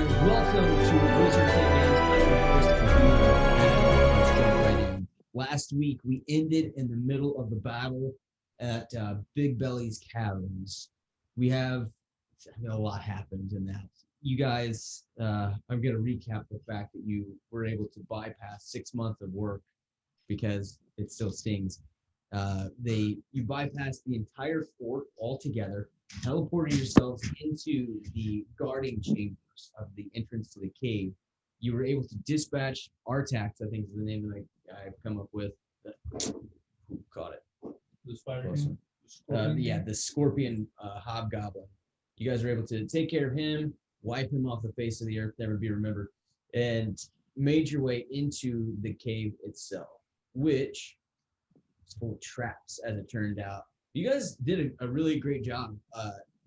everyone. Welcome to Wizard Games. I'm your host, Let's jump right in. Last week, we ended in the middle of the battle at Big Belly's Caverns. A lot happened in that. You guys, I'm going to recap the fact that you were able to bypass 6 months of work because it still stings. You bypassed the entire fort altogether, teleporting yourselves into the guarding chambers of the entrance to the cave. You were able to dispatch Artax, I think is the name that I've come up with. Who caught it? The spider. The scorpion hobgoblin. You guys were able to take care of him, wipe him off the face of the earth, never be remembered, and made your way into the cave itself, which is full of traps, as it turned out. You guys did a really great job.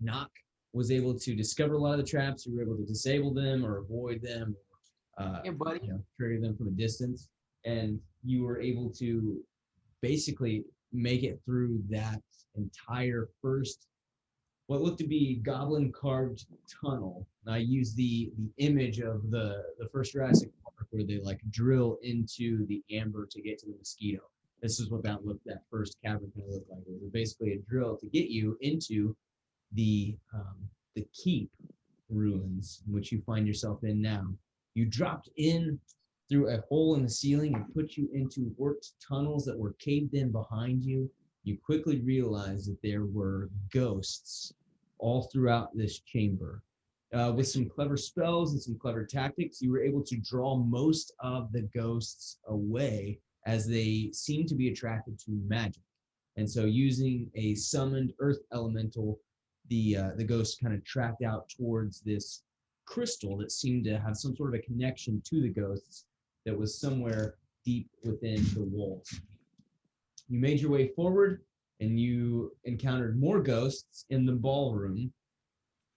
Nock was able to discover a lot of the traps. You were able to disable them or avoid them, trigger them from a distance, and you were able to basically make it through that entire first, what looked to be goblin carved tunnel. And I used the image of the first Jurassic Park where they like drill into the amber to get to the mosquito. This is what that first cavern kind of looked like. It was basically a drill to get you into the keep ruins, which you find yourself in now. You dropped in through a hole in the ceiling and put you into worked tunnels that were caved in behind you. You quickly realized that there were ghosts all throughout this chamber. With some clever spells and some clever tactics, you were able to draw most of the ghosts away as they seemed to be attracted to magic. And so using a summoned earth elemental, the ghosts kind of tracked out towards this crystal that seemed to have some sort of a connection to the ghosts that was somewhere deep within the walls. You made your way forward and you encountered more ghosts in the ballroom,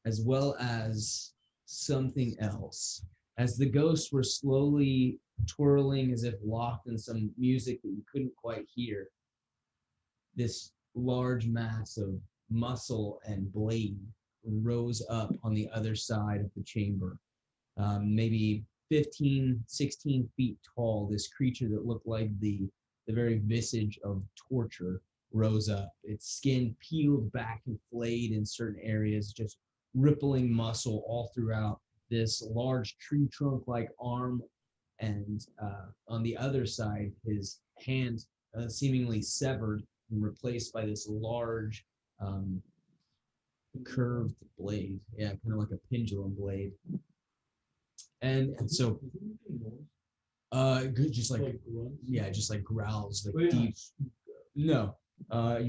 as well as something else. As the ghosts were slowly twirling as if locked in some music that you couldn't quite hear, this large mass of muscle and blade rose up on the other side of the chamber. Maybe 15, 16 feet tall, this creature that looked like the very visage of torture rose up. Its skin peeled back and flayed in certain areas, just rippling muscle all throughout this large tree trunk-like arm. And on the other side, his hand seemingly severed and replaced by this large curved blade. Yeah, kind of like a pendulum blade. And so just like growls, like deep. No,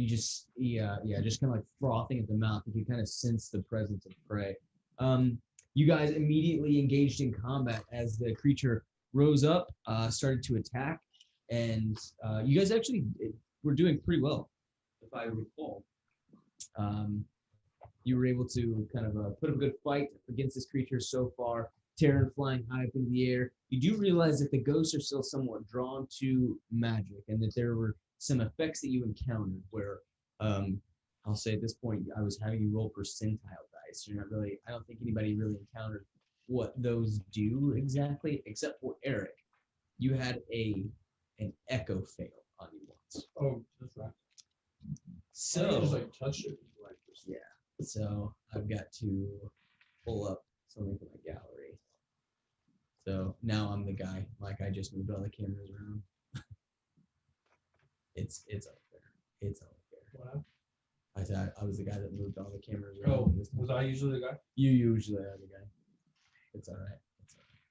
just kind of like frothing at the mouth. You can kind of sense the presence of prey. You guys immediately engaged in combat as the creature rose up, started to attack, and you guys actually were doing pretty well, if I recall. You were able to kind of put up a good fight against this creature so far. Terran flying high up in the air. You do realize that the ghosts are still somewhat drawn to magic, and that there were some effects that you encountered where, I'll say at this point, I was having you roll percentile dice. You're not really, I don't think anybody really encountered what those do exactly, except for Eric. You had an echo fail on you once. Oh, that's right. So, I just touched it. Yeah. So I've got to pull up something from my gallery. So now I'm the guy. Like I just moved all the cameras around. It's up there. It's up there. Wow. I said I was the guy that moved all the cameras around. Oh, was I usually the guy? You usually are the guy. It's all right. It's all right.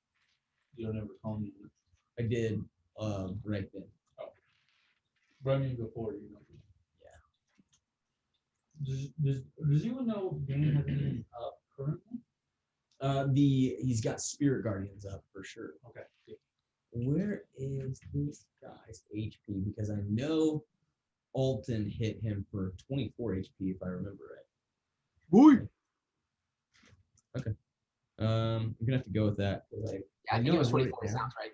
You don't ever call me. I did right then. Oh. But I mean before, you know. Yeah. Does anyone know if Dan has anything up currently? He's got Spirit Guardians up for sure. Okay. Good. Where is this guy's HP? Because I know Alton hit him for 24 HP if I remember right. Boy. Okay. I'm gonna have to go with that. I think it was 24. Sounds right.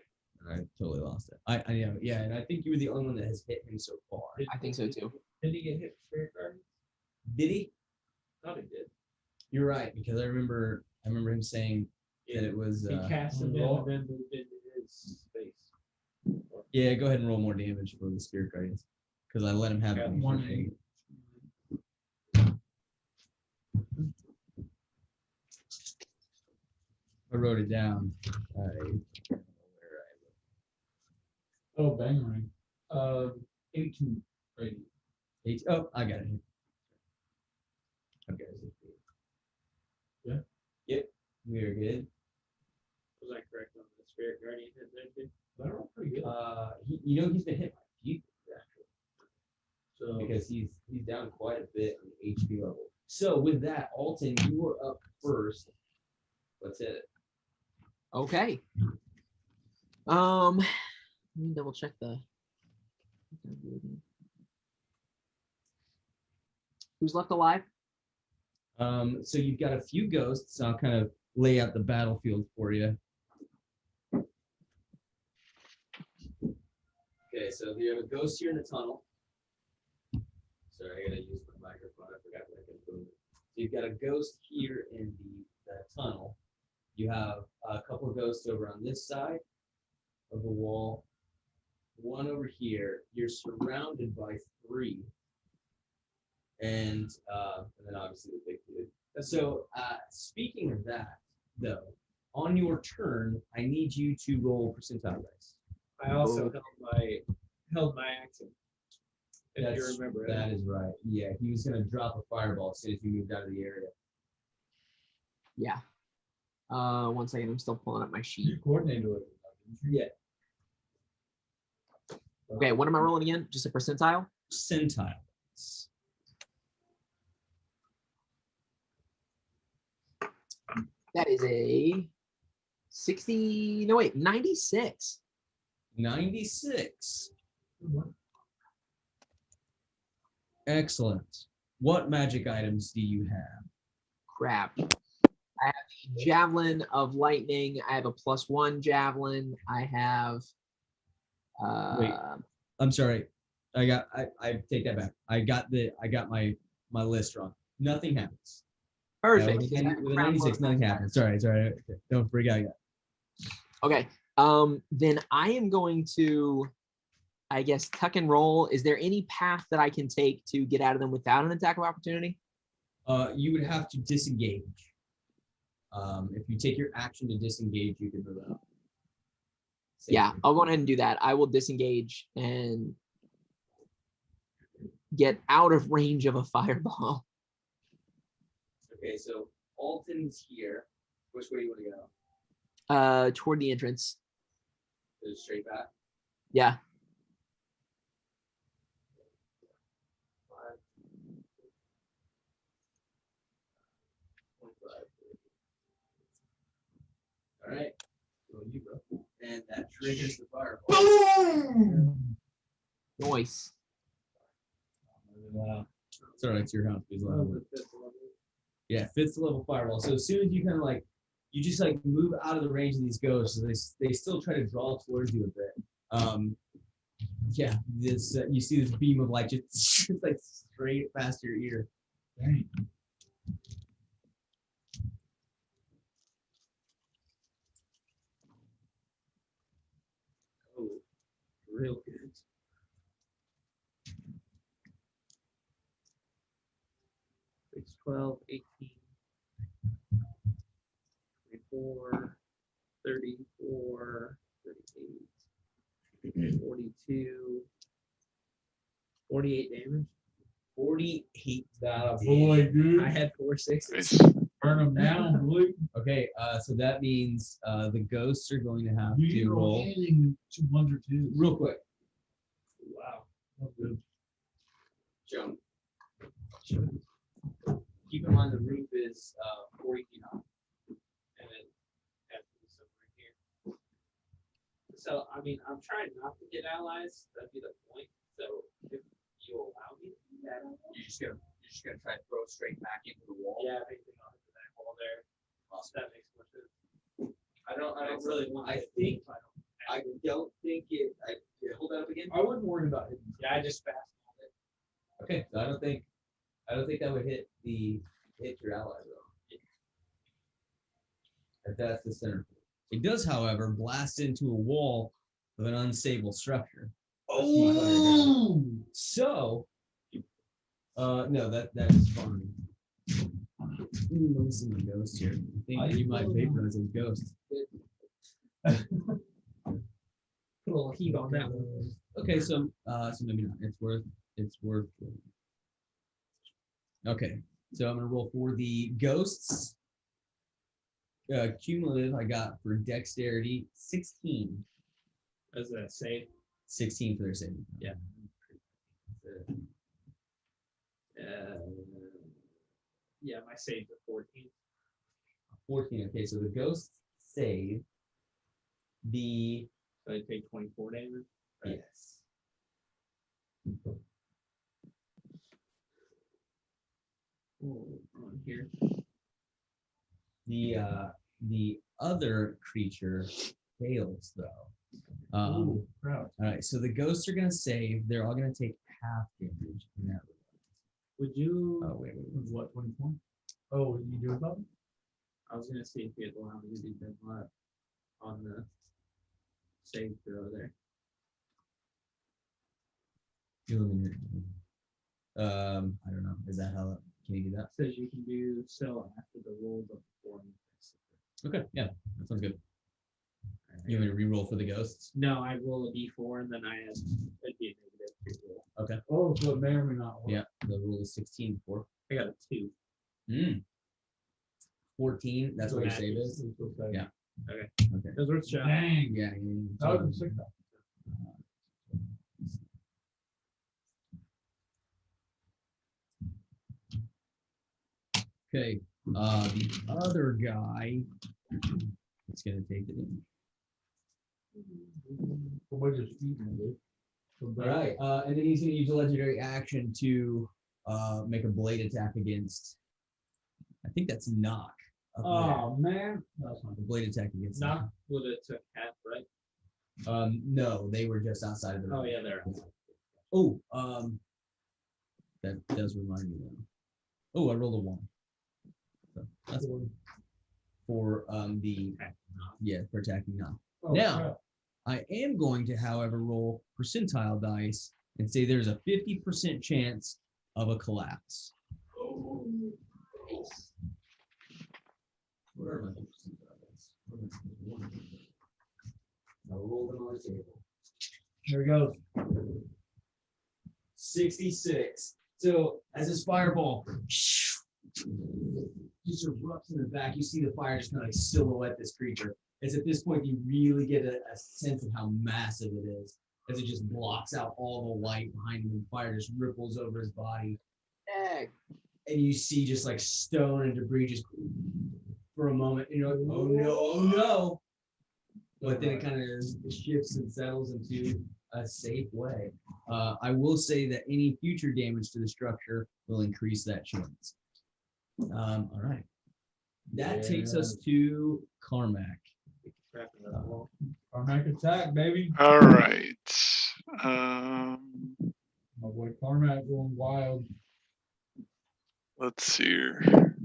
I totally lost it. I know. Yeah, and I think you were the only one that has hit him so far. I think so too. Did he get hit with Spirit Guard? Did he? Thought he did. You're right, because I remember him saying that it was. He cast him roll. and then moved into his space. Yeah, go ahead and roll more damage for the Spirit Guardians. Because I let him have it. Got before one. they- I wrote it down. I don't know where Oh, bang ring. 18 rating. Oh, I got it here. Okay. Yeah? Yep, we are good. Was I correct on the Spirit Guardian hit there too? They're all pretty good. He's been hit by people actually, So because he's down quite a bit on the HP level. So with that, Alton, you are up first. Let's hit it. Okay. Let me double check the. Who's left alive? So you've got a few ghosts. I'll kind of lay out the battlefield for you. Okay, so you have a ghost here in the tunnel. Sorry, I gotta use my microphone. I forgot that I could move it. So you've got a ghost here in the tunnel. You have a couple of ghosts over on this side of the wall. One over here. You're surrounded by 3. And then obviously the big dude. So speaking of that, though, on your turn, I need you to roll percentile dice. I also held my action. If you That's- remember That is right. Yeah, he was gonna drop a fireball as soon as you moved out of the area. Yeah. 1 second. I'm still pulling up my you sheet. coordinated with him, didn't you? Yeah. Okay. What am I rolling again? Just a percentile? Percentile. That is a 60. No, wait, 96. 96. Good one. Excellent. What magic items do you have? Crap. I have the javelin of lightning. I have a +1 javelin. I have. Wait. I'm sorry. I take that back. I got my list wrong. Nothing happens. Perfect. With a 96, nothing happens. Sorry. Okay. Don't freak out yet. Okay. Then I am going to, I guess, tuck and roll. Is there any path that I can take to get out of them without an attack of opportunity? You would have to disengage. If you take your action to disengage, you can move out. Yeah, Safely. I'll go ahead and do that. I will disengage and get out of range of a fireball. Okay, so Alton's here. Which way do you want to go? Toward the entrance. Just straight back. Yeah. All right. Well, you bro. And that triggers the fireball. Nice. Wow. It's all right. It's your house. Please let Oh, me- the 5th level. Yeah, 5th level fireball. So as soon as you kind of like, you just like move out of the range of these ghosts, they still try to draw towards you a bit. Yeah, this you see this beam of light just like straight past your ear. Dang. Oh, real good. It's 12, 18, 24, 34, 38, 42, 48 damage. 48. Boy, dude. I had 4 6s. Burn them down, boy. Okay, so that means the ghosts are going to have You to roll anything 200 too. real quick. Wow. That's good. Jump. Keep in mind the roof is 40 feet high. And then have to be somewhere here. So, I mean, I'm trying not to get allies. That'd be the point. So, if you allow me to do that, You're just gonna try to throw it straight back into the wall. yeah, anything on to that wall there. That makes more sense. I don't really want. I actually- don't think it. Hold that up again. I wouldn't worry about it. Yeah, I just fast it. Okay, so I don't think that would hit your ally though. if that's the center. It does, however, blast into a wall of an unstable structure. Oh, So, no, that is fine. Let me see my ghost here. I think you might vaporize a ghost. Put a little heat on that one. Okay, so maybe not. It's worth. Okay, so I'm gonna roll for the ghosts. Cumulative, I got for dexterity 16. As a save. 16 for their saving. Yeah. Yeah, my save's a 14. 14. Okay, so the ghosts save. The So I take 24 damage. Right. yes. On here. The other creature fails though. crap. All right, so the ghosts are gonna save. They're all gonna take half damage in that. Would you? Oh wait. What, 24? Oh, you do about it? I was gonna see if you'd allow me to do that on the save throw there. I don't know. Is that how? Can you do that? Says you can do so after the roll but before. Okay, yeah, that sounds good. You want me to re-roll for the ghosts? No, I roll a d4 and then I add a d-3 roll. Okay. Oh, so it may or may not work. Yeah, the rule is 16 for. I got a 2. 14. That's what your save is. Yeah. Okay. Okay. Those were shot. Dang. Yeah. That was a sick. Okay. The other guy is gonna take it in. We're just eating it. All right. And then he's gonna use a legendary action to make a blade attack against. I think that's knock. Oh man, that's not A blade attack against. Knock would have took half, right? No, they were just outside of the. Oh yeah, there. Oh, that does remind me though. Oh, I rolled a 1. So that's for the for attacking knock. Oh, Now, crap. I am going to, however, roll percentile dice and say there's a 50% chance of a collapse. Oh, Where are my percentile dice? I'll roll them on the table. Here we go. 66. So as this fireball just erupts in the back, you see the fire just kind of like silhouette this creature. As at this point, you really get a sense of how massive it is, as it just blocks out all the light behind him, and fire just ripples over his body. And you see just like stone and debris just for a moment, and you're like, oh no, oh no. But then it kind of shifts and settles into a safe way. I will say that any future damage to the structure will increase that chance. All right. That takes us to Carmack. Carmack attack, baby. All right. My boy Carmack going wild. Let's see here.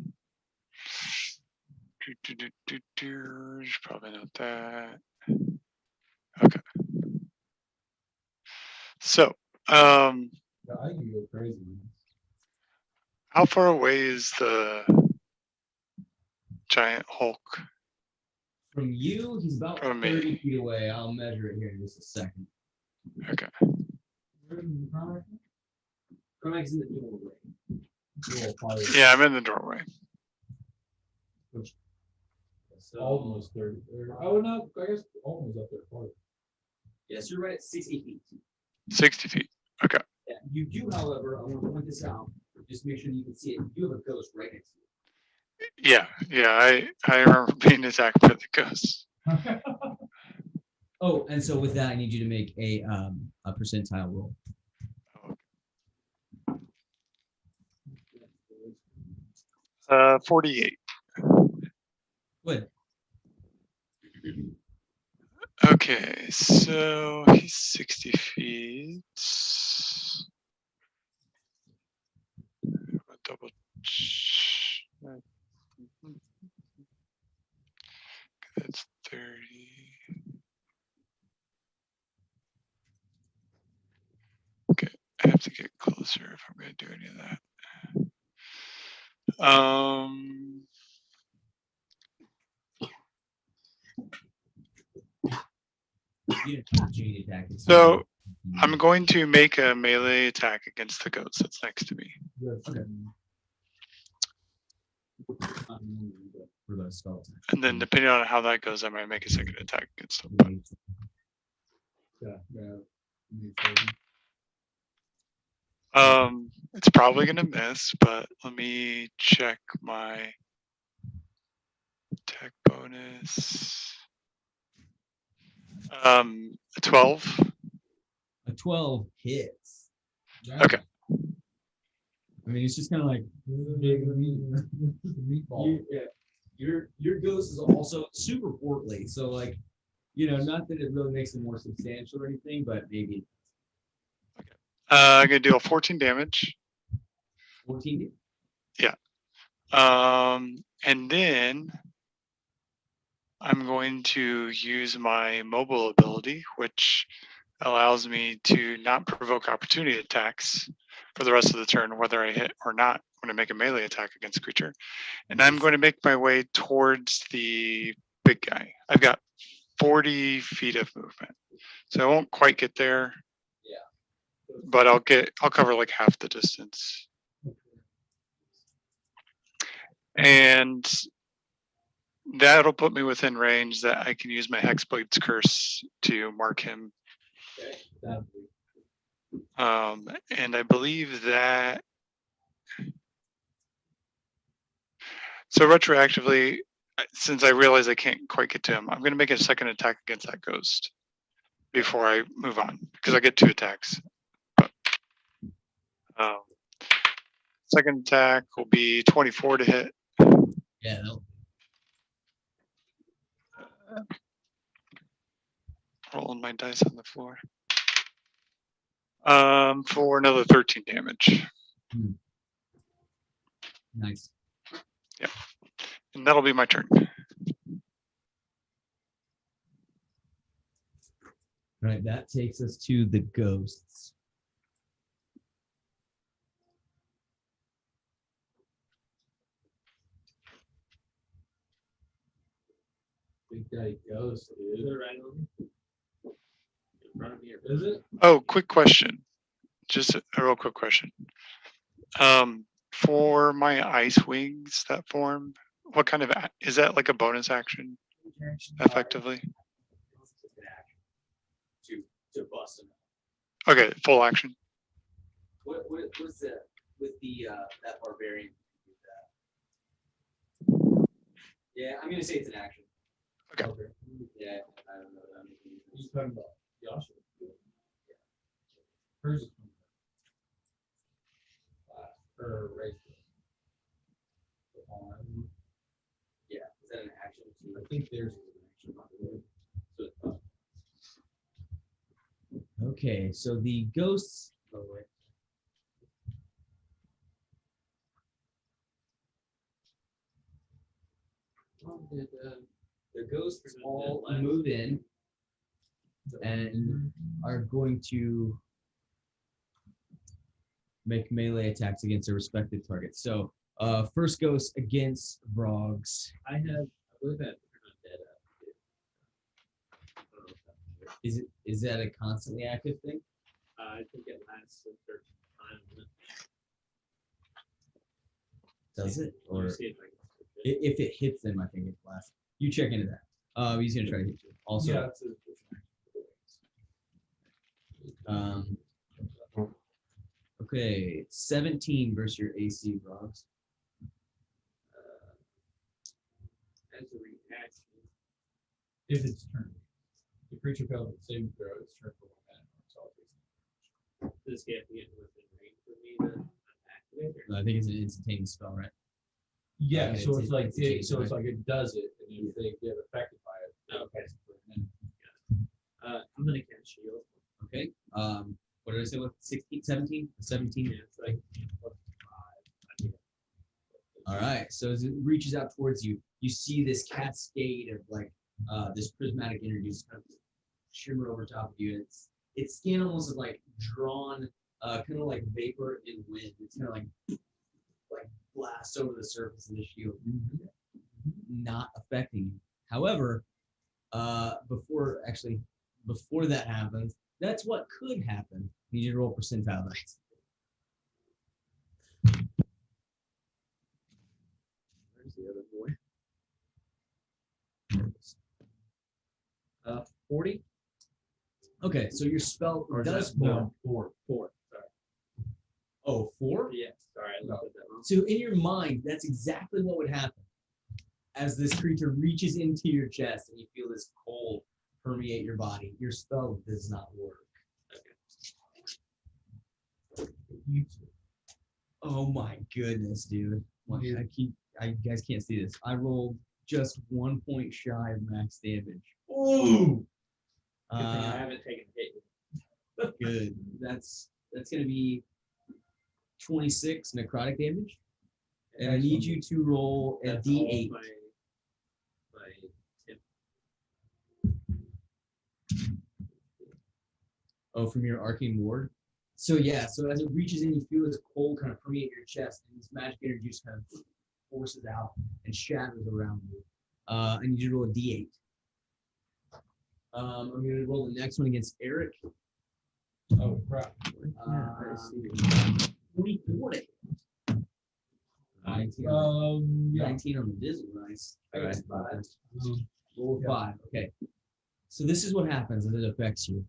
Probably not that. Okay. So, Yeah, I can go crazy. how far away is the giant Hulk? From you, he's about From me. 30 feet away. I'll measure it here in just a second. Okay. Carmack's in the doorway. Yeah, I'm in the doorway. So, Almost 30. Oh no, I guess almost up there. Farther. yes, you're right at 60 feet. 60 feet. Okay. Yeah, you do, however, I want to point this out. Just make sure you can see it. You have a ghost right next to you. Yeah. I remember being attacked by the ghost. Oh, and so with that, I need you to make a percentile roll. 48. Good. Okay, so he's 60 feet. Double. sure if I'm gonna do any of that. You didn't have a chain attack. It's So not- I'm going to make a melee attack against the ghost that's next to me. Okay. For the spell attack. And then depending on how that goes, I might make a second attack against them. It's probably gonna miss, but let me check my attack bonus. A 12. A 12 hits. Okay. I mean, it's just kind of like Meatball. your ghost is also super portly, so like, not that it really makes it more substantial or anything, but maybe I'm gonna do a 14 damage. 14. And then I'm going to use my mobile ability, which allows me to not provoke opportunity attacks for the rest of the turn, whether I hit or not, when I make a melee attack against a creature. And I'm going to make my way towards the big guy. I've got 40 feet of movement, so I won't quite get there. Yeah. But I'll cover like half the distance. And that'll put me within range that I can use my Hexblade's Curse to mark him. And I believe that. So retroactively, since I realize I can't quite get to him, I'm going to make a second attack against that ghost before I move on, because I get 2 attacks. But, second attack will be 24 to hit. Yeah. No. Rolling my dice on the floor. For another 13 damage. Nice. Yep. And that'll be my turn. Right. That takes us to the ghosts. Big Daddy Ghost, Is dude. it right on? In front of me. Is it? Oh, quick question. Just a real quick question. For my ice wings that form, what kind of is that, like a bonus action effectively? To bust them. Okay, full action. What's that with the that barbarian? Yeah, I'm gonna say it's an action. Okay. Yeah, I don't know. He's talking about Yasha. Hers is her race. Yeah, is that an action? I think theirs is an action. So it's okay, so the ghosts. Oh wait. The ghosts all move in and are going to make melee attacks against their respective targets. So, first ghost against Vrogz. I believe that they're not dead. Is that a constantly active thing? I think it lasts a certain time. Does it? Let me Or see if I can switch it. if it hits them, I think it lasts. You check into that. He's gonna try to hit you. Also, Yeah, it's okay, 17 versus your AC, Vrogz. As a reaction, if it's turn. The creature fails its saving throw, it's turn for 1 minute. So I'll take does he have to get within range for me to activate? Or? I think it's an instantaneous spell, right? Yeah, Okay, so it's it's a- like it's a change, so it's right? like it does it, and if they get affected by it, Oh, okay. it's for a minute. I'm gonna cast shield. Okay. What did I say? What 16, 17? 17? Yeah, it's like All right. So as it reaches out towards you, you see this cascade of like this prismatic energy just kind of shimmer over top of you. Its skin almost is like drawn kind of like vapor in wind. It's kind of like blasts over the surface of the shield, not affecting you. However, before that happens, that's what could happen. You need to roll percentile dice. Where's the other boy? 40. Okay, so your spell Or does just no, four. Sorry. Oh, 4? Yeah, sorry, I looked at that wrong. So in your mind, that's exactly what would happen as this creature reaches into your chest and you feel this cold permeate your body. Your spell does not work. You, oh my goodness, dude. Well, you guys can't see this. I rolled just 1 point shy of max damage. Ooh. Good thing I haven't taken a hit yet. Good. That's gonna be 26 necrotic damage. And I need you to roll a That's D8. all my tip. Oh, from your arcane ward. So yeah, so as it reaches in, you feel this cold kind of permeate your chest, and this magic energy just kind of forces out and shatters around you. I need you to roll a D8. I'm going to roll the next one against Eric. Oh crap. 24 to hit. 19 Yeah. 19 on the Dizzle, nice. I got 5. Roll a 5. Okay. So this is what happens as it affects you.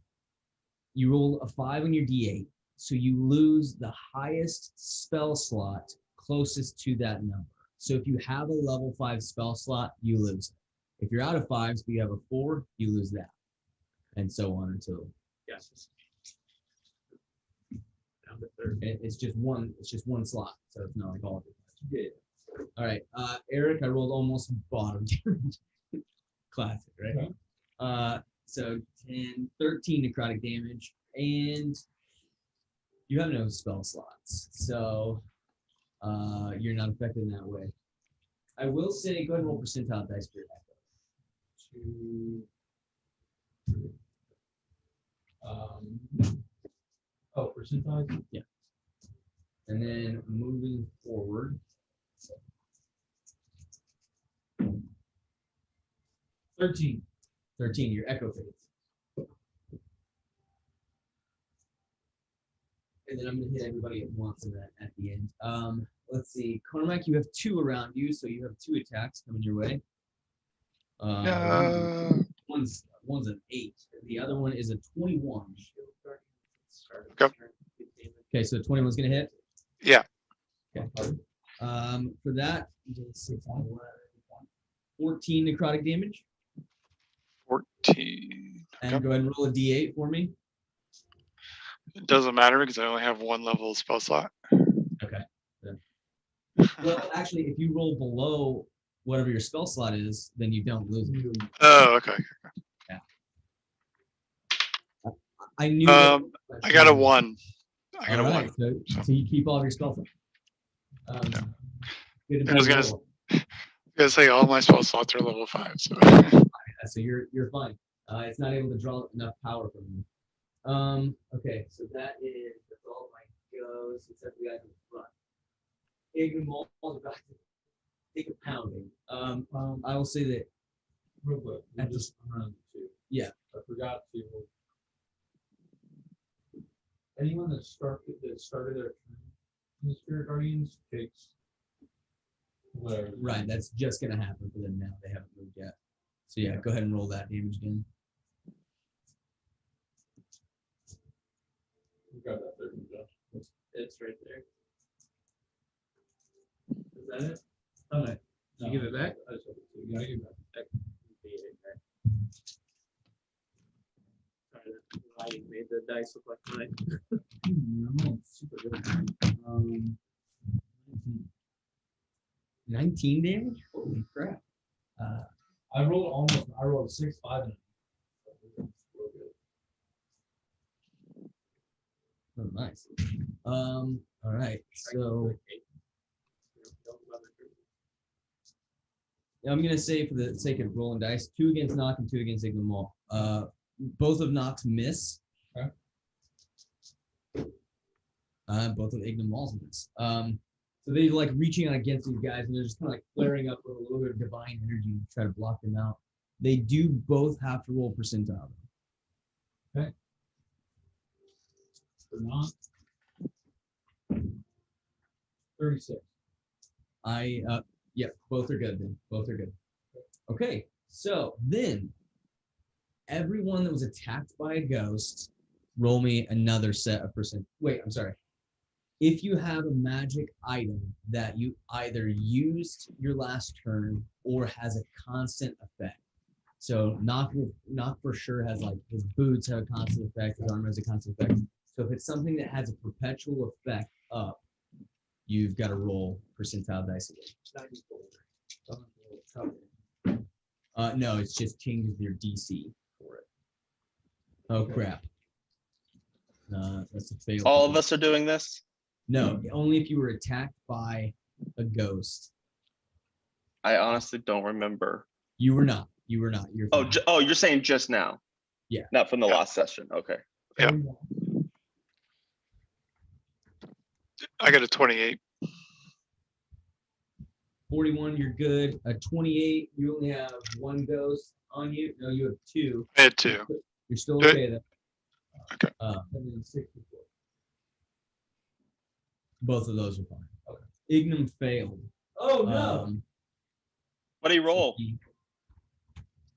You roll a 5 on your D8, so you lose the highest spell slot closest to that number. So if you have a level 5 spell slot, you lose it. If you're out of 5s, but you have a 4, you lose that. And so on until Yes. Down to 30. it's just one slot. So it's not like all of it. Yeah. All right. Eric, I rolled almost bottom. Classic, right? Okay. So 10, 13 necrotic damage, and you have no spell slots. So you're not affected in that way. I will say, go ahead and roll percentile dice for your echo. 2, 3. Oh, percentile? Yeah. And then moving forward. 13. 13, your echo fades. And then I'm going to hit everybody at once in that at the end. Let's see. Carmack, you have 2 around you, so you have 2 attacks coming your way. One's an 8. The other one is a 21. Go. Okay, so 21's going to hit? Yeah. Okay. For that, 14 necrotic damage. 14. And Okay. go ahead and roll a d8 for me. It doesn't matter because I only have 1 level spell slot. Okay. Well, actually, if you roll below whatever your spell slot is, then you don't lose it. Oh, okay. I knew. I got a 1. I got a 1. Right, so you keep all of your spell slots. Good to I was be gonna roll. Gonna say all my spell slots are level 5. So So you're fine. It's not able to draw enough power from you. Okay, so that's all my goes except the guys in front. Ignor's about to take a pounding. I will say that Real quick. At the- Just around 2. Yeah. I forgot to. Anyone that started their turn in the Spirit Guardians takes whatever. right, that's just gonna happen for them now. They haven't moved yet. So yeah, go ahead and roll that damage again. We got that 13, Josh. It's right there. Is that it? Okay. You give it back? I just have it. You gotta give it back. Sorry, the lighting made the dice look like mine. Super good. 19 damage? Holy crap. I rolled a 6, 5, and real good. Oh, nice. All right. So I'm gonna say, for the sake of rolling dice, 2 against Knock and 2 against Ignomol. Both of Knock's miss. Okay. Both of Ignum Malsmans. So they like reaching out against these guys, and they're just kind of like flaring up with a little bit of divine energy to try to block them out. They do both have to roll percentile. Or not. 36. Yep, both are good then. Both are good. Okay, so then everyone that was attacked by a ghost, roll me another set of percent. Wait, I'm sorry. If you have a magic item that you either used your last turn or has a constant effect. So knock for sure has like his boots have a constant effect, his armor has a constant effect. So if it's something that has a perpetual effect up, you've got to roll percentile dice again. No, it's just changes your DC for it. Oh crap. That's a fail. All of us are doing this. No, only if you were attacked by a ghost. I honestly don't remember. You were not. You were not. You're Oh, fine. you're saying just now? Yeah. Not from the last session. Okay. Yeah. I got a 28. 41, you're good. A 28, you only have one ghost on you. No, you have two. I had 2. You're still Good. okay then. Okay. And then 64. Both of those are fine. Okay. Ignum failed. Oh no. What do you roll?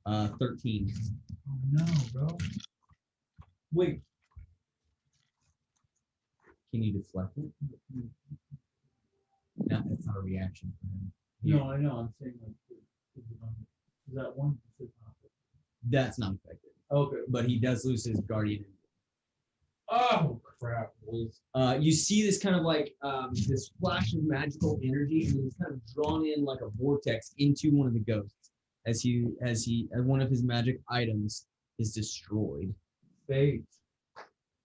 13. Oh no, bro. Wait. Can you deflect it? No, that's not a reaction for him. No, I know. I'm saying like, is that one? That's not affected. Okay. But he does lose his guardian. Oh crap, boys. You see this kind of like this flash of magical energy, and he's kind of drawn in like a vortex into one of the ghosts as one of his magic items is destroyed. Fate.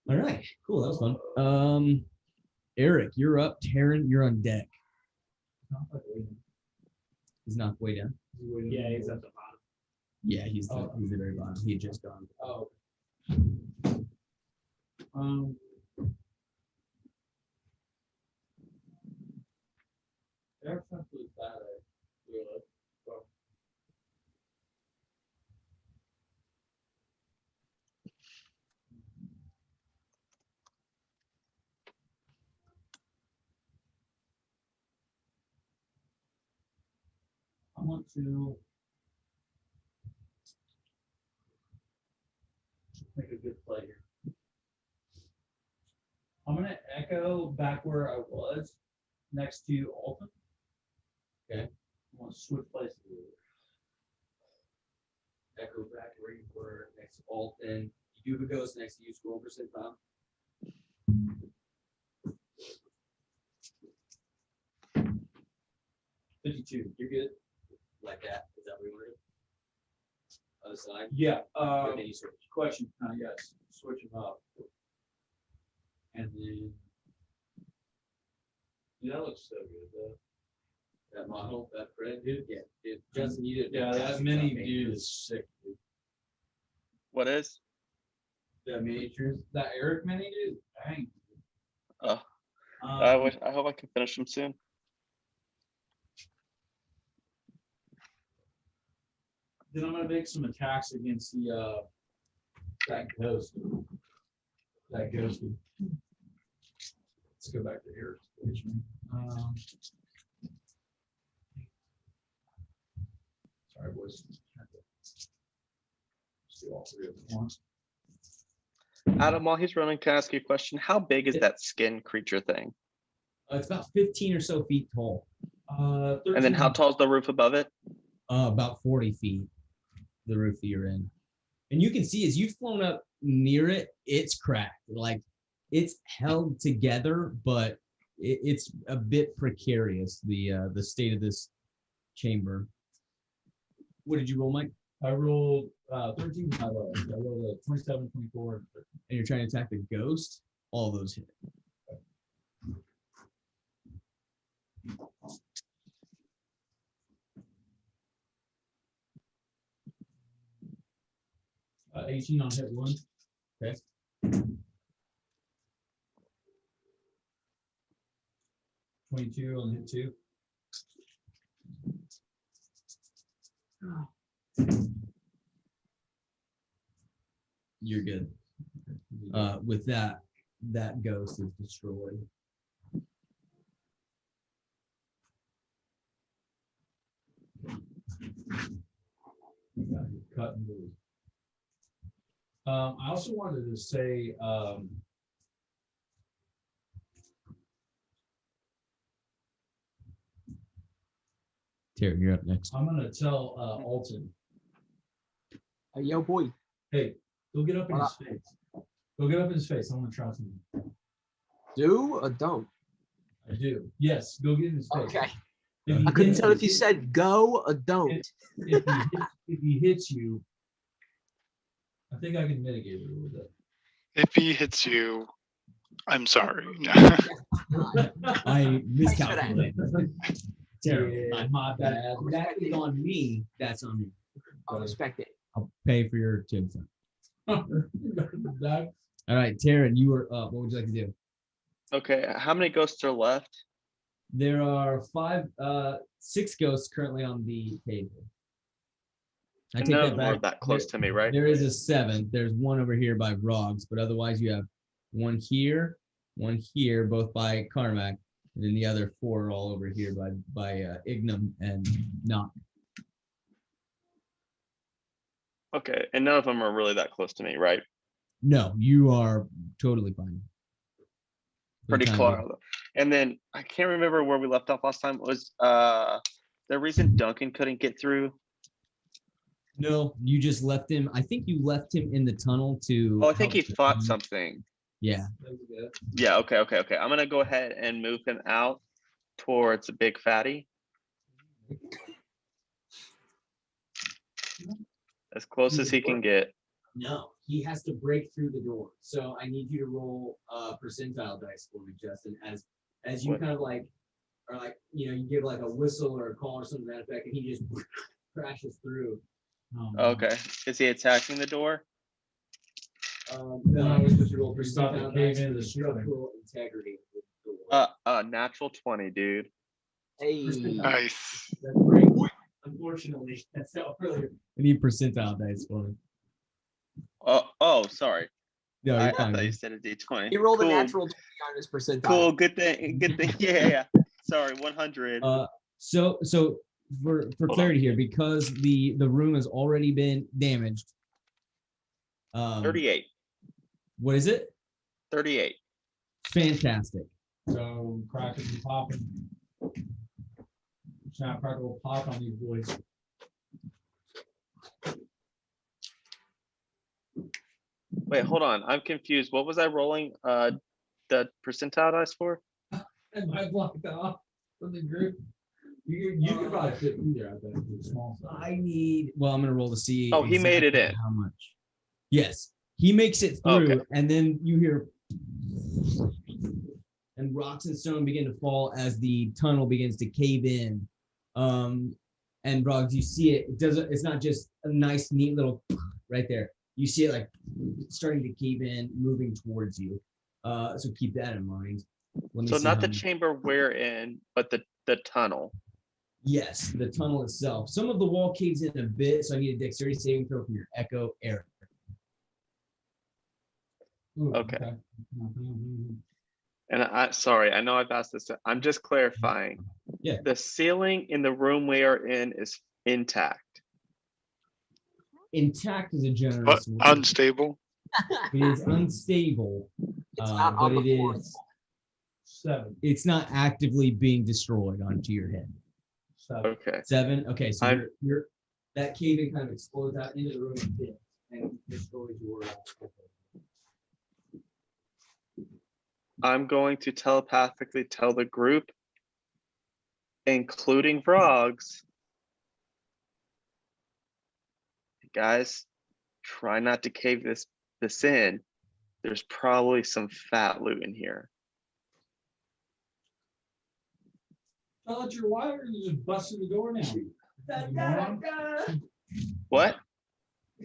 All right, cool. That was fun. Eric, you're up. Taryn, you're on deck. He's knocked way down. Yeah, he's at the bottom. Yeah, he's the very bottom. He had just gone. Oh. Eric's not really bad at it, really. So. I want to make a good play here. I'm gonna echo back where I was next to Alton. Okay. I want to switch places. Echo back where you were next to Alton. You do have a ghost next to you. Scroll percentile. 52. You're good. Like that. Is that what you wanted? Other side. Yeah. Or can you switch? Question. Yes. Switch them up. And then. Yeah, that looks so good though. That model, that Fred dude. Yeah, dude. Justin, you did. Yeah, that mini dude is sick, dude. What is? That miniatures. That Eric mini dude. Dang. Oh, I hope I can finish them soon. Then I'm gonna make some attacks against the that ghost. That ghost. Let's go back to Eric's picture. Sorry, boys. Let's do all three of them at once. Adam, while he's running, can I ask you a question? How big is that skin creature thing? It's about 15 or so feet tall. And then how tall is the roof above it? About 40 feet, the roof that you're in. And you can see as you've flown up near it, it's cracked. Like it's held together, but it's a bit precarious, the state of this chamber. What did you roll, Mike? I rolled 13 with my lowest. I rolled a 27, 24. And you're trying to attack the ghost? All those hit. 18 on hit one. Okay. 22 on hit 2. You're good. With that ghost is destroyed. Cut and move. I also wanted to say, Terry, you're up next. I'm gonna tell Alton, Yo, boy. hey, go get up in What his face. Go get up in his face. I want to try something. Do or don't? I do. Yes, go get in his face. Okay. If he I couldn't hits tell if you you- said go or don't. if he hits you, I think I can mitigate it a little bit. If he hits you, I'm sorry. I miscalculated. Terry, Yeah, my bad. that is on me. That's on me. I'll respect it. I'll pay for your tombstone. That- All right, Taryn, you were up. What would you like to do? Okay, how many ghosts are left? There are 6 ghosts currently on the table. I And take none that of them are back. that close to me, right? There is a 7th. There's one over here by Vrogz, but otherwise you have one here, both by Carmack, and then the other 4 are all over here by Ignam and Knock. Okay, and none of them are really that close to me, right? No, you are totally fine. For the Pretty time close. being. And then I can't remember where we left off last time. Was the reason Duncan couldn't get through? No, you just left him. I think you left him in the tunnel to. Oh, I think he help fought them. something. Yeah. that was good. Yeah, okay. I'm gonna go ahead and move him out towards the big fatty. As close as he can get. No, he has to break through the door. So I need you to roll percentile dice for me, Justin. As you What? kind of like are like, you give like a whistle or a call or something to that effect, and he just crashes through. Okay, is he attacking the door? No, it's just roll We thought they percentile came dice in for the the ceiling. structural integrity of the door. Natural 20, dude. Hey. Nice. That's great. Unfortunately, that's not earlier. I need percentile dice for me. Oh, sorry. No, I you're fine. thought you said a D20. He rolled Cool. a natural 20 on his percentile. Cool, good thing. Yeah. Sorry, 100. So for on. clarity here, because the room has already been damaged. 38. What is it? 38. Fantastic. So cracking and popping. Snap, crackle, pop on these boys. Wait, hold on. I'm confused. What was I rolling the percentile dice for? And I blocked that off from the group. You could probably fit through there, I bet, with small stuff. I need. Well, I'm gonna roll to see. Oh, he made it exactly in. How much? Yes, he makes it through, Okay. and then you hear. And rocks and stone begin to fall as the tunnel begins to cave in. And Vrogz, you see it. It doesn't. It's not just a nice, neat little right there. You see it like starting to cave in, moving towards you. So keep that in mind. Let me So see not how the many- chamber we're in, but the tunnel. Yes, the tunnel itself. Some of the wall caves in a bit, so I need a dexterity saving throw from your echo, Eric. Ooh, Okay. Mhm. And sorry, I know I've asked this. I'm just clarifying. Yeah. The ceiling in the room we are in is intact. Intact is a But generous word. unstable. It is unstable, It's not but on the it floor. is. 7. It's not actively being destroyed onto your head. 7. Okay. 7. Okay, so I'm- you're that cave in kind of explodes out into the room a bit and destroys your. I'm going to telepathically tell the group, including Vrogz, guys, try not to cave this in. There's probably some fat loot in here. Tell it your wife and you just busted the door down. What?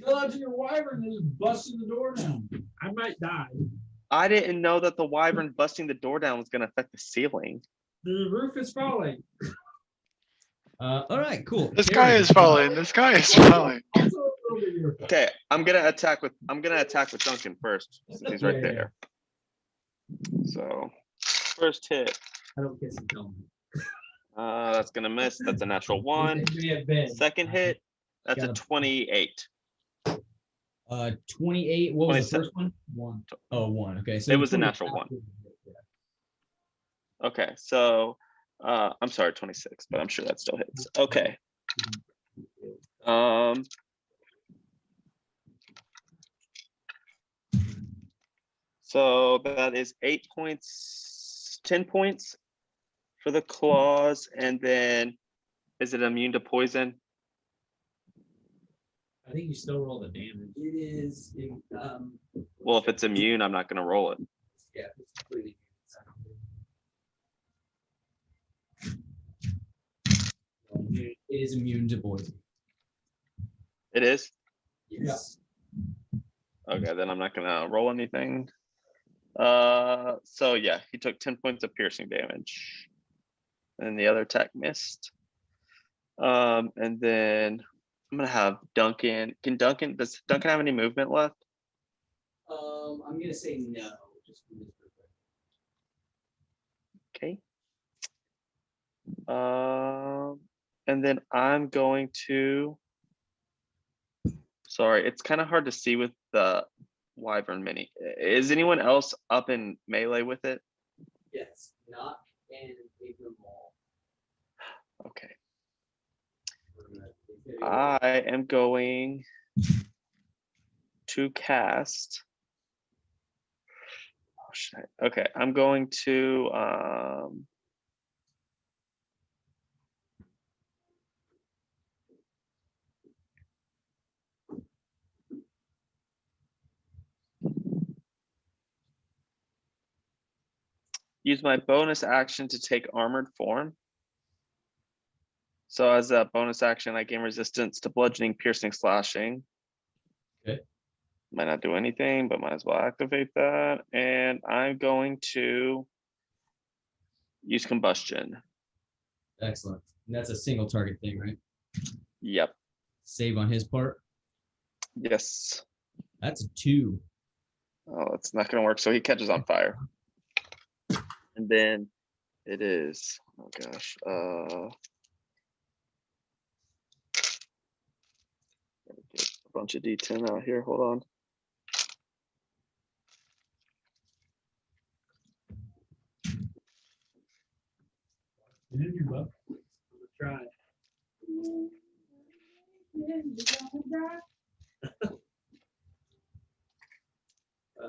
Tell that to your wife and just busted the door down. I might die. I didn't know that the wyvern busting the door down was going to affect the ceiling. The roof is falling. All right, cool. This Carrie, guy is falling. This guy is falling. Also a little bit your fault. Okay, I'm gonna attack with Duncan first, since he's right Yeah, yeah, there. So first hit, I don't get some tell me. that's gonna miss. That's a natural one. It may have been. Second hit, that's a Got a- 28. 28. What was the 27. first one? One. Oh, one. Okay, so It you was a put natural one. Okay, so I'm sorry, 26, but I'm sure that still hits. Okay. So that is 8 points, 10 points for the claws, and then is it immune to poison? I think you still roll the damage. It is. Well, if it's immune, I'm not gonna roll it. Yeah, it's completely. It is immune to poison. It is? Yes. Okay, then I'm not gonna roll anything. So yeah, he took 10 points of piercing damage. And the other attack missed. And then I'm gonna have Duncan. Does Duncan have any movement left? I'm gonna say no. Just for this purpose. Okay. And then I'm going to. Sorry, it's kind of hard to see with the Wyvern mini. Is anyone else up in melee with it? Yes. Knock and Abram Mall. Okay. I am going to cast. Oh, should I? Okay, I'm going to use my bonus action to take armored form. So as a bonus action, I gain resistance to bludgeoning, piercing, slashing. Okay. Might not do anything, but might as well activate that. And I'm going to use combustion. Excellent. And that's a single target thing, right? Yep. Save on his part. Yes. That's a 2. Oh, it's not gonna work. So he catches on fire. And then it is, oh gosh, get a bunch of D10 out here. Hold on. Did you love? Try.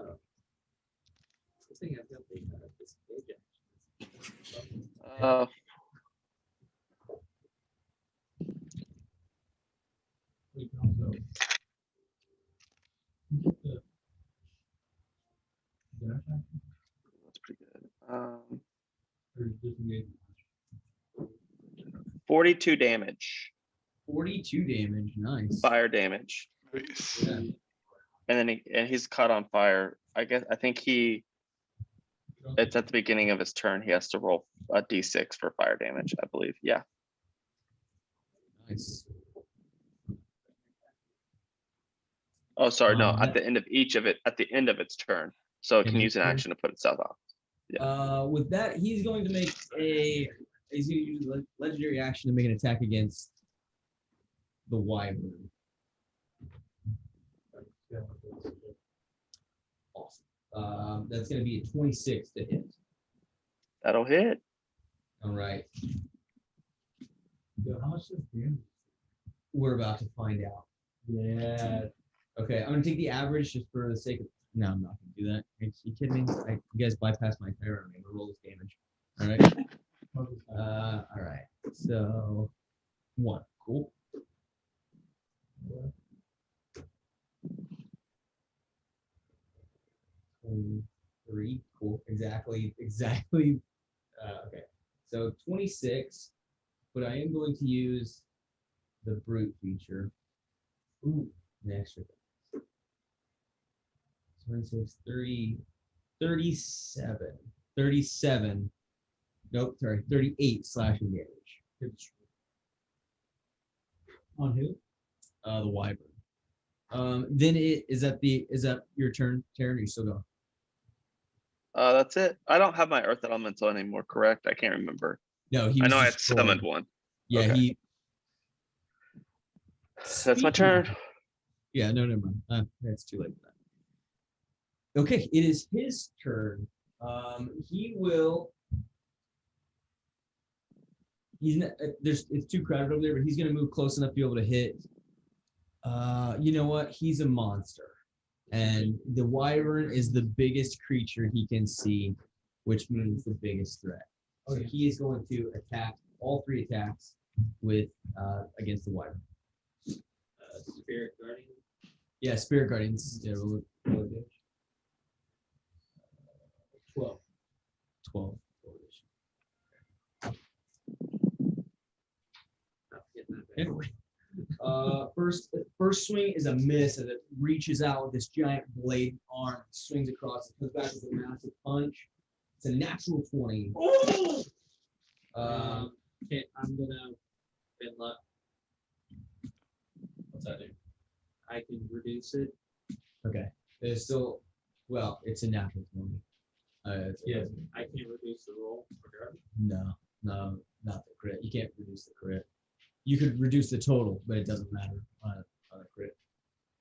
I think I've got this page actually. We can also. That's pretty good. Or disengage. 42 damage, 42 damage. Nice. fire damage. Nice. Yeah. And then he's caught on fire. I think it's at the beginning of his turn. He has to roll a D6 for fire damage, I believe. Yeah. Nice. Oh, sorry. No, that- at the end of its turn. So it In can its use an turn? action to put itself off. With that, he's going to make he's going to use a legendary action to make an attack against the Wyvern. Awesome. That's going to be a 26 to hit. That'll hit. All right. Yo, how much does damage? We're about to find out. Yeah. Okay, I'm gonna take the average just for the sake of. No, I'm not gonna do that. Are you kidding me? You guys bypassed my entire army. I'm gonna roll this damage. All right. All right. So 1. Cool. 3. Cool. Exactly. Okay. So 26, but I am going to use the brute feature. Ooh, an extra. 26, 30, 37. 37. Nope, sorry, 38 slashing damage. On who? The wyvern. Then is that your turn, Taryn? Or you still going? That's it. I don't have my earth elemental anymore, correct? I can't remember. No, he I was know I had destroyed. summoned one. Yeah, Okay. he. That's my Speaking turn. of- Yeah, no, never mind. It's too late for that. Okay, it is his turn. He will. He's not, it's too crowded over there, but he's gonna move close enough to be able to hit. You know what? He's a monster, and the wyvern is the biggest creature he can see, which means the biggest threat. So he is going to attack all 3 attacks with against the wyvern. Spirit Guardian. Yeah, Spirit Guardians. Yeah, roll damage. 12. 12. Anyway, first swing is a miss as it reaches out with this giant blade arm, swings across, it comes back with a massive punch. It's a natural 20. Okay, I'm gonna bend luck. What's that do? I can reduce it. Okay, it's still, well, it's a natural 20. Yeah. I can reduce the roll regardless. No, not the crit. You can't reduce the crit. You could reduce the total, but it doesn't matter on a crit.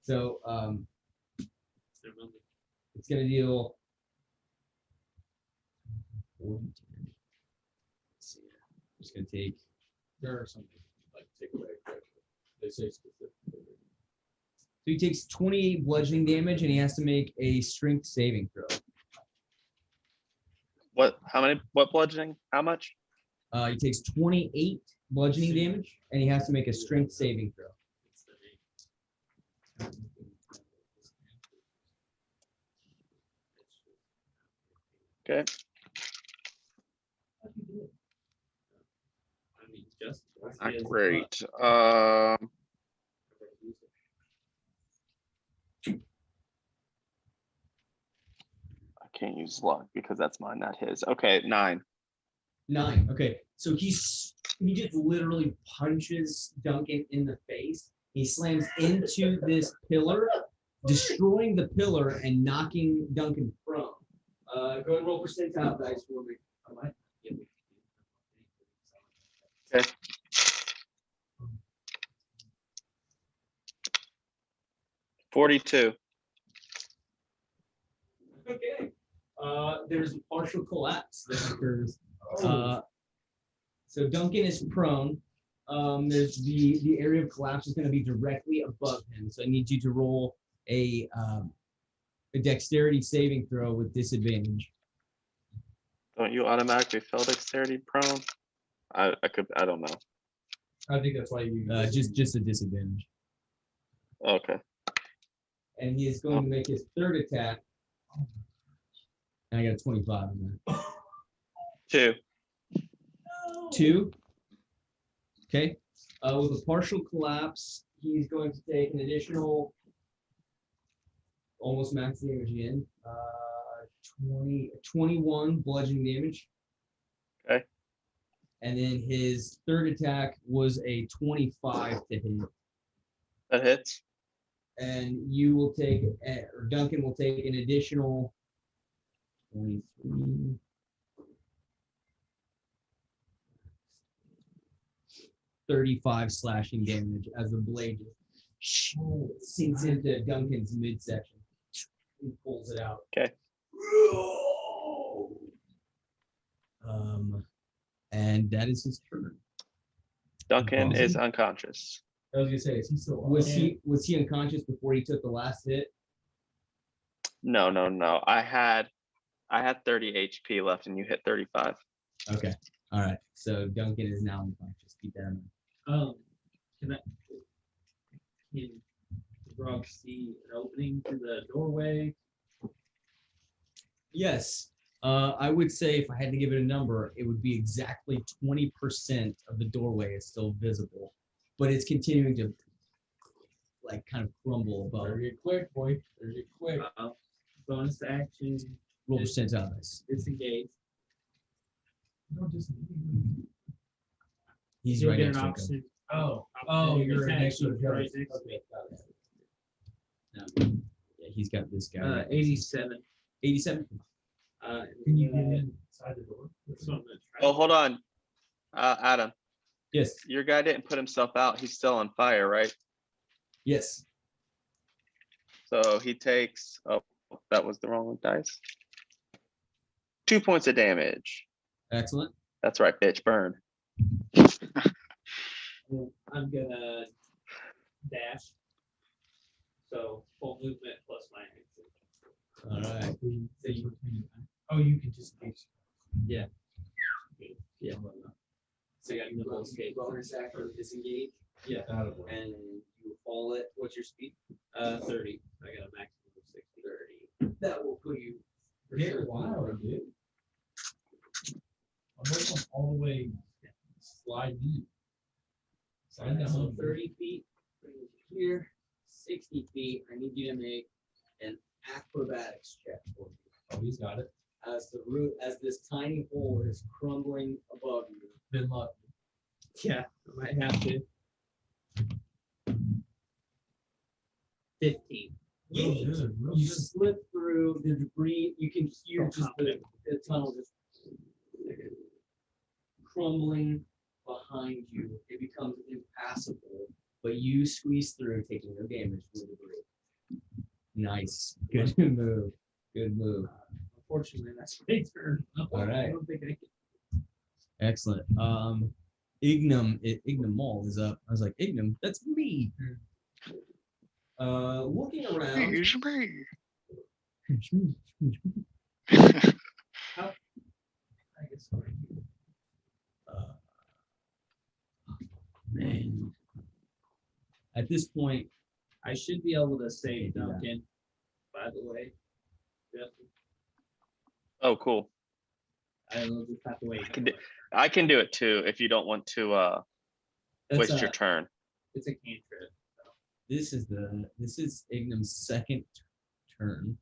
So Never mind. it's gonna deal 40 damage. Let's see here. I'm just gonna take. There are some like take away. They say specifically. So he takes 28 bludgeoning damage, and he has to make a strength saving throw. What? How many? What bludgeoning? How much? He takes 28 bludgeoning damage, and he has to make a strength saving throw. It's the name. Okay. I mean, just Not he has, great. I can't use luck because that's mine, not his. Okay, 9. 9. Okay, so he just literally punches Duncan in the face. He slams into this pillar, destroying the pillar and knocking Duncan prone. Go ahead and roll percentile dice for me. I might give it. Okay. $42. Okay. There's a partial collapse that occurs. Oh. So Duncan is prone. There's the area of collapse is going to be directly above him. So I need you to roll a dexterity saving throw with disadvantage. Don't you automatically fail dexterity prone? I don't know. I think that's why you. Just a disadvantage. Okay. And he is going to make his third attack. And I got a 25 in there. 2. 2. Okay. With a partial collapse, he's going to take an additional almost max damage again. 21 bludgeoning damage. Okay. And then his third attack was a 25 to hit. That hits. And you will take, or Duncan will take an additional 23. 35 slashing damage as the blade just sinks into Duncan's midsection. He pulls it out. Okay. And that is his turn. Duncan is unconscious. I was gonna say, is he still? Was he unconscious before he took the last hit? No. I had 30 HP left and you hit 35. Okay. All right. So Duncan is now unconscious. Keep that in mind. Can Vrogz see an opening to the doorway? Yes. I would say if I had to give it a number, it would be exactly 20% of the doorway is still visible, but it's continuing to like kind of crumble above. Better get quick, boy. Better get quick. Bonus action, Roll percentile dice. disengage. No, just. He's You'll right get next an to him. option. Oh, Opportunity you're attack, next to he's the right judge. next to me. Okay, got it. Yeah, he's got this guy. 87. 87. Can you get inside the door? So I'm gonna try. Oh, hold on. Adam, Yes. your guy didn't put himself out. He's still on fire, right? Yes. So he takes, oh, that was the wrong dice. 2 points of damage. Excellent. That's right, bitch, burn. I'm gonna dash. So full movement plus my action. All right. So you- Oh, you can just. Yeah. So you got your little escape bonus after disengage. Yeah. And you fall it. What's your speed? 30. I got a maximum of 60. 30. That will put you. for Get sure. wild, dude. I'm working all the way slide in. Slide down. So 30 feet bring you here. 60 feet. I need you to make an acrobatics check for me. Oh, he's got it. As this tiny hole is crumbling above you. Been lucky. Yeah, I might have to. 15. Real good, real You good. slip through the debris. You can hear just the tunnel just crumbling behind you. It becomes impassable, but you squeeze through, taking no damage from the debris. Nice. Good move. Good move. Unfortunately, that's my turn. All right. I don't think I can. Excellent. Ignamol is up. I was like, Ignam, that's me. Looking around. Excuse me. I guess so. Man. At this point, I should be able to save Yeah. Duncan, by the way. Justin, Oh, cool. I will just have to wait. I can do it too if you don't want to that's, waste your turn. It's a cantrip. this is Ignam's second turn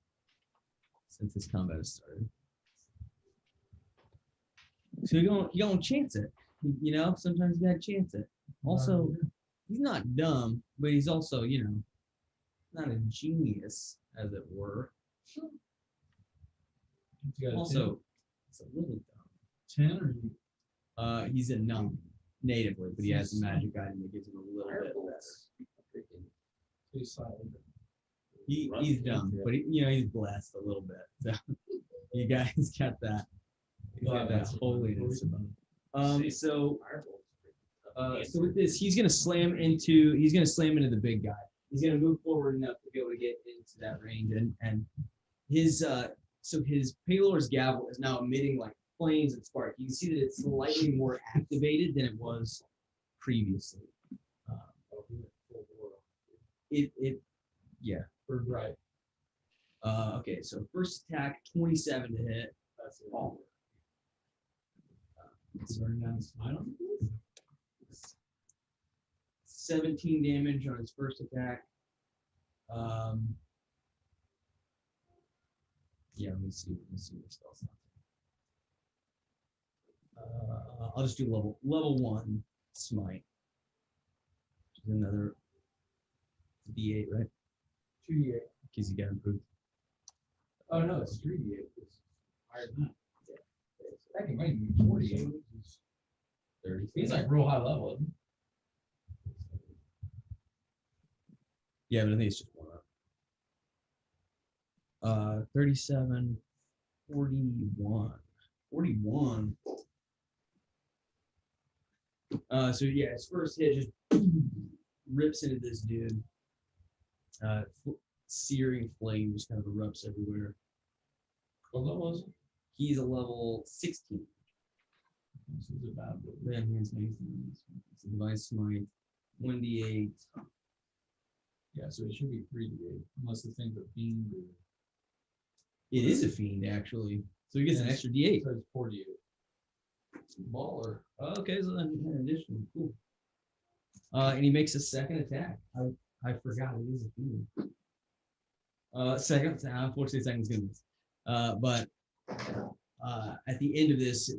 since this combat has started. So you're gonna chance it. You know, sometimes you gotta chance it. Also, he's not dumb, but he's also, you know, not a genius, as it were. You got a Also, it's a little dumb. 10 or you? He's a gnome natively, but he has a magic item that gives him a little bit better. Please silent. He's dumb, but you know, he's blessed a little bit. So you guys got that. He's got that holiness about him. So with this, he's gonna slam into the big guy. He's gonna move forward enough to be able to get into that range, and his his Palor's gavel is now emitting like flames and spark. You can see that it's slightly more activated than it was previously. Yeah. Bird right. Okay, so first attack, 27 to hit. That's it. Starting down the spine. 17 damage on his first attack. Yeah, let me see what spells. I'll just do level 1 smite. Which is another D8, right? 2d8. Because you got improved. Oh, no, it's 3d8. It's higher than that. That can make me 48. 30. He's like real high level. Isn't Yeah, but I think it's just 1 up. 37, 41. 41. So yeah, his first hit just rips into this dude. Searing flame just kind of erupts everywhere. What level is it? He's a level 16. This is about Yeah, here's nice. It's a device smite. 1d8. Yeah, so it should be 3d8 unless the thing's a fiend. It is a fiend, actually. So he gets an extra d8. So it's 48. Baller. Okay, so then in addition, cool. And he makes a second attack. I forgot it is a fiend. Second, unfortunately, second's gonna miss. But at the end of this,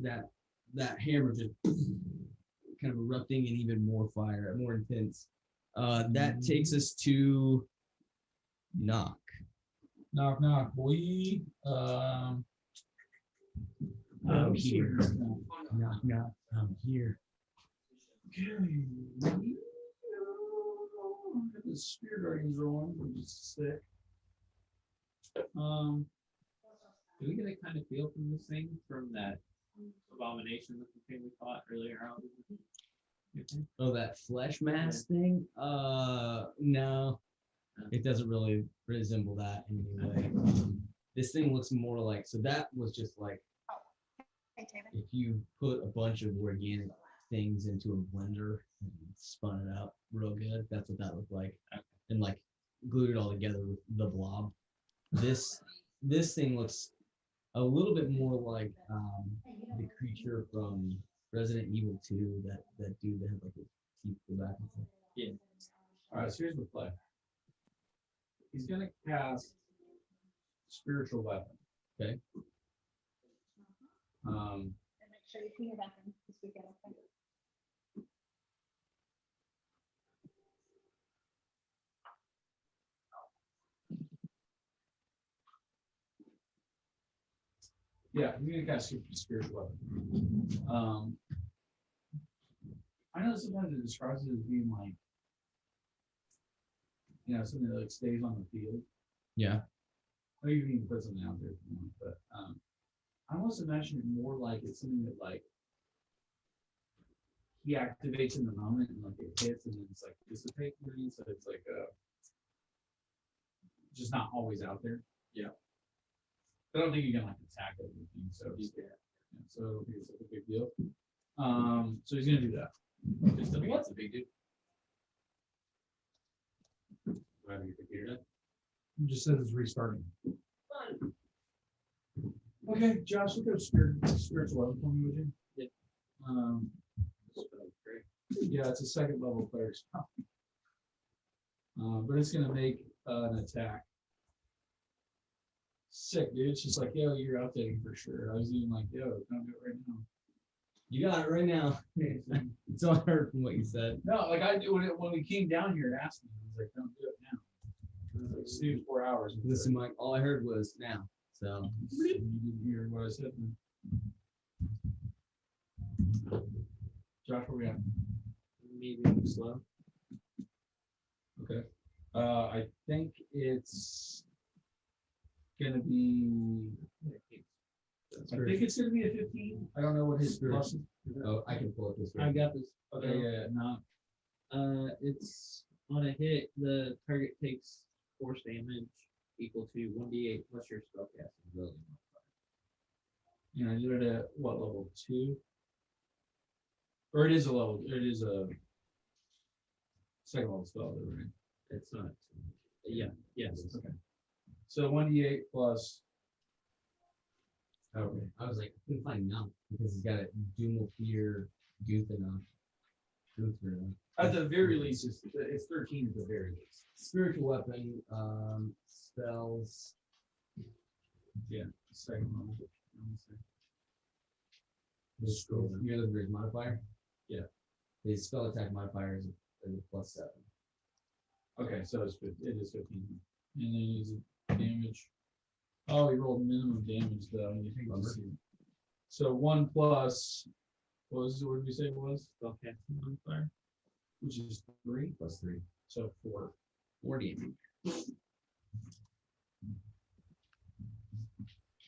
that hammer just kind of erupting in even more fire, more intense. That takes us to knock. Knock, knock, boy. I'm here. Knock, knock. I'm here. Okay. The spirit guardians rolling, which is sick. Do we get a kind of feel from this thing from that abomination looking thing we fought earlier on? You think? Oh, that flesh mask thing? No. It doesn't really resemble that in any way. This thing looks more like, so that was just like, if you put a bunch of organic things into a blender and spun it out real good, that's what that looked like. And like glued it all together with the blob. This thing looks a little bit more like the creature from Resident Evil 2, that dude that had like his teeth go back and stuff. Yeah. All right, so here's the play. He's gonna cast spiritual weapon. Okay. And make sure you clean your bathroom this weekend. Okay? Yeah, he's gonna cast spiritual weapon. I know sometimes it describes it as being like, you know, something that like stays on the field. Yeah. Or you can even put something out there if you want, but I almost imagine it more like it's something that like he activates in the moment and like it hits and then it's like dissipates, so it's like just not always out there. Yeah. I don't think you can like attack everything, so so I don't think it's like a big deal. So he's gonna do that. Just tell me what's a big dude. Whatever your computer does. It just says it's restarting. Okay, Josh, look up spiritual weapon for me, would you? Yeah. Great. Yeah, it's a second level player spell. But it's gonna make an attack. Sick, dude. It's just like, yo, you're updating for sure. I was even like, yo, don't do it right now. You got it right now. It's all I heard from what you said. No, like when we came down here and asked me, I was like, don't do it now. I was like, snooze 4 hours. Listen, Mike, all I heard was now. So You didn't hear what I said. Then. Josh, where we at? Medium slow. Okay. I think it's gonna be. I think it's gonna be a 15. I don't know what his plus is. oh, I can pull up this. I got this. Okay, yeah, no. It's on a hit, the target takes force damage equal to 1d8 plus your spellcasting ability. You know, you're at what level 2? Or it is a level. It is a second level spell, though, right? It's not. Yeah. Yes. Okay. So 1d8 plus. Oh, okay. I was like, I couldn't find enough because he's got a Doom Fear Gooth enough. At the very least, it's 13 at the very least. Spiritual weapon, spells. Yeah, second level. You're looking for his modifier? Yeah. His spell attack modifier is a +7. Okay, so it is 15. And then he's damage. Oh, he rolled minimum damage though. You think so 1 plus, what did we say it was? Spellcasting modifier. Which is 3 + 3. So 4. 40. All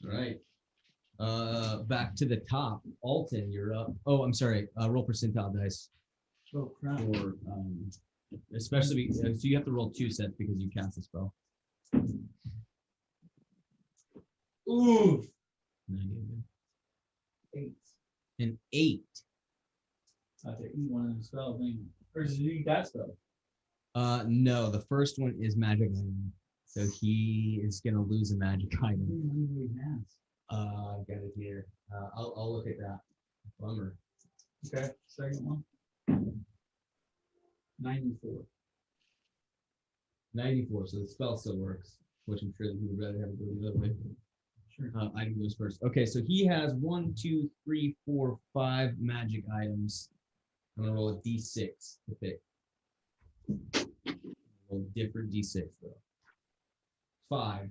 right. Back to the top. Alton, you're up. Oh, I'm sorry. Roll percentile dice. Oh crap. For especially so you have to roll 2 sets because you cast the spell. Ooh. 8. An 8. I have to eat one of the spell thing. Or does he eat that spell? No, the first one is magic item. So he is gonna lose a magic item. I've got it here. I'll look at that. Bummer. Okay, second one. 94. 94, so the spell still works, which I'm sure that he would rather have it go the other way. Item goes first. Okay, so he has 1, 2, 3, 4, 5 magic items. I'm gonna roll a d6 to pick. Roll a different d6 though. 5.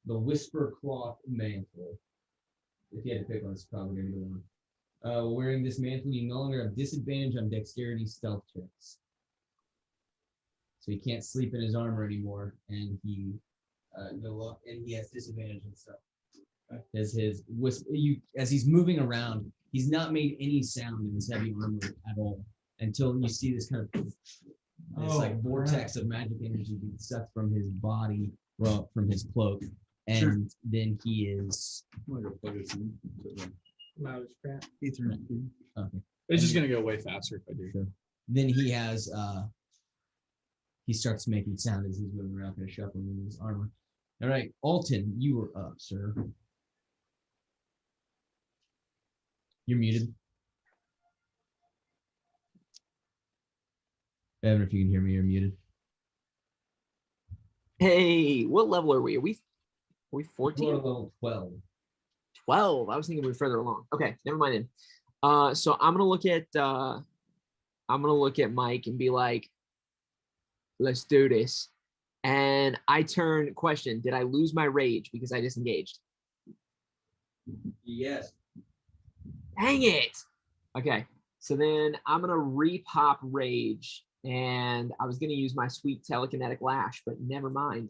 The Whisper Cloth Mantle. If you had to pick one, it's probably gonna be the one. Wearing this mantle, you no longer have disadvantage on dexterity stealth checks. So he can't sleep in his armor anymore, and he has disadvantage and stuff. As his whisper, as he's moving around, he's not made any sound in his heavy armor at all until you see this kind of vortex of magic energy being sucked from his body, well, from his cloak, and then he is. I'm gonna go plug this in. Loud as crap. Ethernet. Okay. It's just gonna go way faster if I do. Sure. Then he has he starts making sound as he's moving around, kind of shuffling in his armor. All right, Alton, you are up, sir. You're muted. Evan, if you can hear me, you're muted. Hey, what level are we? Are we We're 14? at level 12. 12. I was thinking we were further along. Okay, never mind then. So I'm gonna look at Mike and be like, let's do this. And I turn question, did I lose my rage because I disengaged? Yes. Dang it. Okay. So then I'm gonna repop rage. And I was gonna use my sweet telekinetic lash, but never mind.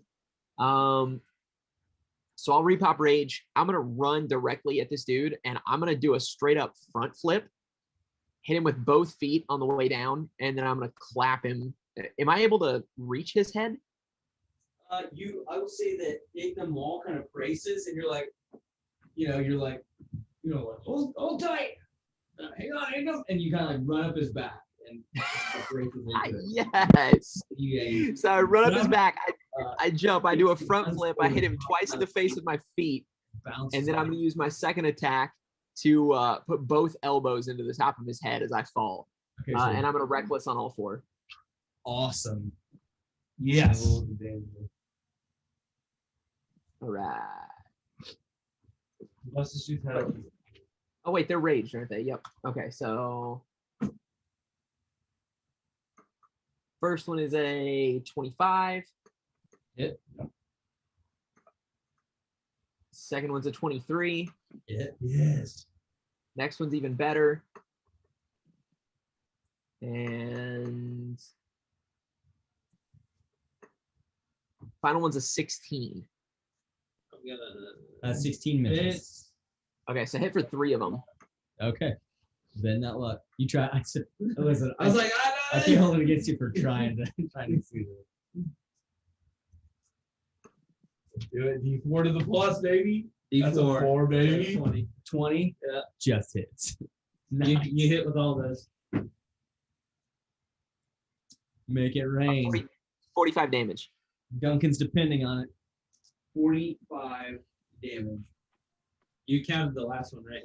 So I'll repop rage. I'm gonna run directly at this dude, and I'm gonna do a straight up front flip, hit him with both feet on the way down, and then I'm gonna clap him. Am I able to reach his head? I would say that the mall kind of braces, and you're like, hold tight, hang on, and you kind of like run up his back and braces into it. Yes. So I run up his back. I jump. I do a front flip. I hit him twice in the face with my feet, and then I'm gonna use my second attack to put both elbows into the top of his head as I fall. Okay, And I'm gonna reckless on all four. Awesome. Yes. All right. Let's just do that. Oh wait, they're raged, aren't they? Yep. Okay, so first one is a 25. Hit. Second one's a 23. Yes. Next one's even better. And final one's a 16. I'm gonna 16 minutes. Okay, so hit for 3 of them. Okay. Bend that luck. You try. I said, listen. I was like, I can't hold it against you for trying to see it. Do it. D4 to the plus, baby. That's a D4. 4, baby. 20. Yeah. Just hits. you hit with all those. Make it rain. 45 damage. Duncan's depending on it. 45 damage. You counted the last one, right?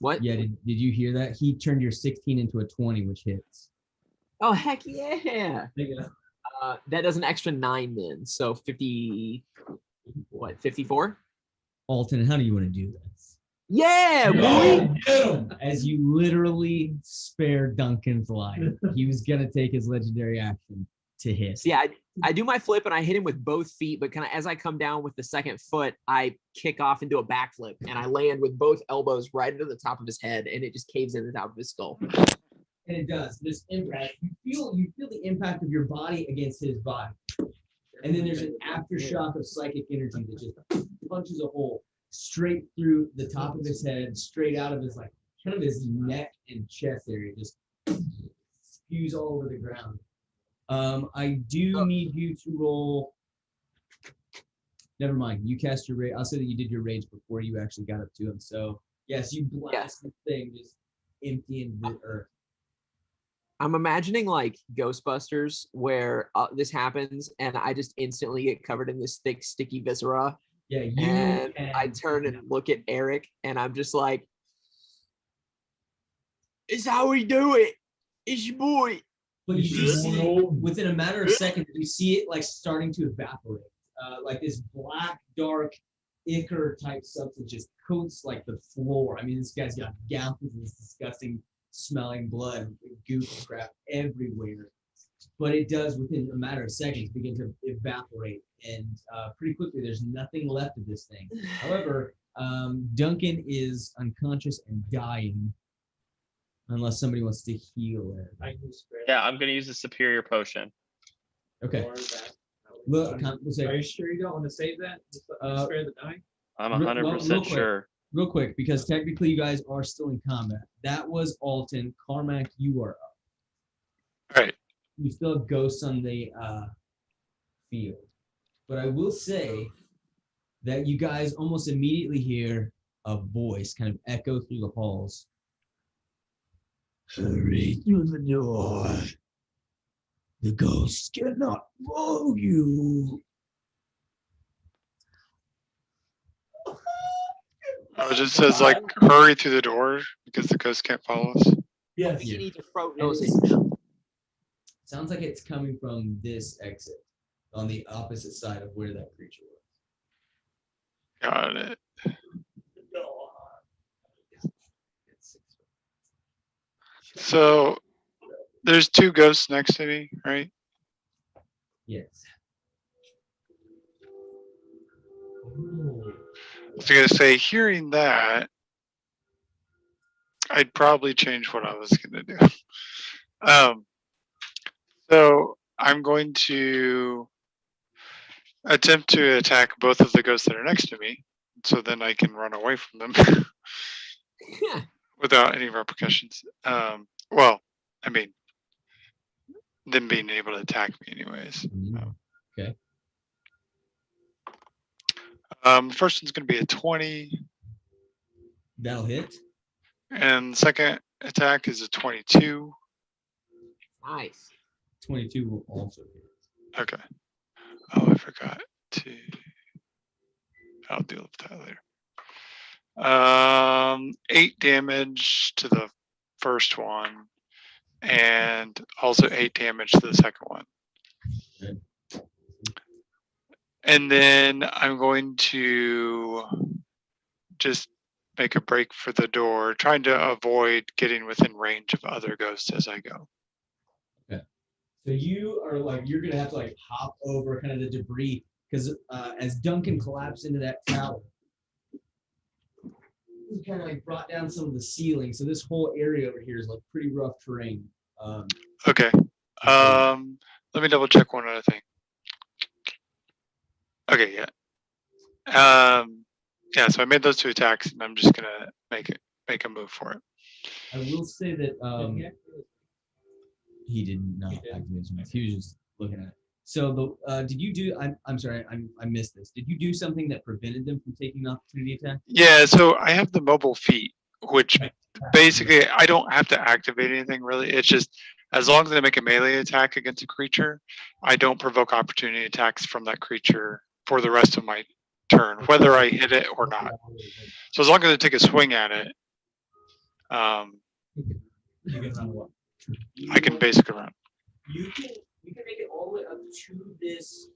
What? Yeah, did you hear that? He turned your 16 into a 20, which hits. Oh, heck yeah. Take it out. That does an extra 9 then. So 50, what, 54? Alton, how do you want to do this? Yeah, boy. As you literally spare Duncan's life, he was going to take his legendary action to hit. So yeah, I do my flip and I hit him with both feet, but kind of as I come down with the second foot, I kick off and do a backflip and I land with both elbows right into the top of his head and it just caves in the top of his skull. And it does. This impact, you feel the impact of your body against his body. And then there's an aftershock of psychic energy that just punches a hole straight through the top of his head, straight out of his kind of his neck and chest area, just spews all over the ground. I do need you to roll. Never mind. You cast your rage. I'll say that you did your rage before you actually got up to him. So yes, you blast the thing just empty into the earth. I'm imagining like Ghostbusters where this happens and I just instantly get covered in this thick, sticky viscera. Yeah, and I turn and look at Eric and I'm just like, it's how we do it. It's your boy. But you do see it, within a matter of seconds, you see it like starting to evaporate. like this black, dark, ichor type substance just coats like the floor. I mean, this guy's got gallons of this disgusting smelling blood, goop crap everywhere. But it does, within a matter of seconds, begin to evaporate, and pretty quickly there's nothing left of this thing. However, Duncan is unconscious and dying, unless somebody wants to heal it. I can spare Yeah, I'm gonna use a superior potion. Okay. more of that. Look, we'll Are say, you sure you don't want to save that? Just let me spare the dying? I'm Real- 100% real quick. sure. real quick, because technically you guys are still in combat. That was Alton. Carmack, you are up. All right. You still have ghosts on the field. But I will say that you guys almost immediately hear a voice kind of echo through the halls. Hurry through the door. The ghosts cannot follow you. Oh, it just says like hurry through the door because the ghost can't follow us. Yes. You need to throat And nose it's- it. Sounds like it's coming from this exit on the opposite side of where that creature was. Got it. So there's two ghosts next to me, right? Yes. I was gonna say, hearing that, I'd probably change what I was gonna do. So I'm going to attempt to attack both of the ghosts that are next to me, so then I can run away from them without any repercussions. Well, I mean, them being able to attack me anyways. Okay. First one's gonna be a 20, That'll hit. and second attack is a 22. Nice. 22 will also hit. Okay. Oh, I forgot to. I'll deal with that later. 8 damage to the first one, and also 8 damage to the second one. Okay. And then I'm going to just make a break for the door, trying to avoid getting within range of other ghosts as I go. So you are like, you're gonna have to like hop over kind of the debris, because as Duncan collapsed into that tower, he kind of like brought down some of the ceiling. So this whole area over here is like pretty rough terrain. Okay. Let me double check one other thing. Okay, yeah. Yeah, so I made those 2 attacks, and I'm just gonna make a move for it. I will say that he did not activate his move. He was just looking at it. So the did you do? I'm sorry, I missed this. Did you do something that prevented them from taking an opportunity attack? Yeah, so I have the mobile feat, which basically I don't have to activate anything really. It's just as long as I make a melee attack against a creature, I don't provoke opportunity attacks from that creature for the rest of my turn, whether I hit it or not. So as long as I take a swing at it, You can run what? I can basically run. You can make it all the way up to this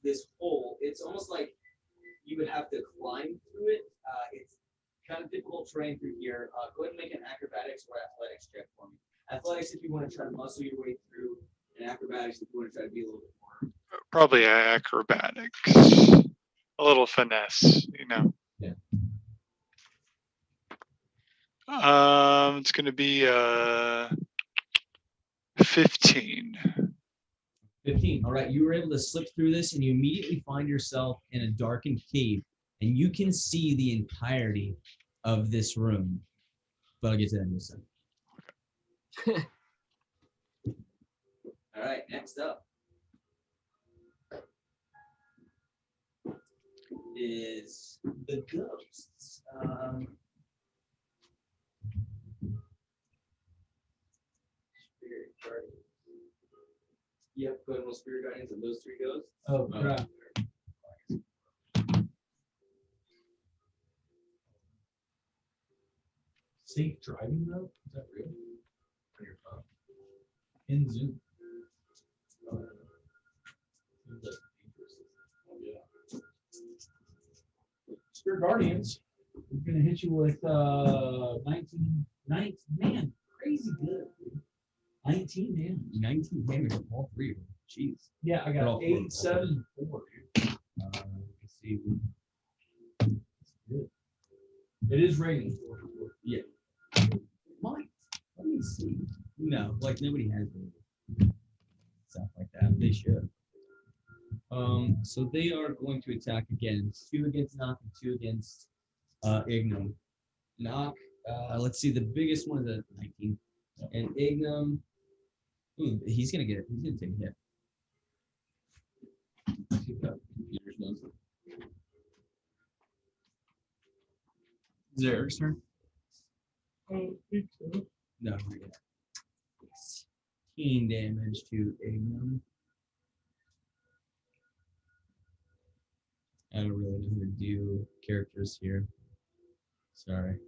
this hole. It's almost like you would have to climb through it. It's kind of difficult terrain through here. Go ahead and make an acrobatics or athletics check for me. Athletics if you want to try to muscle your way through, and acrobatics if you want to try to be a little bit more. Probably acrobatics. A little finesse, you know. Yeah. It's gonna be 15. 15. All right, you were able to slip through this, and you immediately find yourself in a darkened cave, and you can see the entirety of this room. But I'll get to that in a second. All right, next up is the ghosts. Spirit guardians. Yep, go ahead and roll spirit guardians of those 3 ghosts. Oh, crap. Safe driving though? Is that real? On your phone? In Zoom. Seems like dangerous. your guardians. I'm gonna hit you with 19. Man, crazy good. Dude. 19 damage. 19 damage from all three of them. Jeez. Yeah, I They're all got four. 8, 7, 4, dude. Let's see. Good. It is raining. Yeah. Might. Let me see. No, like nobody has any stuff like that. They should. So they are going to attack again. 2 against Knock and 2 against Ignum. Knock. Let's see. The biggest one is a 19, and Ignum. Ooh, he's gonna get it. He's gonna take a hit. See if that computer's done. Is it Eric's turn? No, we're gonna 16 damage to Ignum. I don't really know how to do characters here. Sorry.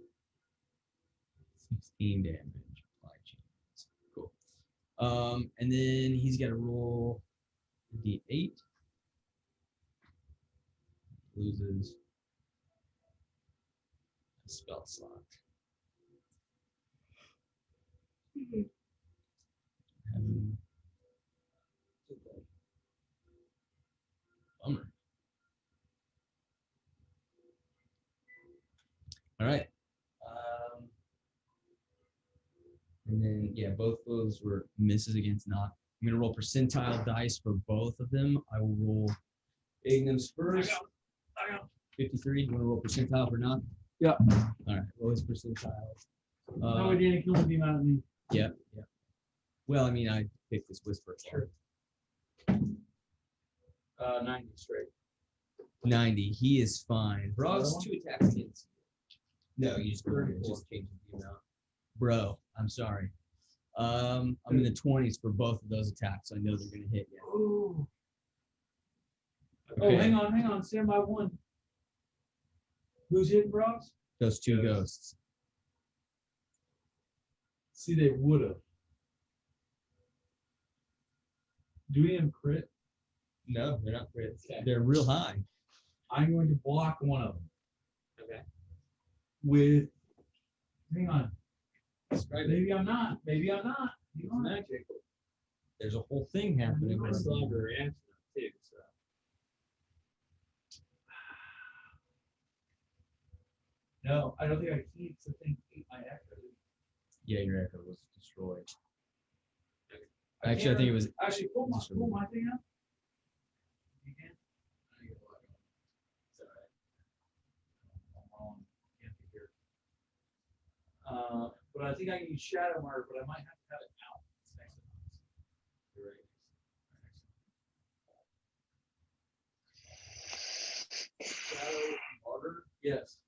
16 damage. Apply chains. Cool. And then he's got to roll D8. Loses a spell slot. Bummer. All right. And then, yeah, both those were misses against Knock. I'm going to roll percentile dice for both of them. I will roll Ignum's first. 53. You want to roll percentile for Knock? Yeah. All right. Roll his percentiles. No idea kill the amount of me. Yeah. Yeah. Well, I mean, I picked this Whisper. Sure. 90 straight. 90. He is fine. Vrogz 2 attacks against you. No, you just change the amount. Bro, I'm sorry. I'm in the 20s for both of those attacks. So I know they're going to hit you. Ooh. Okay. Oh, hang on. Stand by 1. Who's hitting Vrogz? Those 2 ghosts. See, they would have. Do we have crit? No, they're not crits. Okay. They're real high. I'm going to block one of them. Okay. With, hang on. Describe it. Maybe I'm not. Maybe I'm not. You know, Magic. There's a whole thing happening. I still have a reaction too, so. no, I don't think I can. The thing ate my echo. Yeah, your echo was destroyed. I Actually, I think it was. Actually, pull my thing up. You can. It's all right. But I think I can use Shadow Mark, but I might have to have it out. You're right. Shadow Martyr? Yes.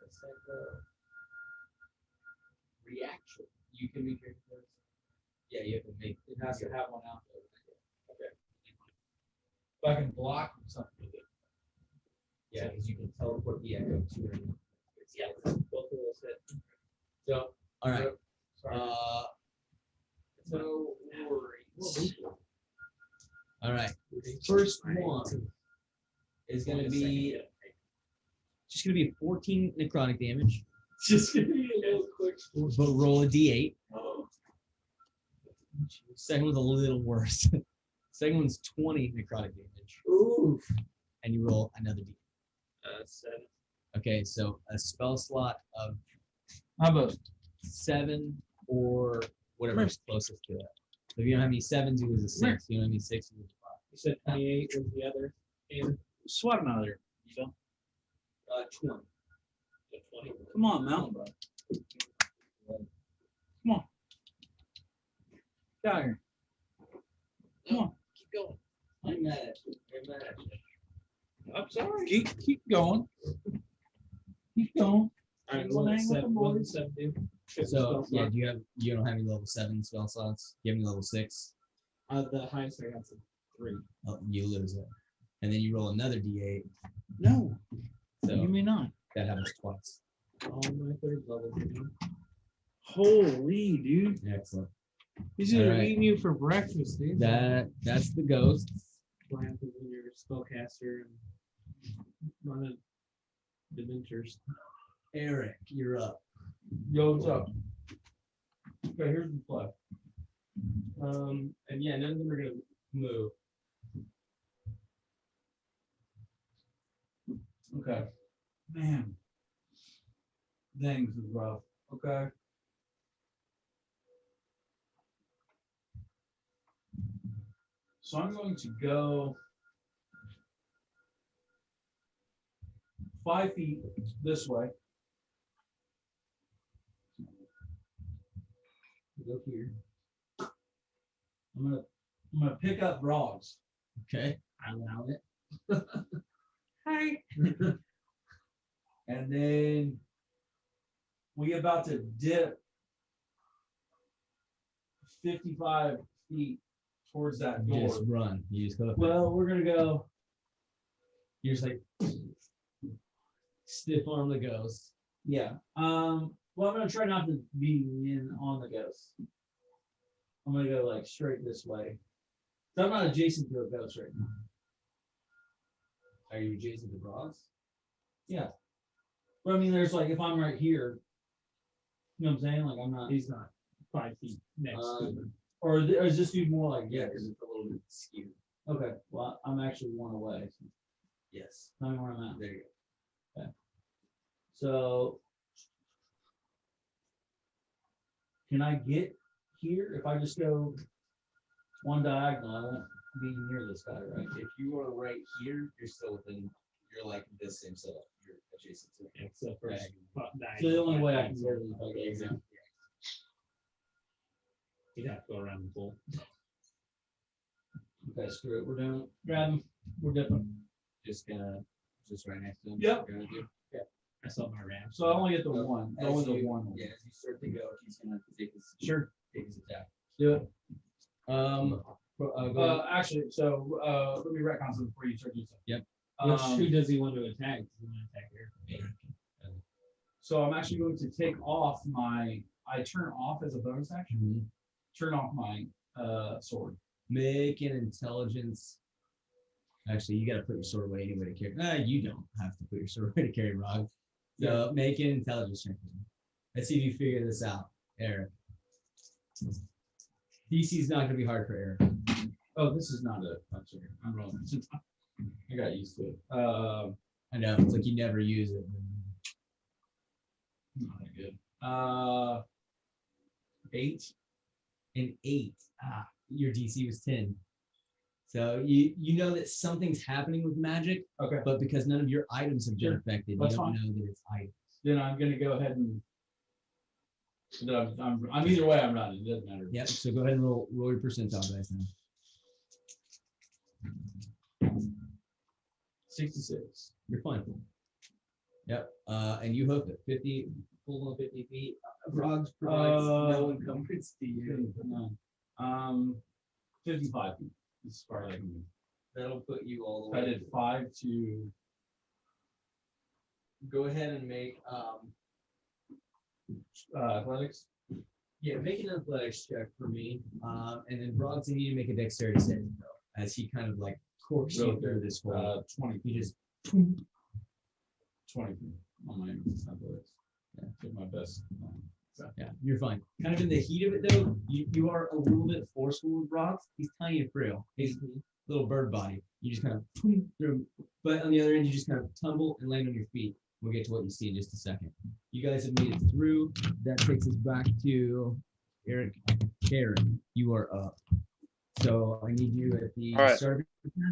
It's like a reaction. You can make your. Yeah, you have to make. It has to have one out there. Okay. If I can block something with it. Yeah, because you can teleport the echo to her. Yeah, both of those hit. So, All right. sorry. No worries. All right. First one is going to be just going to be 14 necrotic damage. Just give me a little quick. But roll a d8. Oh. Second one's a little worse. Second one's 20 necrotic damage. Ooh. And you roll another d8. 7. Okay, so a spell slot of How about 7 or whatever is closest to that. So if you don't have any 7s, you lose a 6. You don't have any 6s, you lose a 5. You said 28 was the other. And swat him out of there? So, 20. 20. come on, Mountain Bud. Come on. Get out here. Come on. Keep going. I'm mad at you. I'm mad at you. I'm sorry. Keep going. Keep going. All right, Hang with the what boys. does 7 do? So yeah, you don't have any level 7 spell slots? Do you have any level 6? The highest I got is 3. Oh, you lose it. And then you roll another d8. No, So you may not. that happens twice. All my 3rd level. Holy dude. Excellent. He's gonna All right. eat you for breakfast, dude. That's the ghosts. What happens when you're a spellcaster and run Dementors. Eric, you're up. Yo, what's up? Okay, here's the play. And yeah, none of them are gonna move. Okay. Man. Dang, this is rough. Okay. So I'm going to go 5 feet this way. Go here. I'm gonna pick up Vrogz. Okay. I allow it. Hi. And then we about to dip 55 feet towards that door. Just run. You just go. Well, we're gonna go. You're just like stiff arm the ghost. Yeah. Well, I'm gonna try not to be in on the ghost. I'm gonna go like straight this way. So I'm not adjacent to a ghost right now. Are you adjacent to Vrogz? Yeah. But I mean, there's like if I'm right here, you know what I'm saying? Like I'm not. He's not 5 feet next to them. Or is this dude more like Yeah, this? because it's a little bit skewed. Okay. Well, I'm actually one away. Yes. Tell me where I'm at. There you go. So can I get here if I just go one diagonal? I won't be near this guy, right? If you are right here, you're still within. You're like this same setup. You're adjacent to it. Except for So the only way I can get it is if I go Exactly. You'd have to go around the pool. Okay, screw it. We're doing it. Grab him. We're dipping. Just right next to him. Yep. Gonna do. I saw my ramp. So I only get the one. Go As into you- one. Yeah, as you start to go, he's gonna take his take his attack. Do it. Go Actually, so let me retcon something before you start doing stuff. Yep. Who does he want to attack? Does he want to attack here? So I'm actually going to take off my. I turn off as a bonus action. Mhm. Turn off my sword. Make an intelligence. Actually, you gotta put your sword away anyway to carry. You don't have to put your sword away to carry Rog. So make an intelligence check. Let's see if you figure this out, Eric. DC's not gonna be hard for Eric. Oh, this is not a. I'm sorry. I'm rolling. I got used to it. I know it's like you never use it. Not that good. 8. An 8. Your DC was 10. So you know that something's happening with magic, Okay. but because none of your items have been Sure. affected, That's you don't fine. know that it's items. Then I'm gonna go ahead and. I'm either way. I'm running. It doesn't matter. Yep. So go ahead and roll your percentile dice now. 66. You're fine. Yep. And you hoof it 50, full on 50 feet. Vrogz provides no encumbrance to you. No. 55 feet. As far as I can move. That'll put you all the I way. did 5 to. Go ahead and make Athletics. yeah, make an athletics check for me. And then Vrogz, you need to make a dexterity saving throw as he kind of like corks you through this hole. 20. He just 20 on my athletics. Yeah, did my best. yeah, you're fine. Kind of in the heat of it though, you are a little bit forceful with Vrogz. He's tiny and frail. He's a little bird body. You just kind of through him. But on the other end, you just kind of tumble and land on your feet. We'll get to what you see in just a second. You guys have made it through. That takes us back to Eric. Karen, you are up. So I need you at the All right. start of your turn.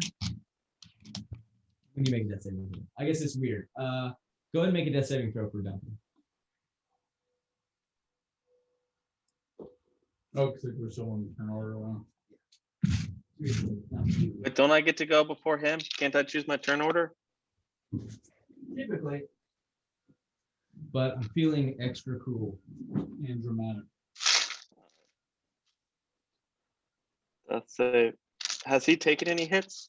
When you make a death saving throw. I guess it's weird. Go ahead and make a death saving throw for Duncan. Oh, because we're still on the turn order around. But don't I get to go before him? Can't I choose my turn order? Typically. But I'm feeling extra cool. And dramatic. Let's say, has he taken any hits?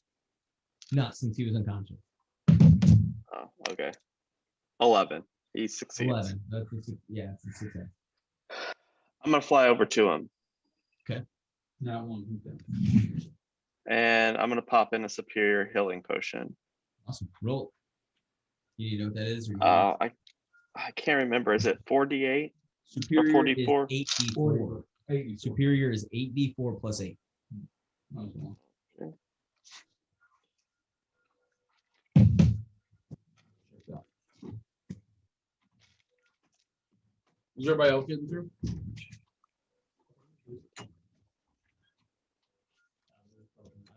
Not since he was unconscious. Oh, okay. 11. He succeeds. 11. Yeah, it's a success. I'm gonna fly over to him Not one. and I'm gonna pop in a superior healing potion. Awesome. Roll. You know what that is? Or you I can't remember. Is it 4d8? Superior 44? is 8d4. 80. Superior is 8d4 plus 8. Is everybody else getting through?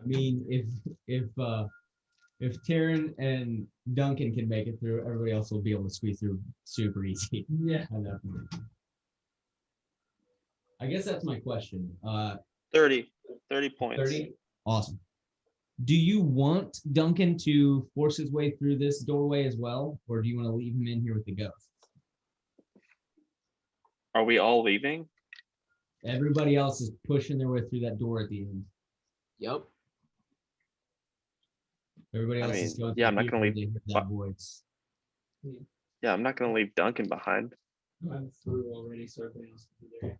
I mean, if Taryn and Duncan can make it through, everybody else will be able to squeeze through super easy. Yeah. I know. I guess that's my question. 30 points. 30? Awesome. Do you want Duncan to force his way through this doorway as well, or do you want to leave him in here with the ghosts? Are we all leaving? Everybody else is pushing their way through that door at the end. Yep. Everybody I else mean, is going yeah, I'm through not gonna here, leave- they hear that voice. Yeah, I'm not gonna leave Duncan behind. I'm through already, so everybody else can be there.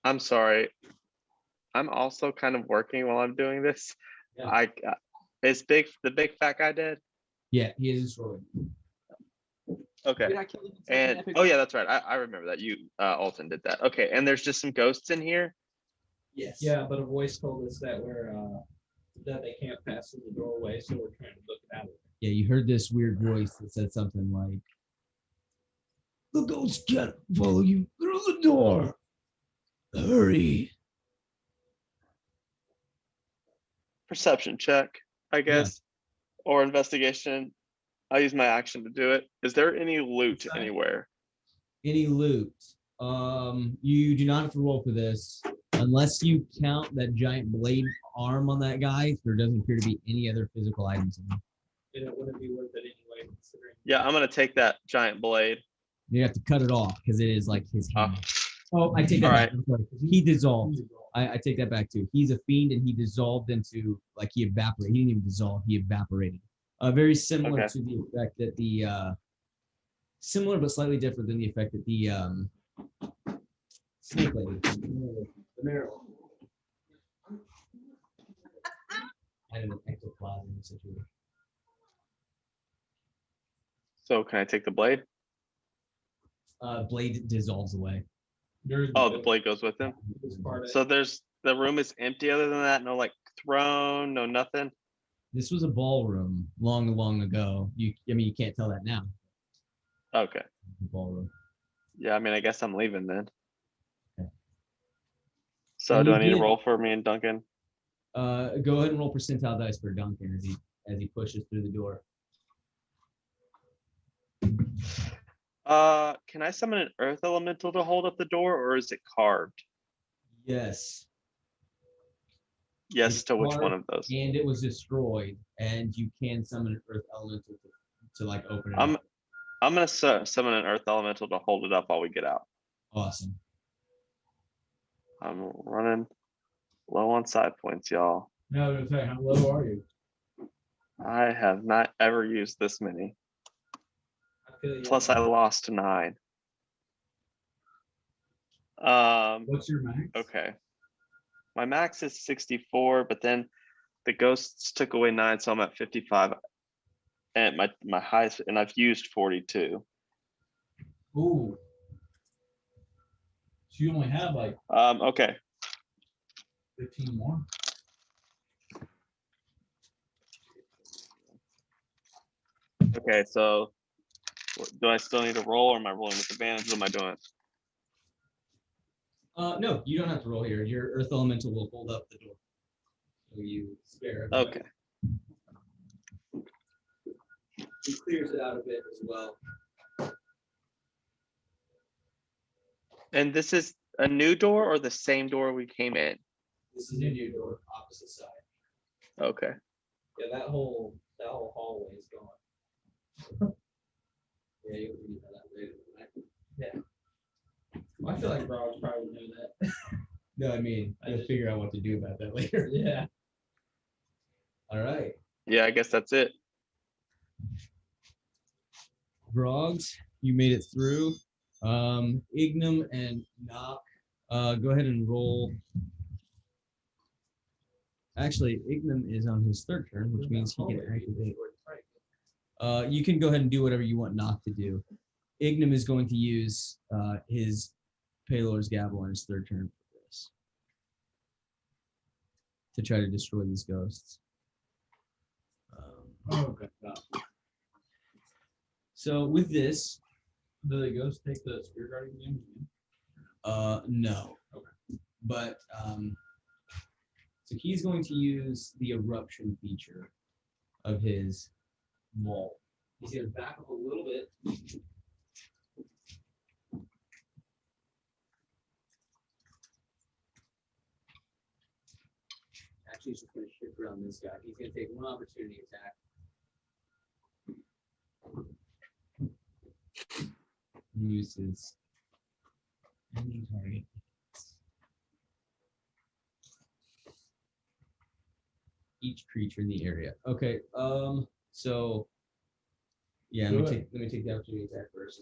I'm sorry. I'm also kind of working while I'm doing this. Yeah. Is the big fat guy dead? Yeah, he is destroyed. Okay. Dude, I killed him in such an And epic oh way. yeah, that's right. I remember that you Alton did that. Okay, and there's just some ghosts in here. Yes. Yeah, but a voice told us that that they can't pass through the doorway, so we're trying to look it out. Yeah, you heard this weird voice that said something like, "The ghosts can't follow you through the door. Hurry." Perception check, I guess, or investigation. I use my action to do it. Is there any loot anywhere? Any loot? You do not have to roll for this unless you count that giant blade arm on that guy. There doesn't appear to be any other physical items in there. And it wouldn't be worth it anyway, considering. Yeah, I'm gonna take that giant blade. You have to cut it off because it is like his Ah. hand. Oh, I take that All back. I'm sorry. He dissolved. I take that back too. He's a fiend and he dissolved into, like, he evaporated. He didn't even dissolve, he evaporated. Very similar Okay. to the effect that the similar but slightly different than the effect that the snake lady, the Meryl. I had an ectoplasm situation. So can I take the blade? Blade dissolves away. Oh, the blade goes with him. It's part of So the room is empty other than that. No like throne, no nothing. This was a ballroom long ago. I mean, you can't tell that now. Okay. Ballroom. Yeah, I mean, I guess I'm leaving then. Okay. So And do you I need to did- roll for me and Duncan? Go ahead and roll percentile dice for Duncan as he pushes through the door. Can I summon an earth elemental to hold up the door, or is it carved? Yes. Yes It's to which one carved of those? And it was destroyed, and you can summon an earth elemental to like open it. up. I'm gonna summon an earth elemental to hold it up while we get out. Awesome. I'm running low on side points, y'all. Now, I was gonna say, how low are you? I have not ever used this many. I feel you. Plus, I lost 9. What's your max? Okay. My max is 64, but then the ghosts took away 9, so I'm at 55. And my highest, and I've used 42. Ooh. So you only have like Okay. 15 more. Okay, so do I still need to roll, or am I rolling with advantage? What am I doing? No, you don't have to roll here. Your earth elemental will hold up the door. So you spare. everybody. Okay. It clears it out a bit as well. And this is a new door or the same door we came in? This is a new door, opposite side. Okay. Yeah, that whole hallway is gone. Yeah, you'll read that later. Right? I feel like Vrogz probably knew that. No, I mean, you'll figure out what to do about that later. Yeah. All right. Yeah, I guess that's it. Vrogz, you made it through. Ignum and Knock, Go ahead and roll. Actually, Ignum is on his third turn, which means he can activate. You can go ahead and do whatever you want not to do. Ignum is going to use his Paylor's Gavel on his third turn for this to try to destroy these ghosts. Oh, God. So with this, Do the ghosts take the Spirit Guardian damage again? no. Okay. But so he's going to use the eruption feature of his wall. He's going to back up a little bit. Actually, he's just going to shift around this guy. He's going to take one opportunity attack. Uses any target. Each creature in the area. Okay. So yeah, let me take the opportunity attack first.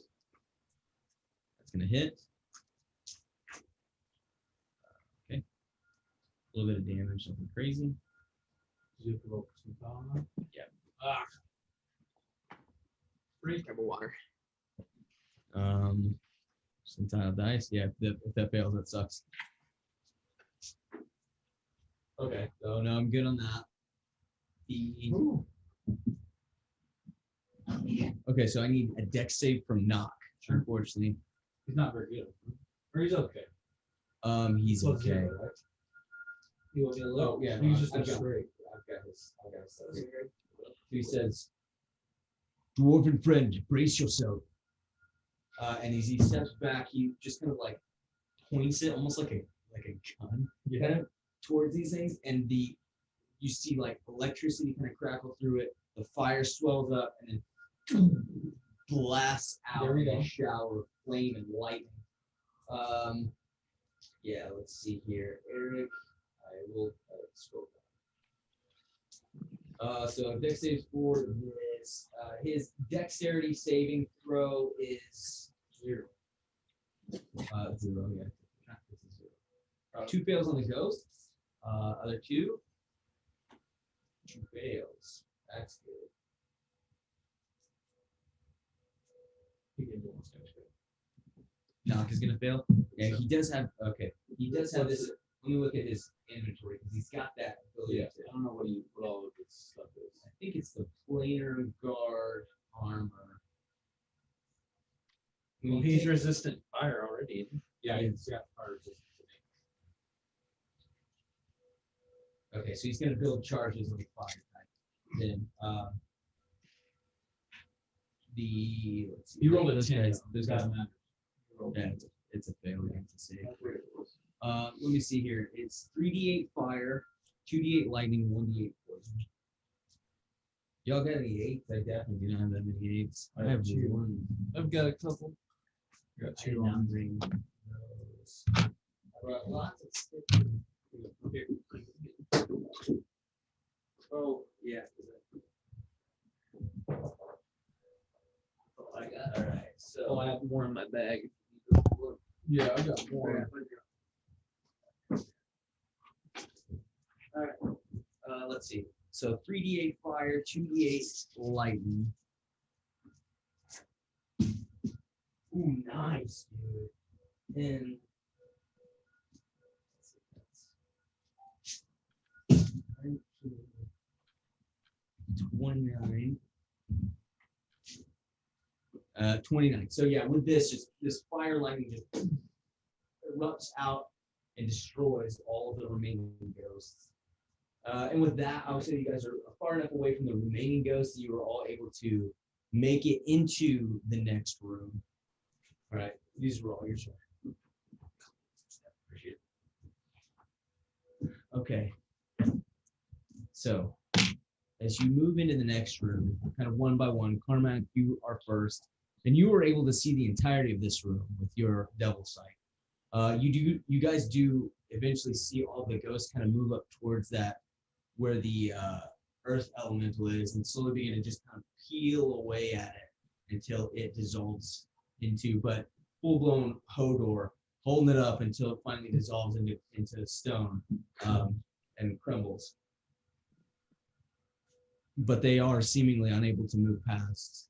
That's gonna hit. Okay. A little bit of damage, nothing crazy. Do you have to roll some power on that? Yeah. Ah. Drink of water. Some tile dice. Yeah, if that fails, that sucks. Okay, so no, I'm good on that. Okay, so I need a dex save from Knock. Sure. Unfortunately, He's not very good. Or he's okay. he's Plus okay. zero, right? He will get a low. Yeah, He's just I've a got- straight. I've got his. He says, "Dwarven friend, brace yourself." And as he steps back, he just kind of like points it, almost like a gun, kind of towards these things, and you see like electricity kind of crackle through it. The fire swells up and then blasts out There we in go. a shower of flame and lightning. Yeah, let's see here, Eric. I will scroll down. So dex saves for this. His dexterity saving throw is 0. 0, yeah. This is 0. 2 fails on the ghost. Other 2 fails. That's good. Knock is gonna fail. Yeah, he does have. Okay, he does have this. Let me look at his inventory because he's got that ability. Yeah. To, I don't know what all of this stuff is. I think it's the planar guard armor. Well, he's resistant to fire already. Yeah, he's got fire resistance. Okay, so he's gonna build charges of the fire type. Then let's see. He rolled a This 10. guy's- This guy's Doesn't matter. He rolled a Yeah, 10. it's a fail. It's a save. That's what it was. Let me see here. It's 3d8 fire, 2d8 lightning, 1d8 poison. Y'all got any 8s? I definitely do not have that many 8s. I have 2. 1. I've got a couple. Got I 2 did on. not bring those. I brought lots of stickers. Here. Oh, yeah. Oh, I got. All right. So So I have more in my bag. Yeah, I got more. let's see. So 3d8 fire, 2d8 lightning. Ooh, nice, dude. And 29. 29. So yeah, with this fire lightning just erupts out and destroys all of the remaining ghosts. And with that, I would say you guys are far enough away from the remaining ghosts that you are all able to make it into the next room. All right, these were all yours. Appreciate it. Okay. So as you move into the next room, kind of one by one, Carmack, you are first, and you were able to see the entirety of this room with your devil sight. You guys do eventually see all the ghosts kind of move up towards that where the earth elemental is, and slowly begin to just kind of peel away at it until it dissolves into, but full-blown Hodor holding it up until it finally dissolves into stone and crumbles. But they are seemingly unable to move past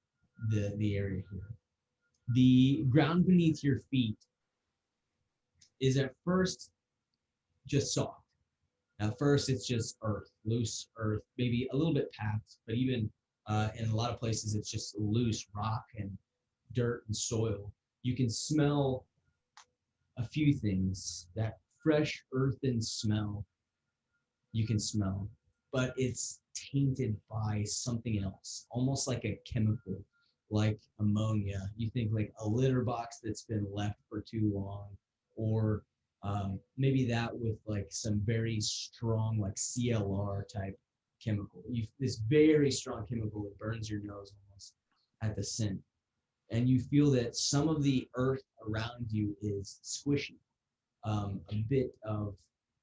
the area here. The ground beneath your feet is at first just soft. At first, it's just earth, loose earth, maybe a little bit packed, but even in a lot of places, it's just loose rock and dirt and soil. You can smell a few things. That fresh earthen smell you can smell, but it's tainted by something else, almost like a chemical, like ammonia. You think like a litter box that's been left for too long, or maybe that with like some very strong, like CLR type chemical. This very strong chemical that burns your nose almost at the scent. And you feel that some of the earth around you is squishy, a bit of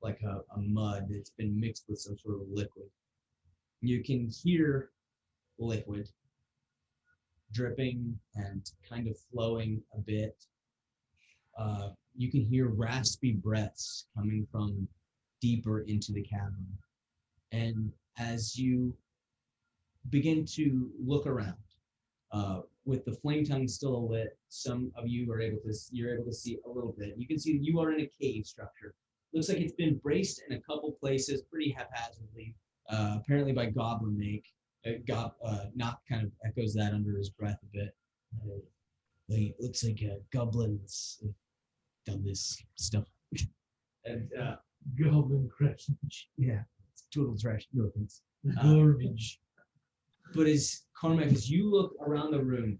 like a mud that's been mixed with some sort of liquid. You can hear liquid dripping and kind of flowing a bit. You can hear raspy breaths coming from deeper into the cavern. And as you begin to look around, with the flame tongue still lit, some of you you're able to see a little bit. You can see that you are in a cave structure. Looks like it's been braced in a couple places pretty haphazardly, apparently by goblin make. Knock kind of echoes that under his breath a bit. It looks like goblins have done this stuff. And Goblin crash. yeah, it's total trash. No offense. Garbage. But as Carmack, as you look around the room,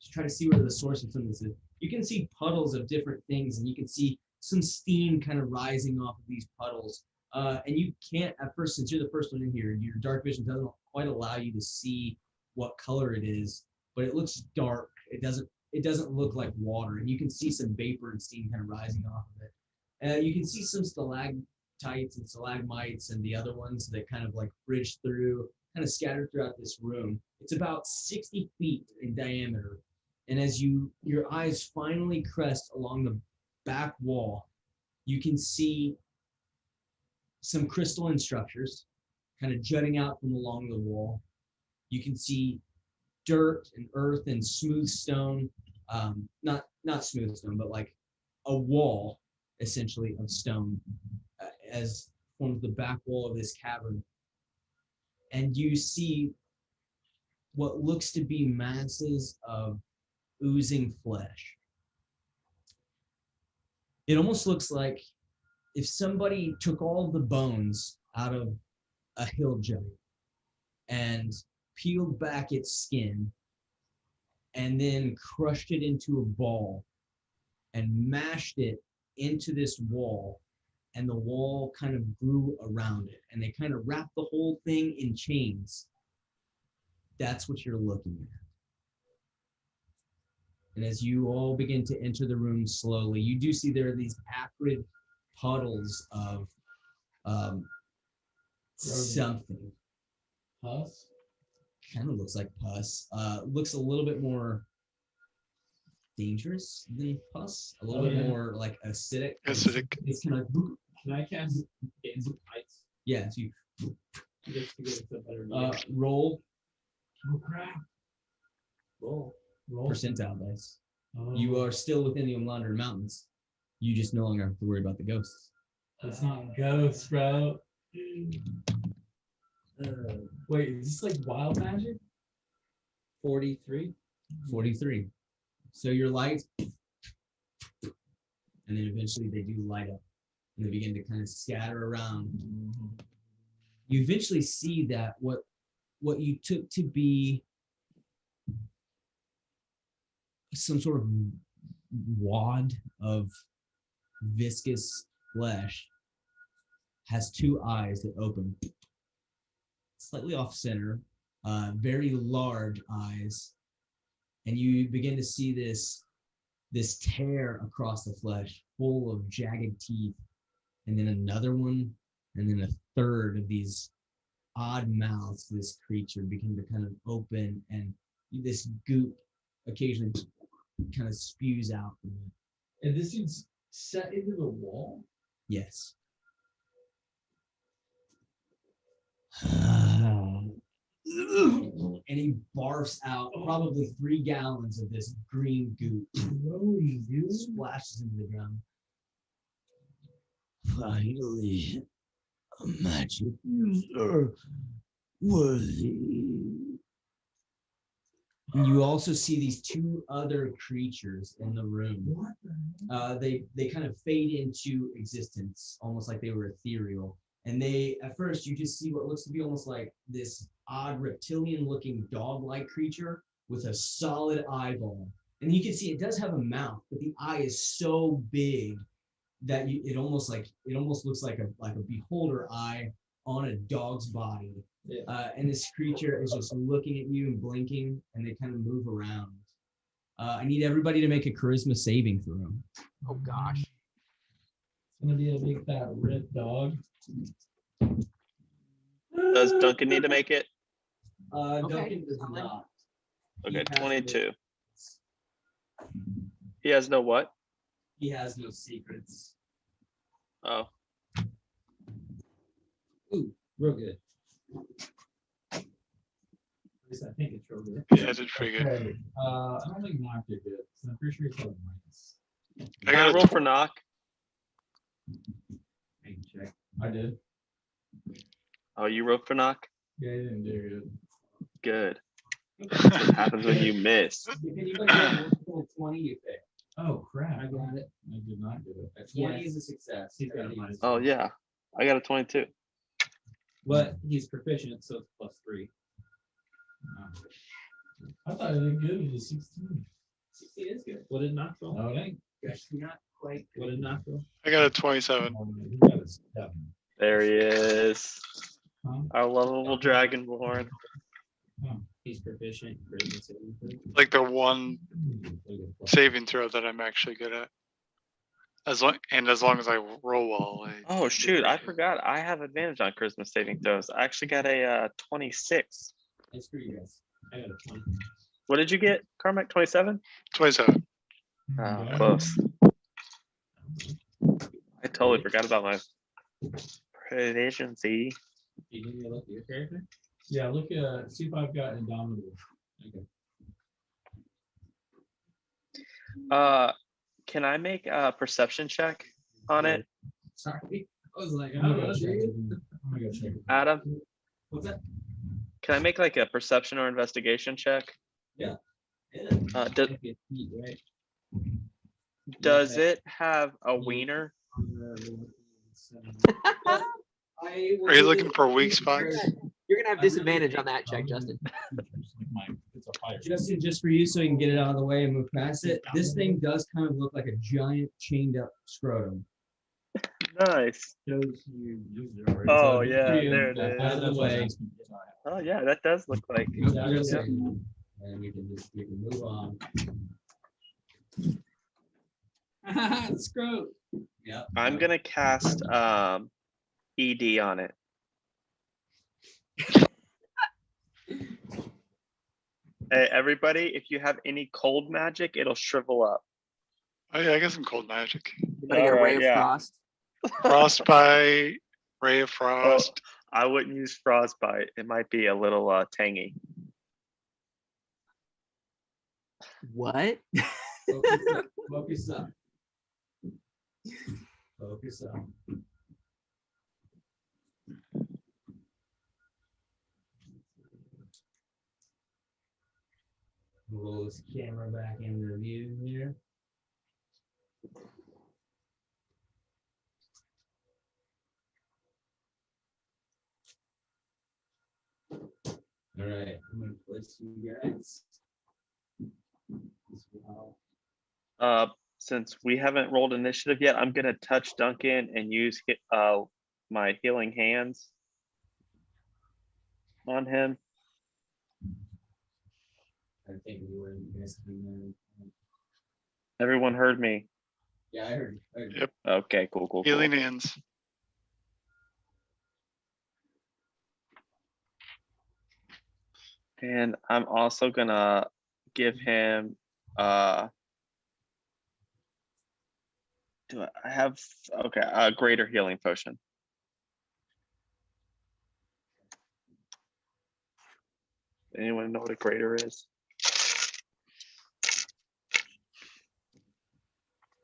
just try to see where the source of some of this is, you can see puddles of different things, and you can see some steam kind of rising off of these puddles. And you can't, at first, since you're the first one in here, your dark vision doesn't quite allow you to see what color it is, but it looks dark. It doesn't look like water, and you can see some vapor and steam kind of rising off of it. You can see some stalactites and stalagmites and the other ones that kind of like bridge through, kind of scattered throughout this room. It's about 60 feet in diameter. And as your eyes finally crest along the back wall, you can see some crystalline structures kind of jutting out from along the wall. You can see dirt and earth and smooth stone, not smooth stone, but like a wall essentially of stone as forms the back wall of this cavern. And you see what looks to be masses of oozing flesh. It almost looks like if somebody took all the bones out of a hill giant and peeled back its skin and then crushed it into a ball and mashed it into this wall, and the wall kind of grew around it, and they kind of wrapped the whole thing in chains. That's what you're looking at. And as you all begin to enter the room slowly, you do see there are these acrid puddles of something. Pus? Kind of looks like pus. Looks a little bit more dangerous than pus. A little bit more like acidic. Acidic. It's kind of Can I cast dancing lights? yeah. So you Just to get a better roll Oh crap. Roll. percentile dice. Oh, You are still within the Umlander Mountains. You just no longer have to worry about the ghosts. That's not ghosts, bro. Wait, is this like wild magic? 43. 43. So your lights, and then eventually they do light up, and they begin to kind of scatter around. You eventually see that what you took to be some sort of wad of viscous flesh has two eyes that open slightly off center, very large eyes, and you begin to see this tear across the flesh full of jagged teeth, and then another one, and then a third of these odd mouths to this creature begin to kind of open, and this goop occasionally kind of spews out from it. And this dude's set into the wall? Yes. And he barfs out probably 3 gallons of this green goop. Splashes into the ground. Finally, a magic user worthy. You also see these 2 other creatures in the room. They kind of fade into existence, almost like they were ethereal. And they, at first, you just see what looks to be almost like this odd reptilian-looking dog-like creature with a solid eyeball. And you can see it does have a mouth, but the eye is so big that it almost looks like a beholder eye on a dog's body. And this creature is just looking at you and blinking, and they kind of move around. I need everybody to make a charisma saving throw. Oh gosh. It's gonna be a big fat red dog. Does Duncan need to make it? Duncan does fine. not. Okay, He has 22. He has no what? He has no secrets. Oh, Ooh, real good. At least I think it's real good. Yeah, I did pretty good. Okay, I don't think knock did good, so I'm pretty sure it's got a minus. I can I got roll a for knock? I can check. I did. Oh, you rolled for knock? Yeah, I didn't do Good. What happens when you miss? If anybody has a 20, you pick. good. Oh, crap. I got it. I did not get it. A 20 is a success. He's got a minus. Oh, yeah. I got a 22. But he's proficient, so it's +3. I thought I did good with a 16. 16 is good. What did not roll? No, it ain't. Not quite. What did not roll? I got a 27. He got a 7. There he is. Huh? Our lovable dragonborn. He's proficient. Charisma saving throw. Like the one saving throw that I'm actually good at. As long as I roll well. Oh, shoot. I forgot. I have advantage on Christmas saving throws. I actually got a 26. It's for you guys. I got a 20. What did you get, Carmack? 27? 27. Oh, close. I totally forgot about my proficiency. You need me to look at your character? Yeah, look at, see if I've got Indomitable. Okay. Can I make a perception check on it, Sorry. I was like, I'm gonna oh, go check it. I'm gonna go check it. Adam? what's that? Can I make like a perception or investigation check? Yeah. Does Right? it have a wiener? Are you looking for weak spots? You're gonna have disadvantage on that check, Justin. It's a fire. Justin, just for you, so you can get it out of the way and move past it. This thing does kind of look like a giant chained up scrotum. Nice. Shows you use it already. Oh, So yeah, for you, there it that- is. that's Out of the what I way. was asking. Oh, yeah, that does look like. Yeah, Yeah. just- And we can move on. Screw. Yeah. I'm gonna cast ED on it. Hey, everybody, if you have any cold magic, it'll shrivel up. Oh yeah, I got some cold magic. You better get a ray Alright, of yeah. frost. Frostbite, ray of frost. I wouldn't use frostbite. It might be a little tangy. What? Focus up. Focus up. Roll this camera back into view here. All right, I'm gonna place you guys. As well. Since we haven't rolled initiative yet, I'm gonna touch Duncan and use my healing hands on him. I think we were you guys can, Everyone heard me. yeah, I heard. Yep. Okay, cool. Healing hands. And I'm also gonna give him Do I have, okay, a greater healing potion. Anyone know what a greater is?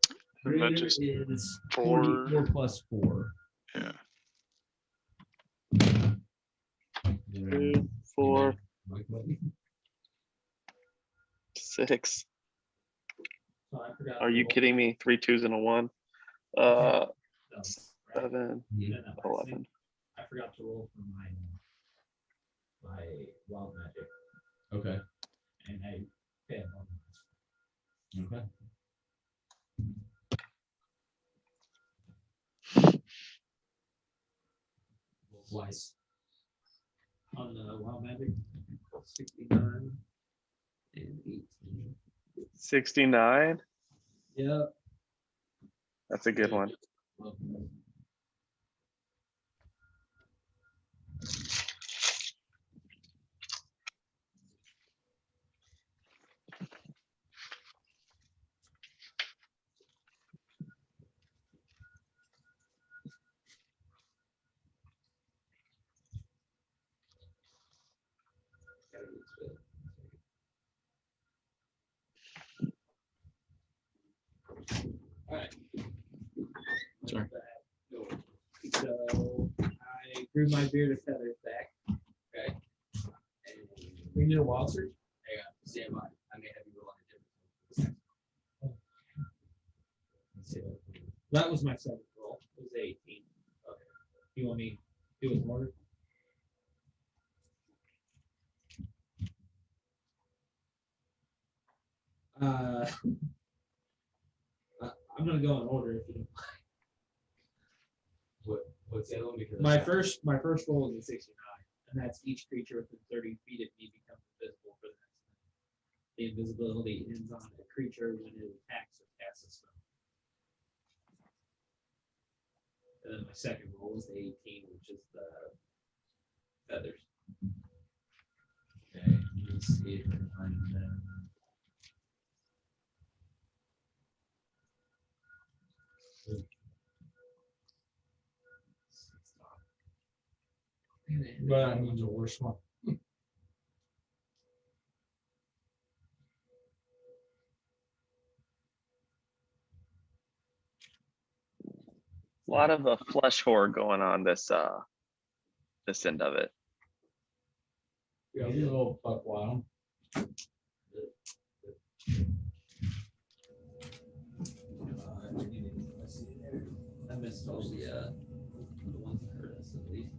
Isn't that Greater just is 4? 4 plus 4. Yeah. 2, 4, 6. So I forgot Are to you roll. kidding me? 3 2s and a 1. No, 7, no, no, 11. I forgot to roll for my wild magic, Okay. and I failed on that. Okay. Twice. On the wild magic, 69 and 18. 69. Yep. That's a good one. Alright. Sorry. So I grew my bearded feathers back. Okay. And we need a wild search. Hang on. Stand by. I may have you roll on a different one. Let's see. That was my second roll. It was 18. Okay. You want me to do it in order? I'm gonna go in order if you don't. What's the other one? Because My first roll is a 69, and that's each creature within 30 feet of me becomes invisible for the next minute. The invisibility ends on a creature when it attacks or casts a spell. And then my second roll is the 18, which is the feathers. Okay. Let's see if I can find them. But that one's a worse one. A lot of a flesh horror going on this end of it. Yeah, a little buck wild. I missed all the ones that hurt us at least.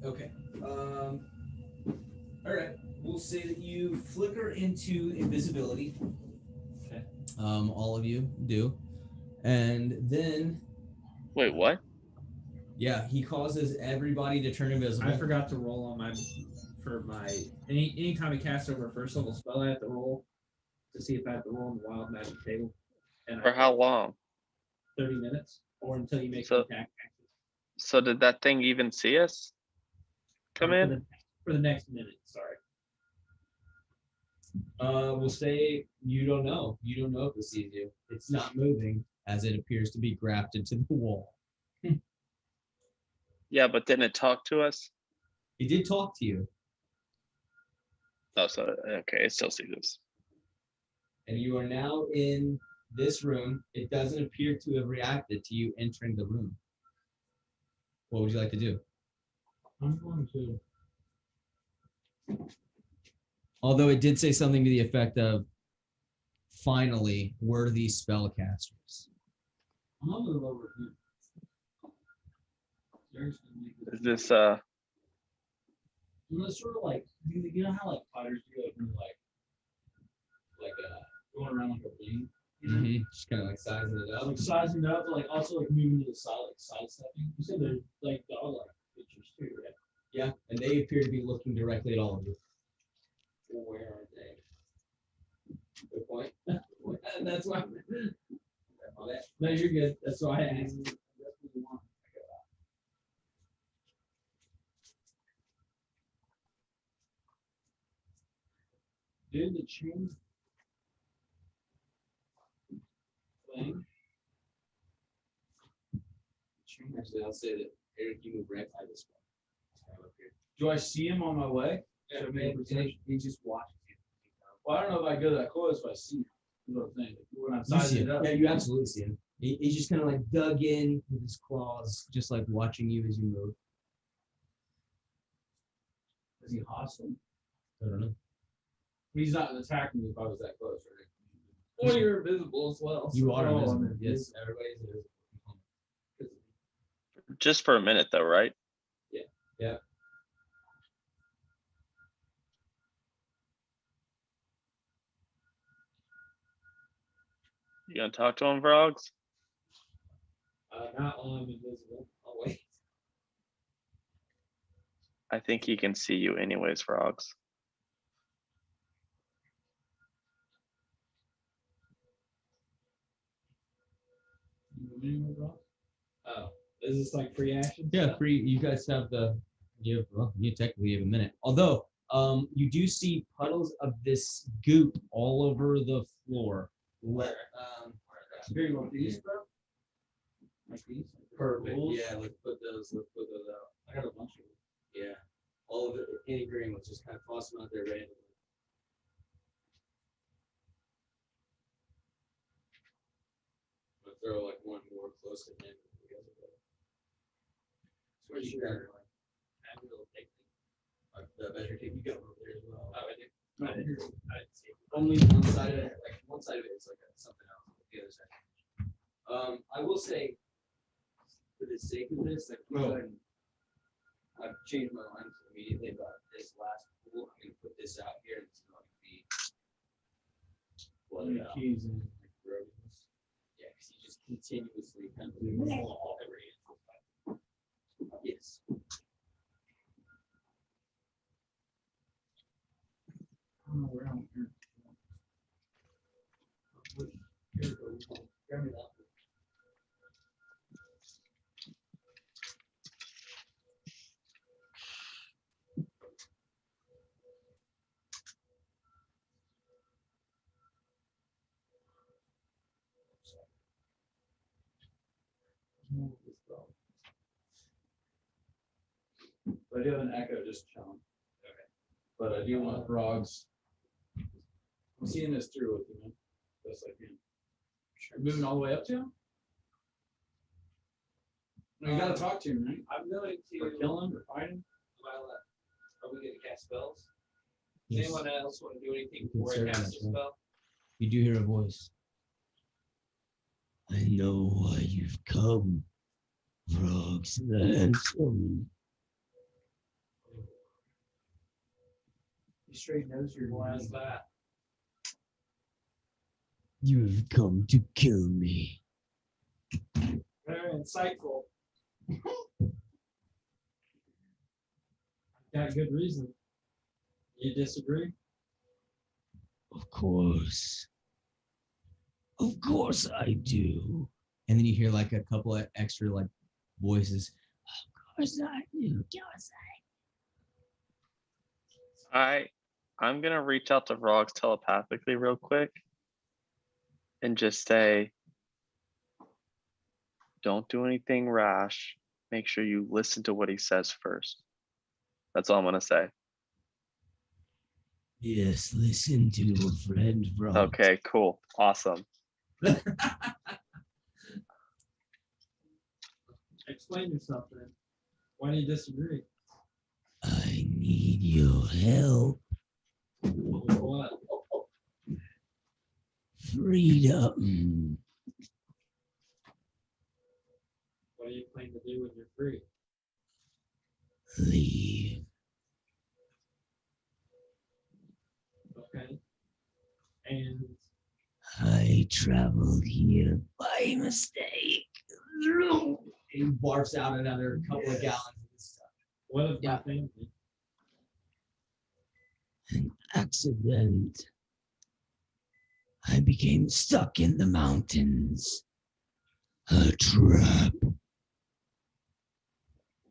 Okay. All right. We'll say that you flicker into invisibility. Okay. All of you do, and then Wait, what? yeah, he causes everybody to turn invisible. I forgot to roll on my anytime I cast over a first level spell, I have to roll to see if I have to roll on the wild magic table. And For how long? 30 minutes or until you make So- an attack action. So did that thing even see us come in? For the next minute, sorry. We'll say you don't know. You don't know if it sees you. It's not moving as it appears to be grafted to the wall. Yeah, but didn't it talk to us? He did talk to you, Oh, so okay, it still sees us. and you are now in this room. It doesn't appear to have reacted to you entering the room. What would you like to do? I'm going to. Although it did say something to the effect of, finally, worthy spellcasters. I'm gonna move over here. Is this You know, sort of like you know how like fighters do like when they're like going around like a ring, you know? Just kind of like sizing it up. Like sizing it up, but like also like moving to the side, like sidestepping. You said they're like dog-like creatures too, right? Yeah, and they appear to be looking directly at all of you. Well, where are they? Good point. And that's why. No, you're good. That's why I asked. Did the change thing? Actually, I'll say that Eric, you move right by this one. Kind of up here. Do I see him on my way? Yeah, Should I make a perception? he just watches you. Well, I don't know if I go that close, but I see him. That's what I'm saying. When I'm You see sizing him. it up. Yeah, you absolutely see him. He's just kind of like dug in with his claws, just like watching you as you move. Is he hostile? I don't know. He's not attacking me if I was that close, right? Well, you're invisible as well. You are Oh, invisible. I'm Yes, everybody's invisible. Just for a minute though, right? Yeah. You gonna talk to him, Vrogz? Not while I'm invisible. I'll wait. I think he can see you anyways, Vrogz. Oh, is this like free action? Yeah, stuff? free. You guys have you technically have a minute. Although, you do see puddles of this goop all over the floor. Here, you want these, bro? Like these? Perfect. Rules? Yeah, let's put those out. I got a bunch of them. Yeah. All of it, any green ones, just kind of toss them out there randomly. I'm gonna throw like one more close to him. Where's your I'm a little thick. the measure tape? You got one over there as well. Oh, I did. I didn't see it. Only one side of it, like one side of it is like something else. The other side. I will say, for the sake of this, like, I've changed my mind immediately about this last pool. I'm gonna put this out here. And it's going to be flooded out. Keys in. Yeah, because he just continuously kind of every yes. Oh, we're on here. Here we go. Grab me that. I do have an echo just chilling. Okay. But I do want Vrogz. I'm seeing this through with you, man. Best I can. Moving all the way up to him? No, you gotta talk to him, right? I'm going to. Or kill him or fight him? Are we gonna cast spells? Does Yes. anyone else want to do anything You can before I certainly cast a try. spell? You do hear a voice. I know why you've come, Vrogz the handsome. He straight knows your Why name. is that? You have come to kill me. Very insightful. Got good reason. You disagree? Of course. Of course I do. And then you hear like a couple of extra like voices. Of course I do. Of course I'm gonna reach out to Vrogz telepathically real quick and just say, don't do anything rash. Make sure you listen to what he says first. That's all I'm gonna say. Yes, listen to your friend Vrogz. Okay, cool. Awesome. Explain yourself then. Why do you disagree? I need your help. What? Freedom. What do you plan to do when you're free? Leave. Okay. And I traveled here by mistake. He barfs out another couple of gallons of this stuff. what if Yeah. my family? An accident. I became stuck in the mountains. A trap.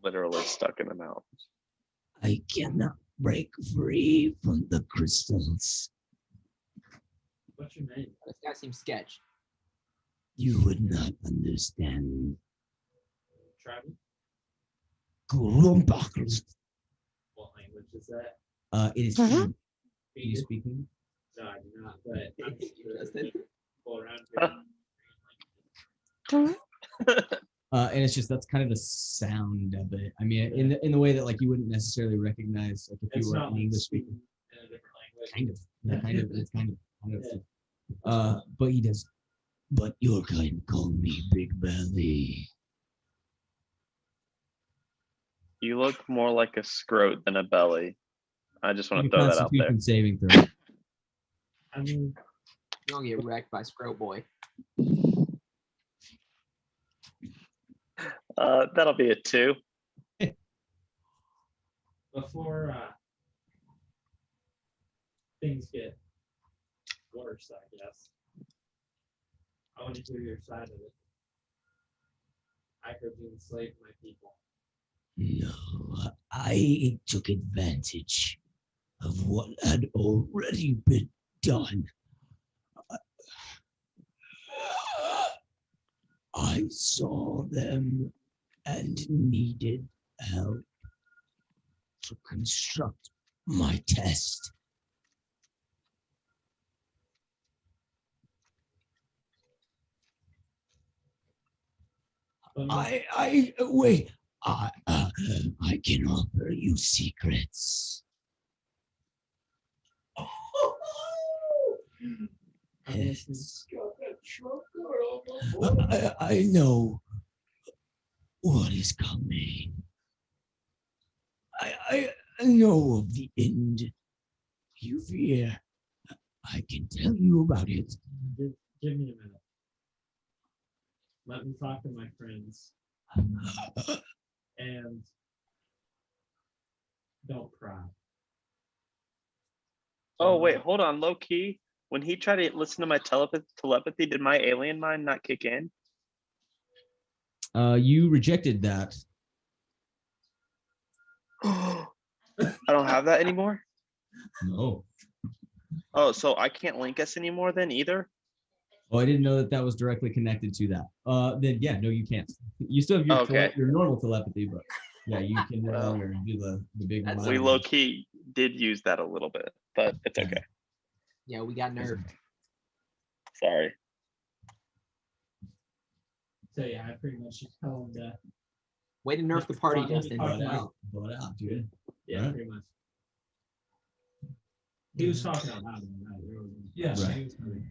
Literally stuck in the mountains. I cannot break free from the crystals. What's your name? This guy seems sketch. You would not understand. Try me. Grumbuckles. What language is that? It is. Do you speaking? No, I do not. But I'm just Justin? go around here. And it's just that's kind of the sound of it. I mean, in the way that like you wouldn't necessarily recognize like if It's you were not an like English speaking speaker. in a different language. Kind of. Yeah, kind of. It's kind of. Yeah. But he does. But you're kind of call me Big Belly. You look more like a scrote than a belly. I just want to Make a throw that out there. Constitution saving throw. I mean, You don't get wrecked by Scroat Boy. That'll be a 2. before things get worse, I guess. I want to hear your side of it. I heard you enslaved my people. No, I took advantage of what had already been done. I saw them and needed help to construct my test. I wait. I can offer you secrets. Yes. I know what is coming. I know of the end you fear. I can tell you about it. Give me a minute. Let me talk to my friends. And don't cry. Oh, wait, hold on. Low key. When he tried to listen to my telepathy, did my alien mind not kick in? You rejected that. I don't have that anymore. No. Oh, so I can't link us anymore then either? Oh, I didn't know that that was directly connected to that. Then yeah, no, you can't. You still have your Okay. your normal telepathy, but yeah, you can no Well, longer do the big one. We low key did use that a little bit, but it's okay. Yeah, we got nerfed. Sorry. So yeah, I pretty much just tell them to Way to nerf the party, Maybe Justin. talk Blow it out, dude. yeah, Right. pretty much. He was talking out loud. Yeah. Right. he was pretty-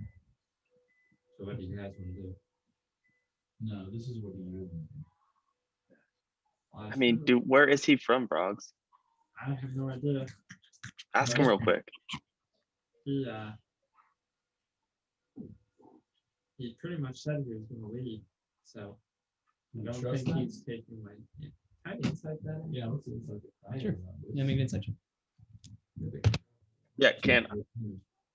So what do you guys want to do? No, this is what he would. I mean, dude, where is he from, Vrogz? I have no idea. Ask him real quick. He pretty much said he was going to leave. So I You don't trust think that? he's taking my. Yeah. Kind of inside that. Yeah, what's it like? Sure. Yeah, make an insight check. Yeah, can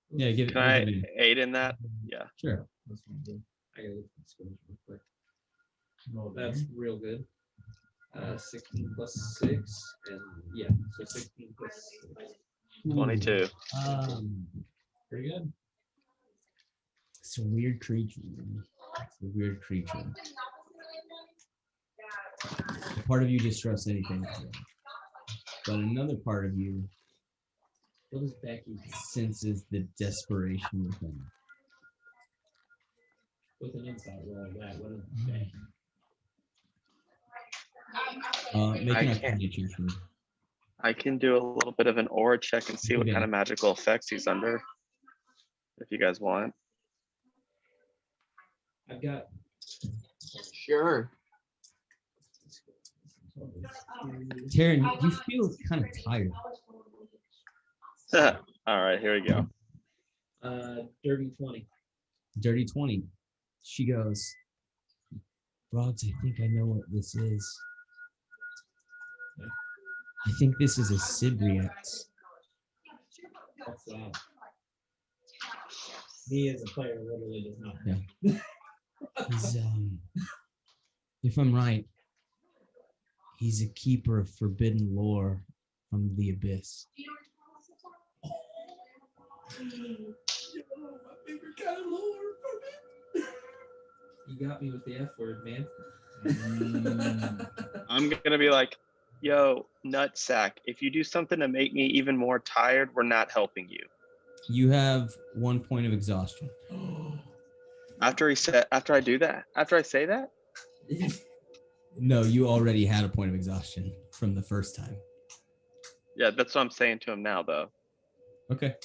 Yeah, give it. can I give it aid in that? Yeah. Sure. That's one good. I gotta get the scores real quick. Roll That's there. real good. 16 plus 6, and yeah, so 16 plus 6. 22. Pretty good. It's a weird creature. Man. It's a weird creature. A part of you distrusts anything, but another part of you What is Becky senses the desperation within. with an insight roll? That what is Becky? Make I an can't- Arcana check for me. I can do a little bit of an aura check and see what Okay. kind of magical effects he's under. If you guys want. I've got. Sure. Taryn, you feel kind of tired. All right, here we go. Dirty 20. Dirty 20. She goes, Vrogz, I think I know what this is. I think this is a Sibriax. What's that? Me as a player literally does not. Yeah. He's, if I'm right, he's a keeper of forbidden lore from the abyss. You got me with the F word, man. I'm gonna be like, yo, nutsack, if you do something to make me even more tired, we're not helping you. You have 1 point of exhaustion. After I do that, after I say that, No, you already had a point of exhaustion from the first time. yeah, that's what I'm saying to him now, though. Okay.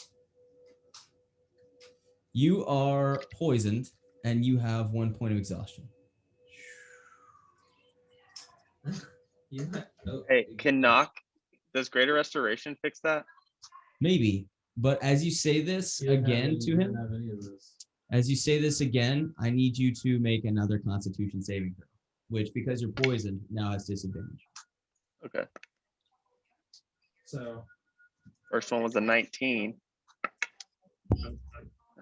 You are poisoned, and you have 1 point of exhaustion. Hey, does Greater Restoration fix that? Maybe, but as you say this again to him, as you say this again, I need you to make another Constitution saving throw, which, because you're poisoned, now has disadvantage. Okay. So First one was a 19.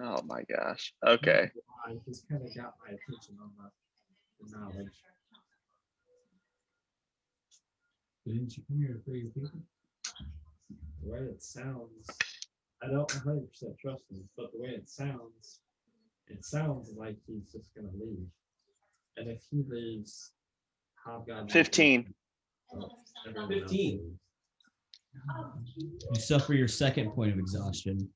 Oh my gosh. Okay. I just kind of got my attention on the knowledge. Didn't you come here to free your people? The way it sounds, I don't 100% trust him, but the way it sounds like he's just gonna leave. And if he leaves, Hobgoblin 15. 15. You suffer your second point of exhaustion.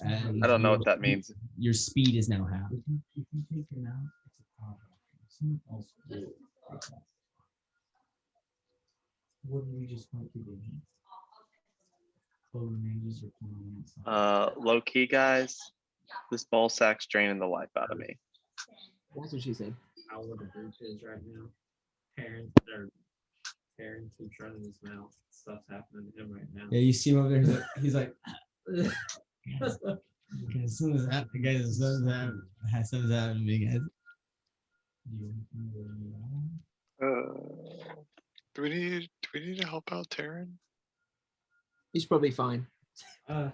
And I don't know what that means. Your speed is now half. If you take him out, it's a problem. Someone else will do it. Wouldn't we just want to do it? Clover mages or something. Low key, guys. This ball sack's draining the life out of me. That's what she said. How would the group is right now? Karen keeps running his mouth. Stuff's happening to him right now. Yeah, you see him over there. He's like okay, something's happening, guys. Something's happening to me, guys. Do we need to help out Taryn? He's probably fine. I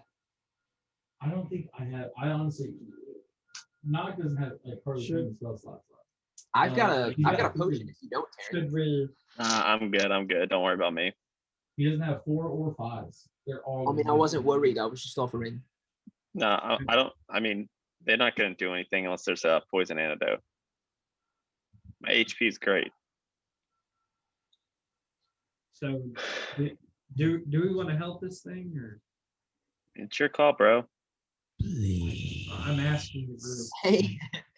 don't think I have. I honestly, Nog doesn't have like part of the spell slots left. I've got a he's got potion if you don't, Taryn. Should we? I'm good. Don't worry about me. He doesn't have 4 or 5s. They're all. I mean, I wasn't worried. I was just offering. No, I don't. I mean, they're not going to do anything unless there's a poison antidote. My HP is great. So, do we want to help this thing or? It's your call, bro. Please. I'm asking the group.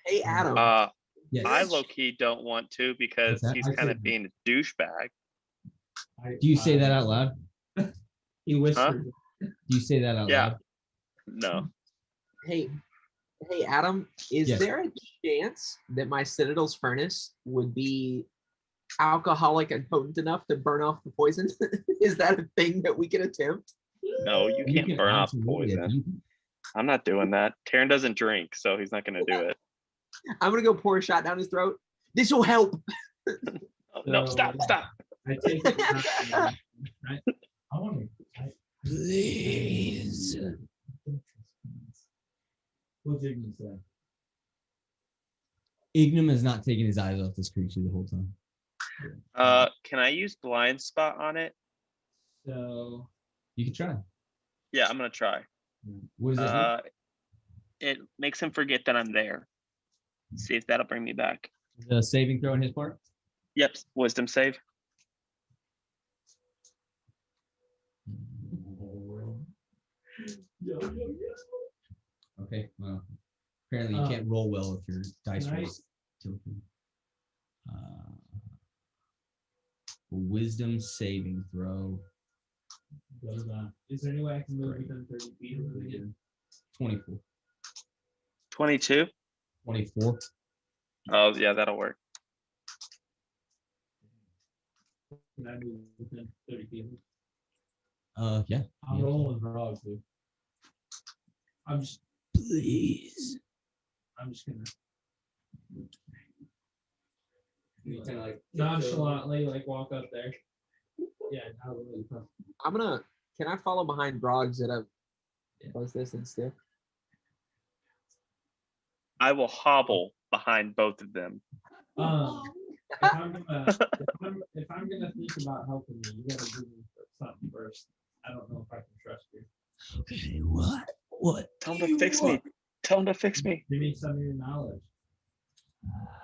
Hey, Adam. Yes. I low key don't want to because What's that? he's kind of being a douchebag. Do you say that out loud? He whispered. Do you say that out Yeah. loud? No. Hey, Adam. Is Yes. there a chance that my Citadel's furnace would be alcoholic and potent enough to burn off the poison? Is that a thing that we can attempt? No, you can't can burn off absolutely poison. attempt I'm not doing that. Taryn doesn't drink, so he's not going to do it. I'm gonna go pour a shot down his throat. This will help. Oh, no, stop. I take it. Right? I want to. Please. What's Ignis say? Ignum has not taken his eyes off this creature the whole time. Can I use blind spot on it? So You can try. Yeah, I'm going to try. What does that It makes him forget that I'm there. See if that'll bring me back. do? The saving throw on his part? Yep, wisdom save. Okay, well, apparently you can't roll well if your dice can I- rolls tilted. Wisdom saving throw. Is there any way I can move within 30 feet of it again? 24. 22. 24. Oh, yeah, that'll work. Can I move within 30 feet of it? Yeah. I'm yeah. rolling with Vrogz, dude. Please. I'm just gonna You kind of like nonchalantly like walk up there. Yeah, not really tough. Can I follow behind Vrogz at a close distance too? I will hobble behind both of them. If I'm gonna think about helping you, you gotta do something first. I don't know if I can trust you. Okay, what Tell him to fix me. Tell him to fix me. Give me some of your knowledge.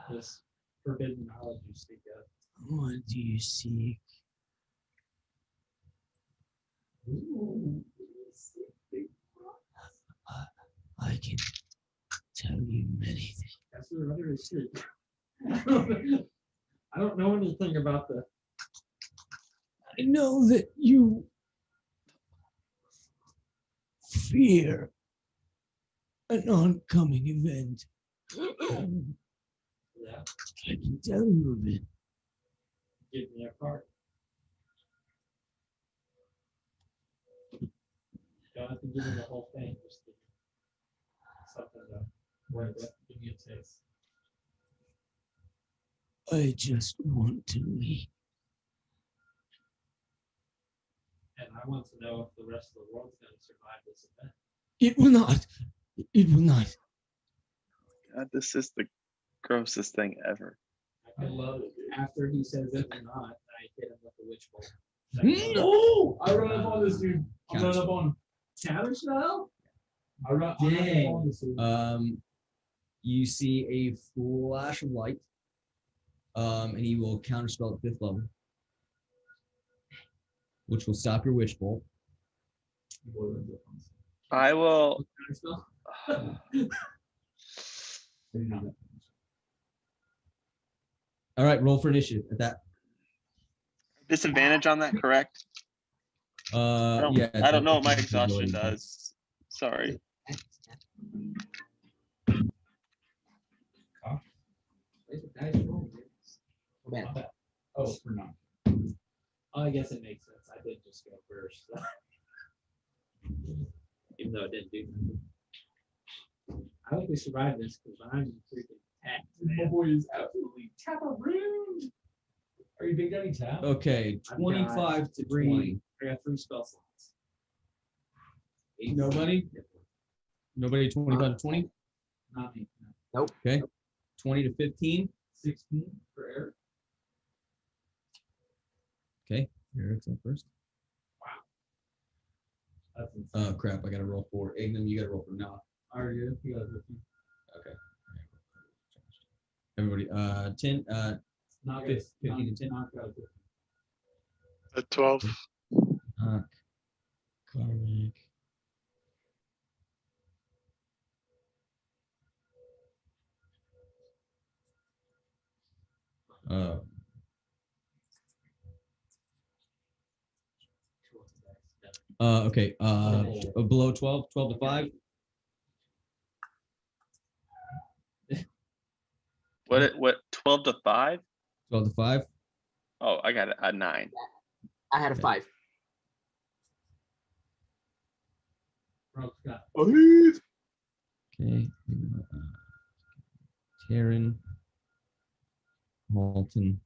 This forbidden knowledge you speak of. What do you seek? I can tell you many things. That's what other speak. I don't know anything about the. I know that you fear an oncoming event. Yeah, I can tell you of it. give me a card. Don't have to give me the whole thing. Just give me something to work with. Give me a taste. I just want to leave. And I want to know if the rest of the world's going to survive this event. It will not. It will not. God, this is the grossest thing ever. I love it. After he says it or not, I hit him with the witch bolt. Oh, I run up on this dude. I run up on him. Counter spell? I'm up on this dude. You see a flash of light. And he will counterspell at 5th level, which will stop your witch bolt. I will. All right, roll for initiative at that. Disadvantage on that, correct? Yeah. I don't know what my that's exhaustion ability. does. Sorry. Oh, for not. I guess it makes sense. I did just go first. Even though it didn't do nothing. I hope we survive this because I'm freaking tapped. My boy is absolutely tap-a-rooned. Are you big daddy tap? Okay, I've 25 to 20. I got 3 spell slots. Nobody? Nobody 25 to 20? Not me. Okay. 20 to 15. 16 for Eric. Okay, Eric's up first. That's insane. Oh crap, I gotta roll for Ignam, you gotta roll for Nah. Are you? You got 15. Okay. Everybody, 10, Not 15 to 10. Not good. A 12. Karmic. Okay, below 12, 12 to 5. What 12 to 5? 12 to 5. Oh, I got a 9. I had a 5. Vrogz got Okay. Taryn. Malton.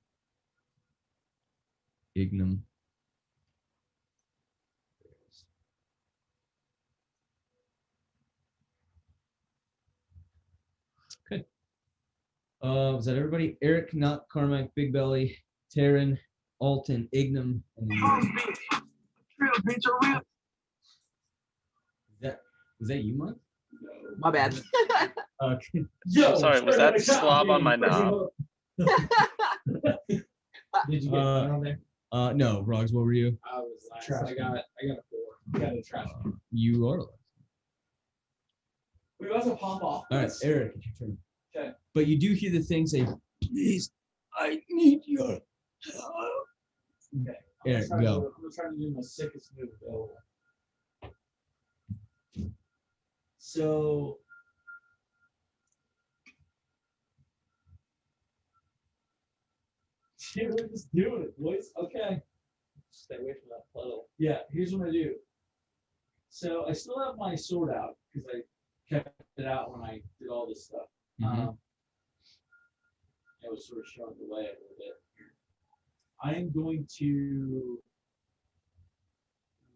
Ignam. Okay. Was that everybody? Eric, not Carmack, Big Belly, Taryn, Alton, Ignam, and then was that you, Mike? My bad. Okay. I'm sorry, was that slob on my knob? Did you get on there? No, Vrogz, what were you? I was last. Trash I got a 4. You got a trash. You are. We also pop off. All right, Eric, it's your turn. Okay. But you do hear the thing say, please, I need your help. Okay. Eric, I'm go. gonna try to do my sickest move available. So. Dude, we're just doing it, boys. Okay. Stay away from that puddle. Yeah, here's what I do. So I still have my sword out because I kept it out when I did all this stuff. Mhm. I was sort of showing the way a little bit. I am going to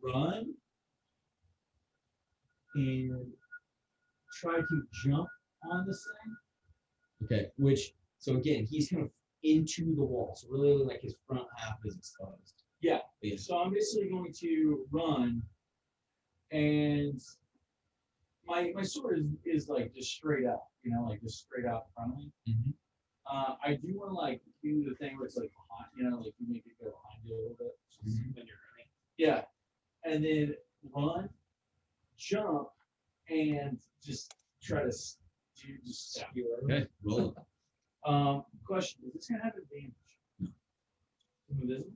run and try to jump on this thing. Okay, so again, he's kind of into the wall. So really like his front half is exposed. Yeah. Yeah. So I'm basically going to run and my sword is like just straight up, like just straight out in front of me. Mhm. I do want to like do the thing where it's like behind, like you make it go behind you a little bit when you're running. Yeah, and then run, jump, and just try to just skew over. Okay, roll it. Question: is this gonna have advantage? No. Invisible?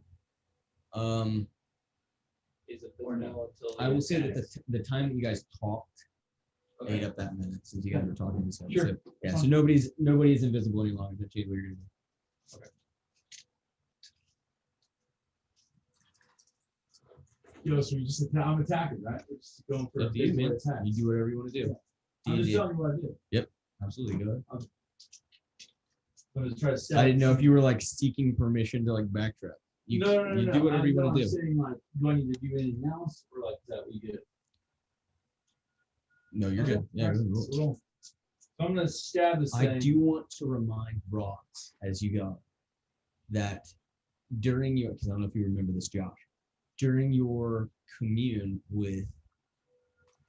Is it Or no? until I will say that the time that you guys talked ate Okay. up that minute since you guys were talking this stuff. Sure. So, yeah, so nobody's invisible any longer. That's what you're gonna do. So we just I'm attacking, right? We're just going for Up a to you, physical man. attack. You do whatever you want to do. I'm just D&D. telling you what I do. Absolutely, go ahead. I'm gonna try to step. I didn't know if you were like seeking permission to like backtrack. You, No. you do whatever you want to do. I'm saying like, do I need to do anything else, or like is that what you get? No, you're good. Yeah, Alright, good roll. so roll. So I'm gonna stab this I thing. do want to remind Vrogz as you go that during your, because I don't know if you remember this, Josh, during your commune with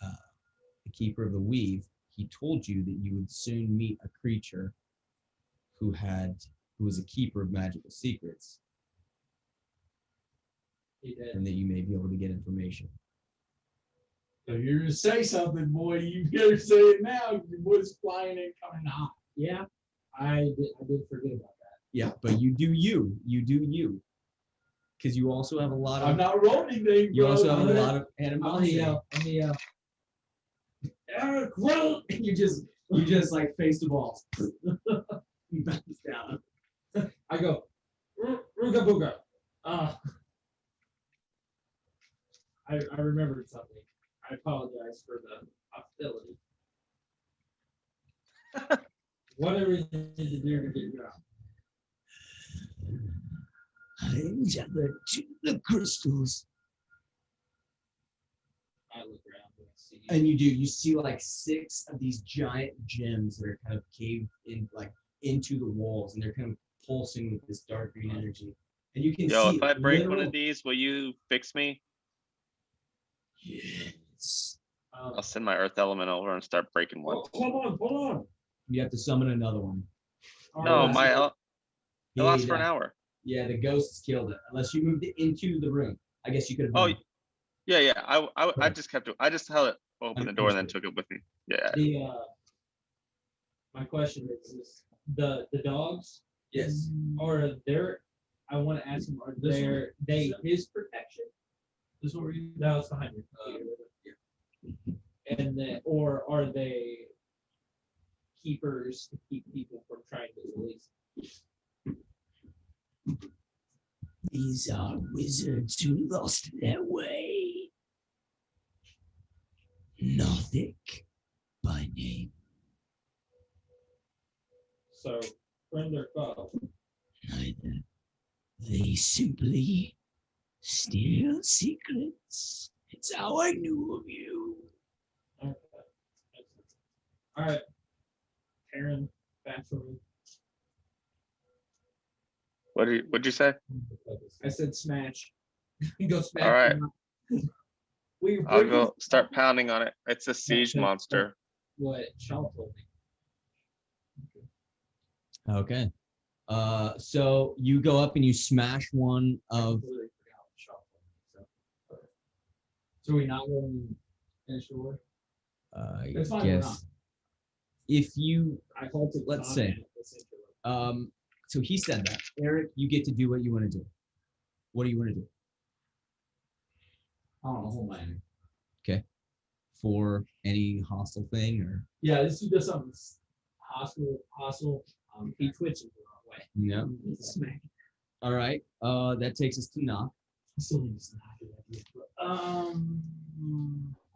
the Keeper of the Weave, he told you that you would soon meet a creature who was a keeper of magical secrets, He did. and that you may be able to get information. So you're gonna say something, boy. You better say it now. Your boy's flying in, coming hot. Yeah, I did forget about that. Yeah, but you do you, because you also have a lot of. I'm not rolling anything. You bro. also have a lot of I'm gonna animosity. yell. Eric, roll. And you just like face the balls. You bounce down. I go, Ruga Booga. I remembered something. I apologize for the hostility. Whatever you need to do to get you out. I'm gathered to the crystals. I look around and see. And you see like 6 of these giant gems that are kind of caved in like into the walls, and they're kind of pulsing with this dark green energy. And you can Yo, see if I break one literal- of these, will you fix me? Yes. I'll send my earth element over and start breaking one. Hold on. You have to summon another one. No, Alright. my it lasts Yeah, for an hour. Yeah, the ghosts killed it. Unless you moved it into the room. I guess you could have Oh, done it. yeah. I Right. just kept it. I just held it open the door and then Understood. took it with me. Yeah. The my question is the dogs Yes. are there. I want to ask him, are This one? they his protection? This one where you No, it's behind you. And then, or are they keepers to keep people from trying to release? These are wizards who lost their way. Nothic by name. So, friend or foe? Neither. They simply steal secrets. It's how I knew of you. Okay. All right. Aaron, back for me. What'd you say? I said smash. Go smash. All right. him. We I'll bring go start pounding on it. It's a siege Yeah. monster. what Shaw told me. Okay. So you go up and you smash one I of. completely forgot what Shaw told me. So we not going to finish the war? I That's fine, we're not. guess. If you I halted. Let's combat say. essentially. So he said that. Eric, you get to do what you want to do. What do you want to do? I don't know, hold my hand. For any hostile thing or Yeah, this dude does something hostile. He twitches the wrong way. no? Smack. All right. That takes us to knock. I still need to snap it.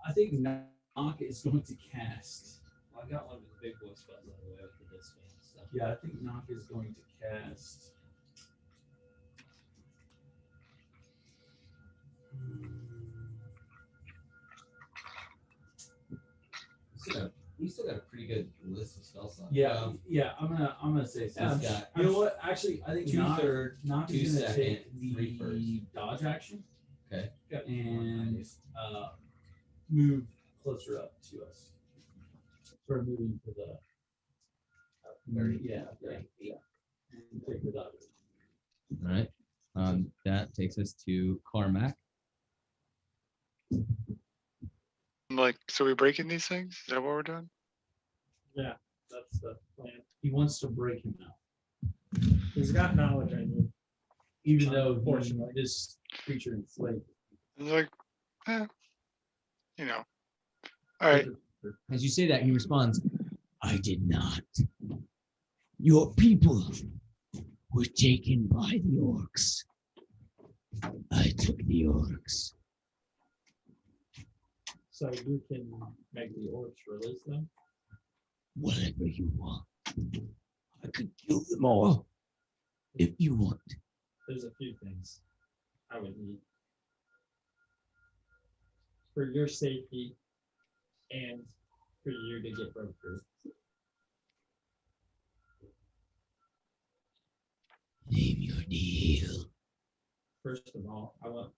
I think knock is going to cast. I got one of the big boy spells out of the way with this one and stuff. Yeah, I think knock is going to cast. You still got a pretty good list of spell slots. Yeah, yeah. I'm gonna say so. He's got You know what? Actually, I think two knock, third, knock two is gonna second, take three first. the dodge action Okay. and move closer up to us. for moving to the. Yeah. Take it up. All right. That takes us to Carmack. Like, so we breaking these things? Is that what we're doing? Yeah, that's the plan. He wants to break him out, He's got knowledge I need. even though Unfortunately. this creature enslaved. It's like, you know. All right. As you say that, he responds, I did not. Your people were taken by the orcs. I took the orcs. So you can make the orcs release them. Whatever you want. I could kill them all if you want. There's a few things I would need for your safety and for you to get broke through. Name your deal. First of all, I want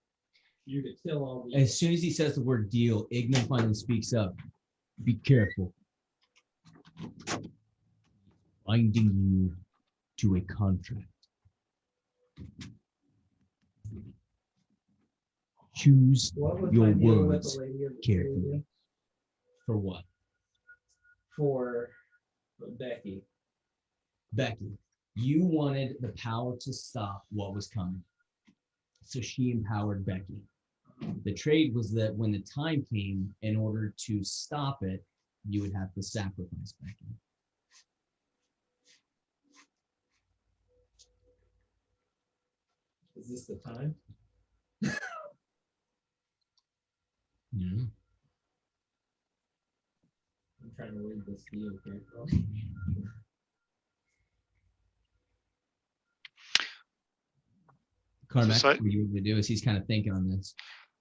you to kill all the. As soon as he says the word deal, Igna finally speaks up. Be careful. Binding you to a contract. Choose What was your my deal with words the lady of the carefully. stadium? For what? For Becky. Becky, you wanted the power to stop what was coming. So she empowered Becky. The trade was that when the time came, in order to stop it, you would have to sacrifice Becky. Is this the time? Yeah. I'm trying to read this deal carefully. Carmack, So I- what you would do is he's kind of thinking on this.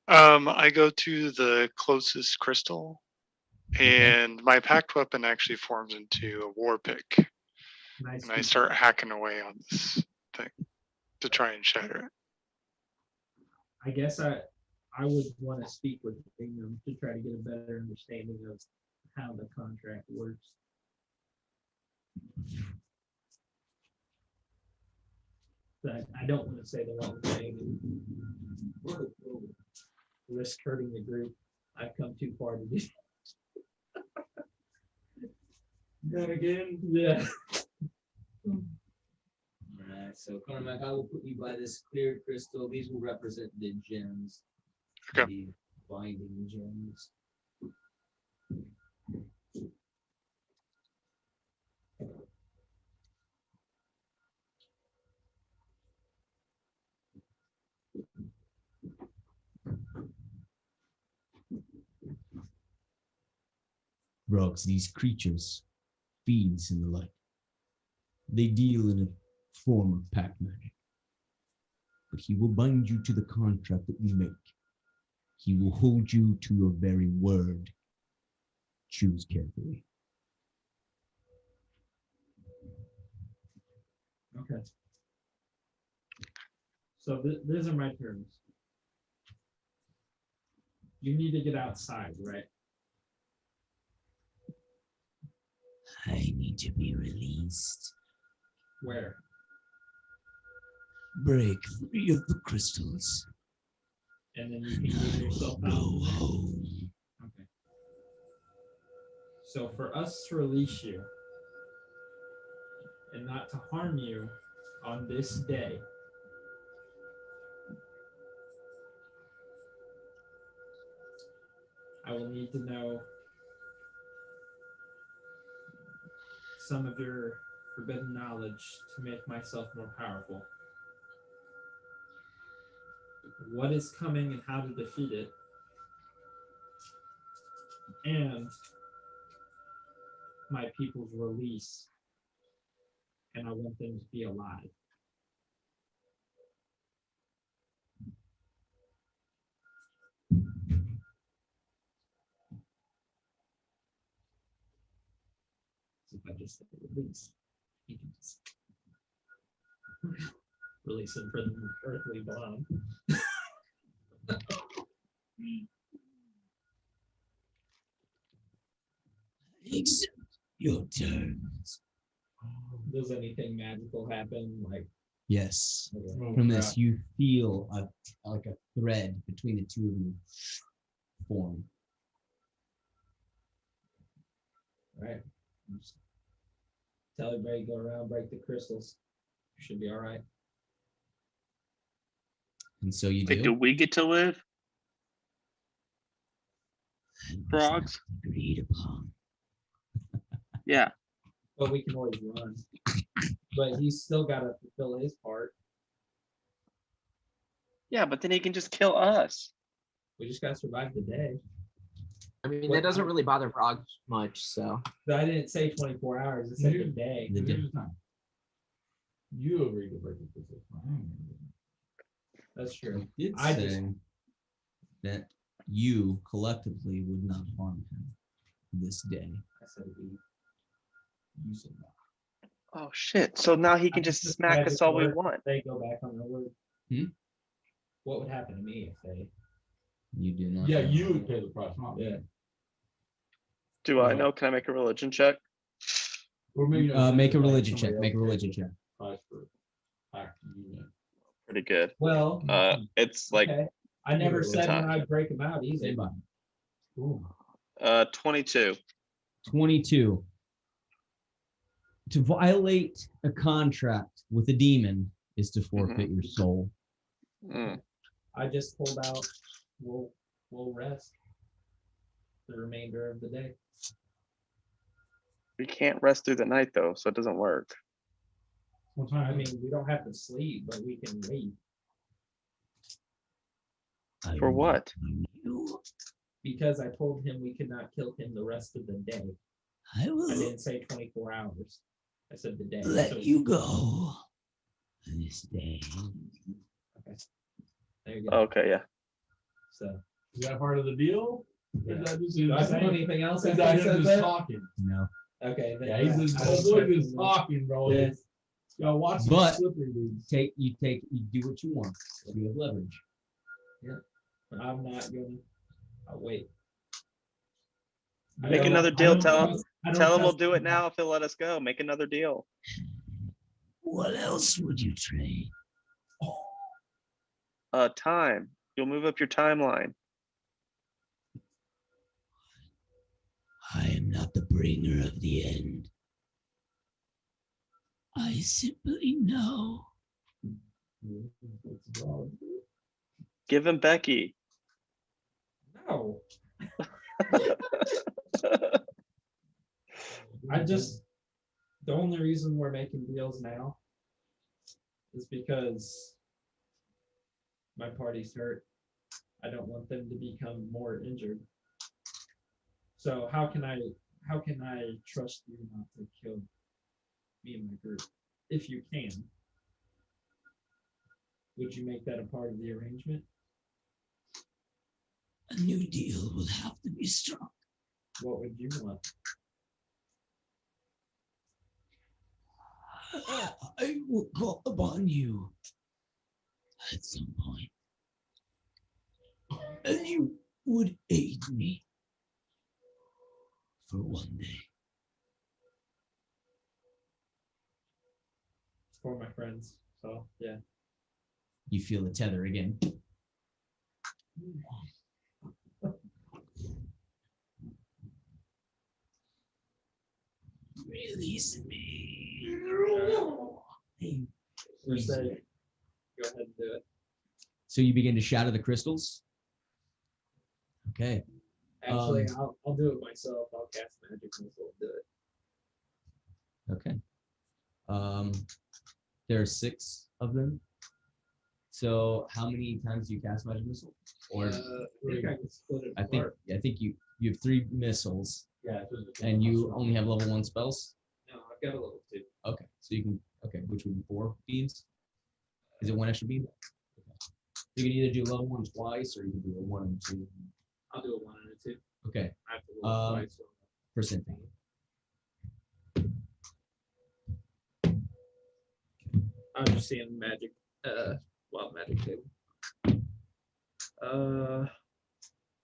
I go to the closest crystal, and my packed weapon actually forms into a war pick, Nice. and I start hacking away on this thing to try and shatter it. I guess I would want to speak with Ingham to try to get a better understanding of how the contract works. But I don't want to say the wrong thing and risk hurting the group. I've come too far to do. That again? Yeah. Alright, so Carmack, I will put you by this clear crystal. These will represent the gems. Okay. The binding gems. Vrogz, these creatures feeds in the light. They deal in a form of pack magic. But he will bind you to the contract that you make. He will hold you to your very word. Choose carefully. Okay. So these are my terms. You need to get outside, right? I need to be released. Where? Break 3 of the crystals. And then you can And get I yourself will out. go home. Okay. So for us to release you and not to harm you on this day, I will need to know some of your forbidden knowledge to make myself more powerful. What is coming and how to defeat it. And my people's release. And I want them to be alive. So if I just say release, you can just release him from the earthly bond. Accept Your turn. Does anything magical happen? Like, Yes. Oh, From crap. this, you feel like a thread between the two of you form. all right. Just tell everybody go around, break the crystals. Should be all right. And so you Wait, do do. we get to live? That was Frogs? not agreed upon. Yeah. But we can always run. But he's still got to fulfill his part. Yeah, but then he can just kill us. We just got to survive the day. I mean, What that doesn't time? really bother Vrogz much. So But I didn't say 24 hours. I said the day. The day. You agreed to break it. That's true. Did I say just- that you collectively would not harm him this day. I said we. You said that. Oh shit. So now he can just just smack magic us all we word. want. They go back on their word. Hmm? What would happen to me if they? You do not. Yeah, harm you him. would pay the price, not me. Yeah. Do I Yeah. know? Can I make a religion check? Or maybe Make a like religion somebody check. Make a else religion pays the check. Price for pack unit. Pretty good. Well, It's like okay. I never Good said when time. I'd break them out either. Same body. Ooh. 22. 22. To violate a contract with a demon is to forfeit your soul. Mm. I just pulled out. We'll rest the remainder of the day. We can't rest through the night though, so it doesn't work. I mean, we don't have to sleep, but we can wait I For will what? harm you. because I told him we could not kill him the rest of the day. I I will didn't say 24 hours. I said the day. let So- you go this day. Okay. There you go. Okay, yeah. So, Is that part of the deal? Yeah. Or is that just do I say anything else? Is after that he says him just that? talking? No. Okay. then Yeah, he's just, I don't oh boy, check just him. talking, bro. Yeah. You gotta watch But- the slippery dudes. You do what you want. You have leverage. I'm not gonna. I'll wait. I Make don't- another I deal. don't Tell him. trust- I don't Tell him we'll trust do it him. now if he'll let us go. Make another deal. What else would you trade? Time. You'll move up your timeline. I am not the bringer of the end. I simply know. Give him Becky. No. The only reason we're making deals now is because my party's hurt. I don't want them to become more injured. So how can I trust you not to kill me and my group? If you can. Would you make that a part of the arrangement? A new deal will have to be struck. What would you want? I will call upon you at some point. And you would aid me for one day. For my friends. So yeah. You feel the tether again. Release me. We're safe. Go ahead and do it. So you begin to shatter the crystals. Okay. Actually, I'll do it myself. I'll cast magic missile and do it. Okay. There are 6 of them. So how many times do you cast magic missile? Or I think I can split it I think apart. you have 3 missiles Yeah. it's just- and you only have level 1 spells. No, I've got a level 2. Okay, so you can which would be 4 beams. Is it 1 extra beam? Okay. You can either do level 1 twice or you can do a 1 and 2. I'll do a 1 and a 2. Okay, I have to roll twice. So percent. I'm just seeing magic. Wild magic table.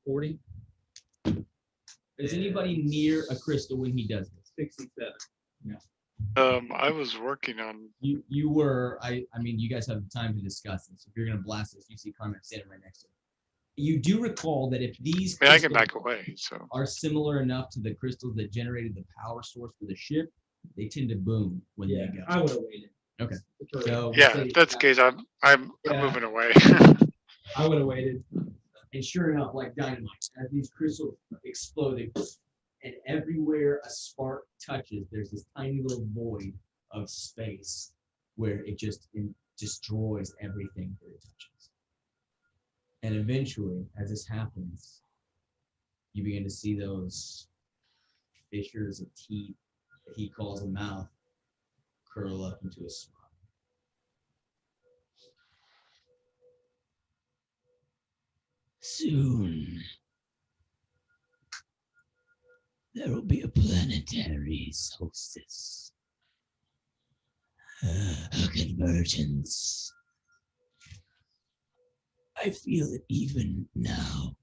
40. Is anybody near a crystal when he does this? 67. I was working on. You were. I mean, you guys have time to discuss this. If you're gonna blast this, you see Carmack standing right next to him. You do recall that if these I mean, I can crystals back away. So are similar enough to the crystals that generated the power source for the ship, they tend to boom when Yeah, they go. I would have waited. Okay. For- So yeah, we'll if say- that's the case, I'm Yeah. moving away. I would have waited. And sure enough, like dynamite, as these crystals explode, and everywhere a spark touches, there's this tiny little void of space where it just destroys everything that it touches. And eventually, as this happens, you begin to see those fissures of teeth that he calls a mouth curl up into a smile. Soon, there will be a planetary solstice, a convergence. I feel it even now.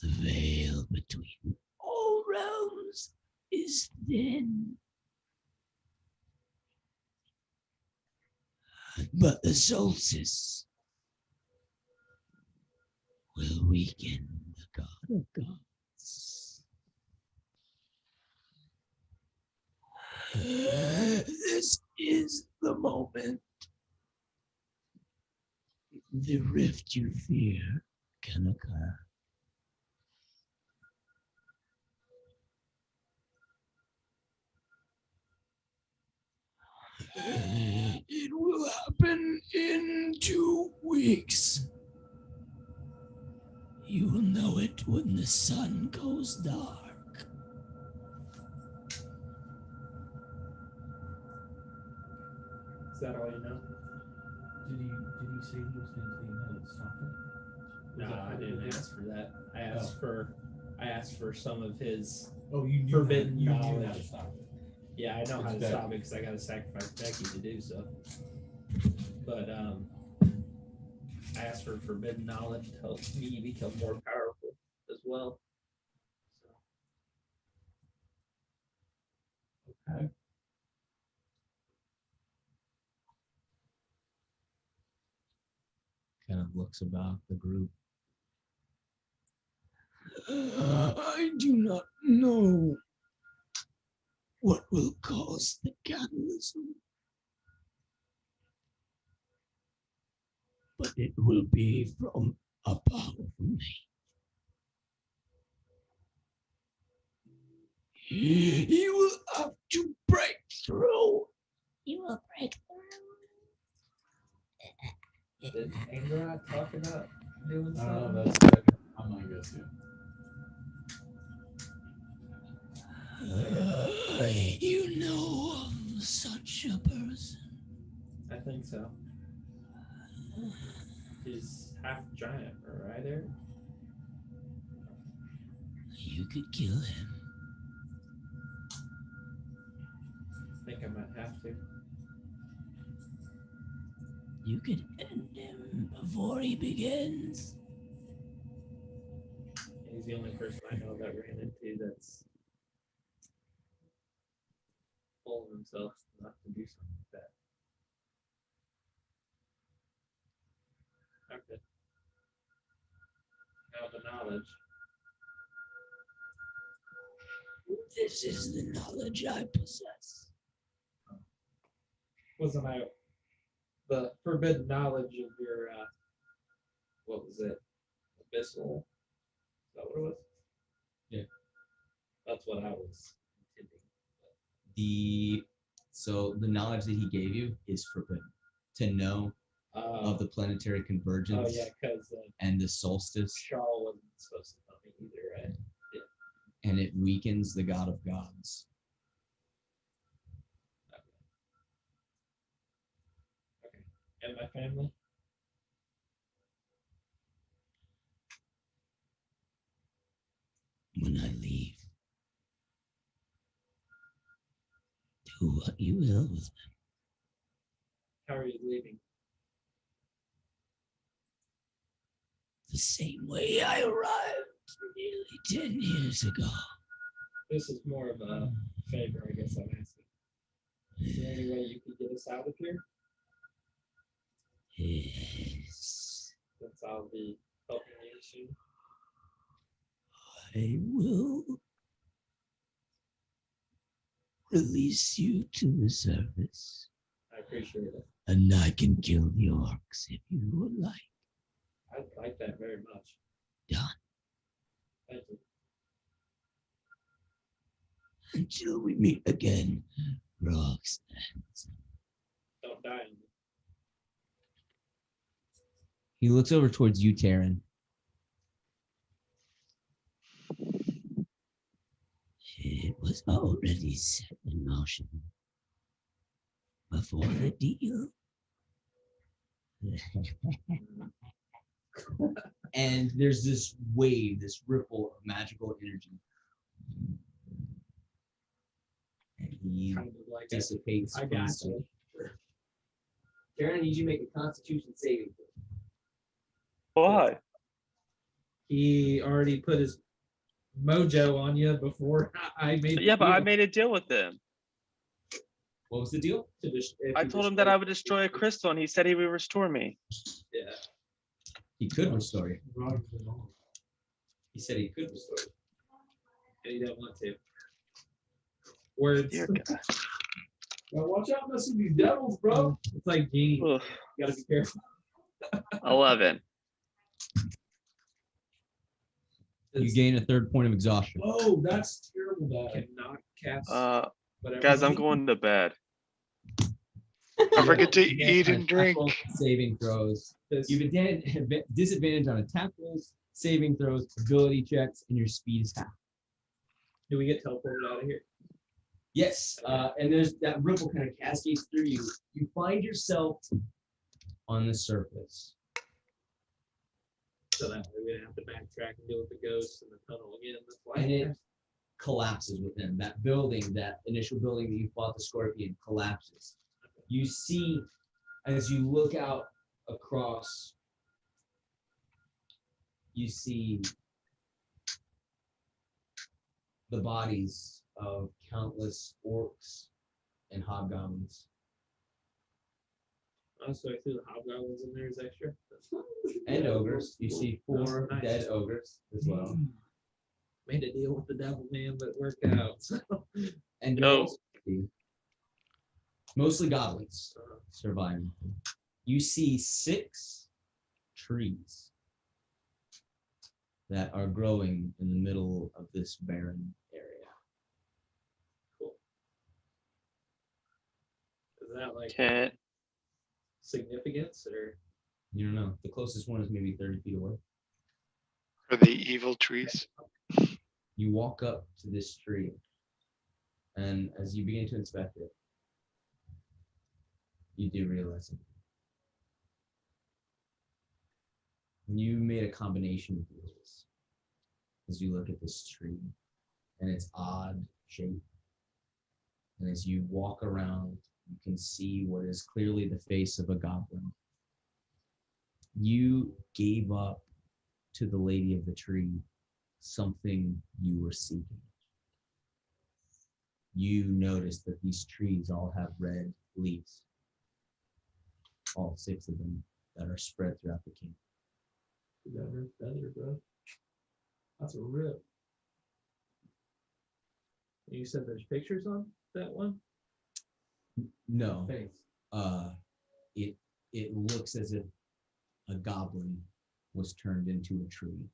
The veil between all realms is thin. But the solstice will weaken the god of gods. This is the moment. The rift you fear can occur. It will happen in 2 weeks. You will know it when the sun goes dark. Is that all you know? Did he say he was going to tell you how to stop it? No, I didn't ask for that. I asked for some of his. Oh, you knew Forbidden you knew how knowledge. to stop it. Yeah, I know how to It's stop it better. because I got to sacrifice Becky to do so. But I asked for forbidden knowledge to help me become more powerful as well. Okay. Kind of looks about the group. I do not know what will cause the catalysm, but it will be from a powerful name. You will have to break through. You will break through. Did Anger not talk about doing Oh, something? that's good. I might go too. You know of such a person. I think so. He's half giant, right, Eric? You could kill him. I think I might have to. You could end him before he begins. He's the only person I know that ran into that's pulling himself not to do something like that. Okay. Now the knowledge. This is the knowledge I possess. Wasn't I the forbidden knowledge of your what was it? Abyssal? Is that what it was? Yeah. That's what I was intending. So the knowledge that he gave you is forbidden. To know of the planetary convergence Oh yeah, because and the solstice, Shaw wasn't supposed to tell me either, right? and it weakens the god of gods. Okay. And my family? When I leave, do what you will with them. How are you leaving? The same way I arrived nearly 10 years ago. This is more of a favor, I guess I'm asking. Is there any way you could get us out of here? Yes, Since I'll be helping you soon. I will release you to the surface, I appreciate it. and I can kill the orcs if you would like. I'd like that very much. Done. Thank you. Until we meet again, Vrogz. Don't die on me. He looks over towards you, Taryn. It was already set in motion before the deal. And there's this wave, this ripple of magical energy. And he Kind of like it. dissipates. I from got sight. you. Karen, need you to make a Constitution saving throw. Why? He already put his mojo on you before I made. Yeah, the but I deal. made a deal with him. What was the deal? If I you told him that I would destroy a crystal, and he said he would restore me. Yeah. He could restore you. He said he could restore you. And he didn't want to. Words. Dear God. Now watch out messing with these devils, bro. It's like Genie. Ugh. You gotta be careful. 11. You gain a third point of exhaustion. Oh, that's terrible. That cannot cast. Whatever. Guys, I'm going to bed. Don't forget to You eat get and drink. Saving throws. You've disadvantage on attack rolls, saving throws, ability checks, and your speed is half. Do we get teleported out of here? Yes, and there's that ripple kind of cascades through you. You find yourself on the surface. So that way we didn't have to backtrack and deal with the ghosts in the tunnel again. That's why. And it collapses with them. That building, that initial building that you fought the scorpion, collapses. You see, as you look out across, you see the bodies of countless orcs and hobgoblins. Oh, so I threw the hobgoblins in there as extra. And ogres. You see 4 Nice. dead ogres as well. Made a deal with the devil man, but it worked out. So. And you No. also see mostly goblins surviving. You see 6 trees that are growing in the middle of this barren area. Is that like 10. significance or? You don't know. The closest one is maybe 30 feet away. For the evil trees. You walk up to this tree, and as you begin to inspect it, you do realize something. You made a combination of rules as you look at this tree and its odd shape. And as you walk around, you can see what is clearly the face of a goblin. You gave up to the lady of the tree something you were seeking. You notice that these trees all have red leaves, all 6 of them that are spread throughout the camp. You got her feather, bro. That's a rip. You said there's pictures on that one? No, Thanks. it looks as if a goblin was turned into a tree.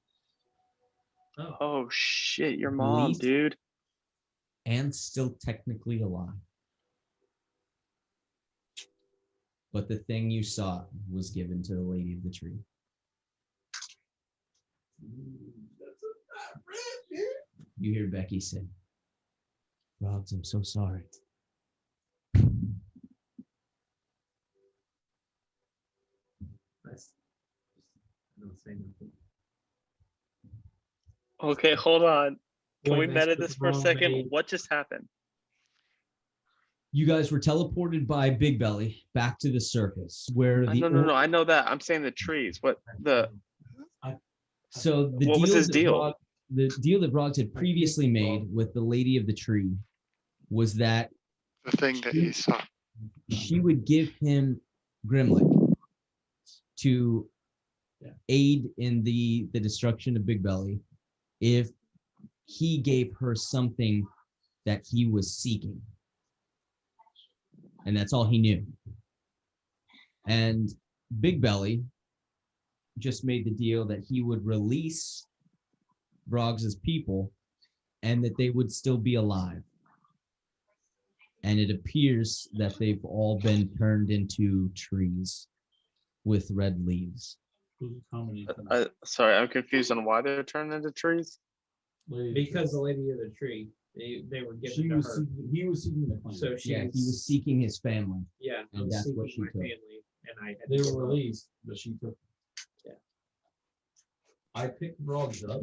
Oh shit, your mom, Leaf. dude. And still technically alive. But the thing you sought was given to the lady of the tree. You hear Becky say, "Vrogz, I'm so sorry." Nice. Don't say nothing. Okay, hold on. Can Boy, we nice meta to this for a wrong second? made. What just happened? You guys were teleported by Big Belly back to the surface where the No. I know that. I'm saying the trees. What the? So the What was deal his that deal? Vrogz- the deal that Vrogz had previously made with the Lady of the Tree was that The thing that he saw. she would give him Grimlick to aid in the destruction of Big Belly if he gave her something that he was seeking. And that's all he knew. And Big Belly just made the deal that he would release Vrogz's people and that they would still be alive. And it appears that they've all been turned into trees with red leaves. Sorry, I'm confused on why they're turned into trees. Because the lady of the tree, they were given She to was, her. he was seeking the claim. So she Yeah, he was seeking his family. Yeah, I and was that's what seeking she my took. family, and I had They to give were up. released, but she took. Yeah. I picked Vrogz up.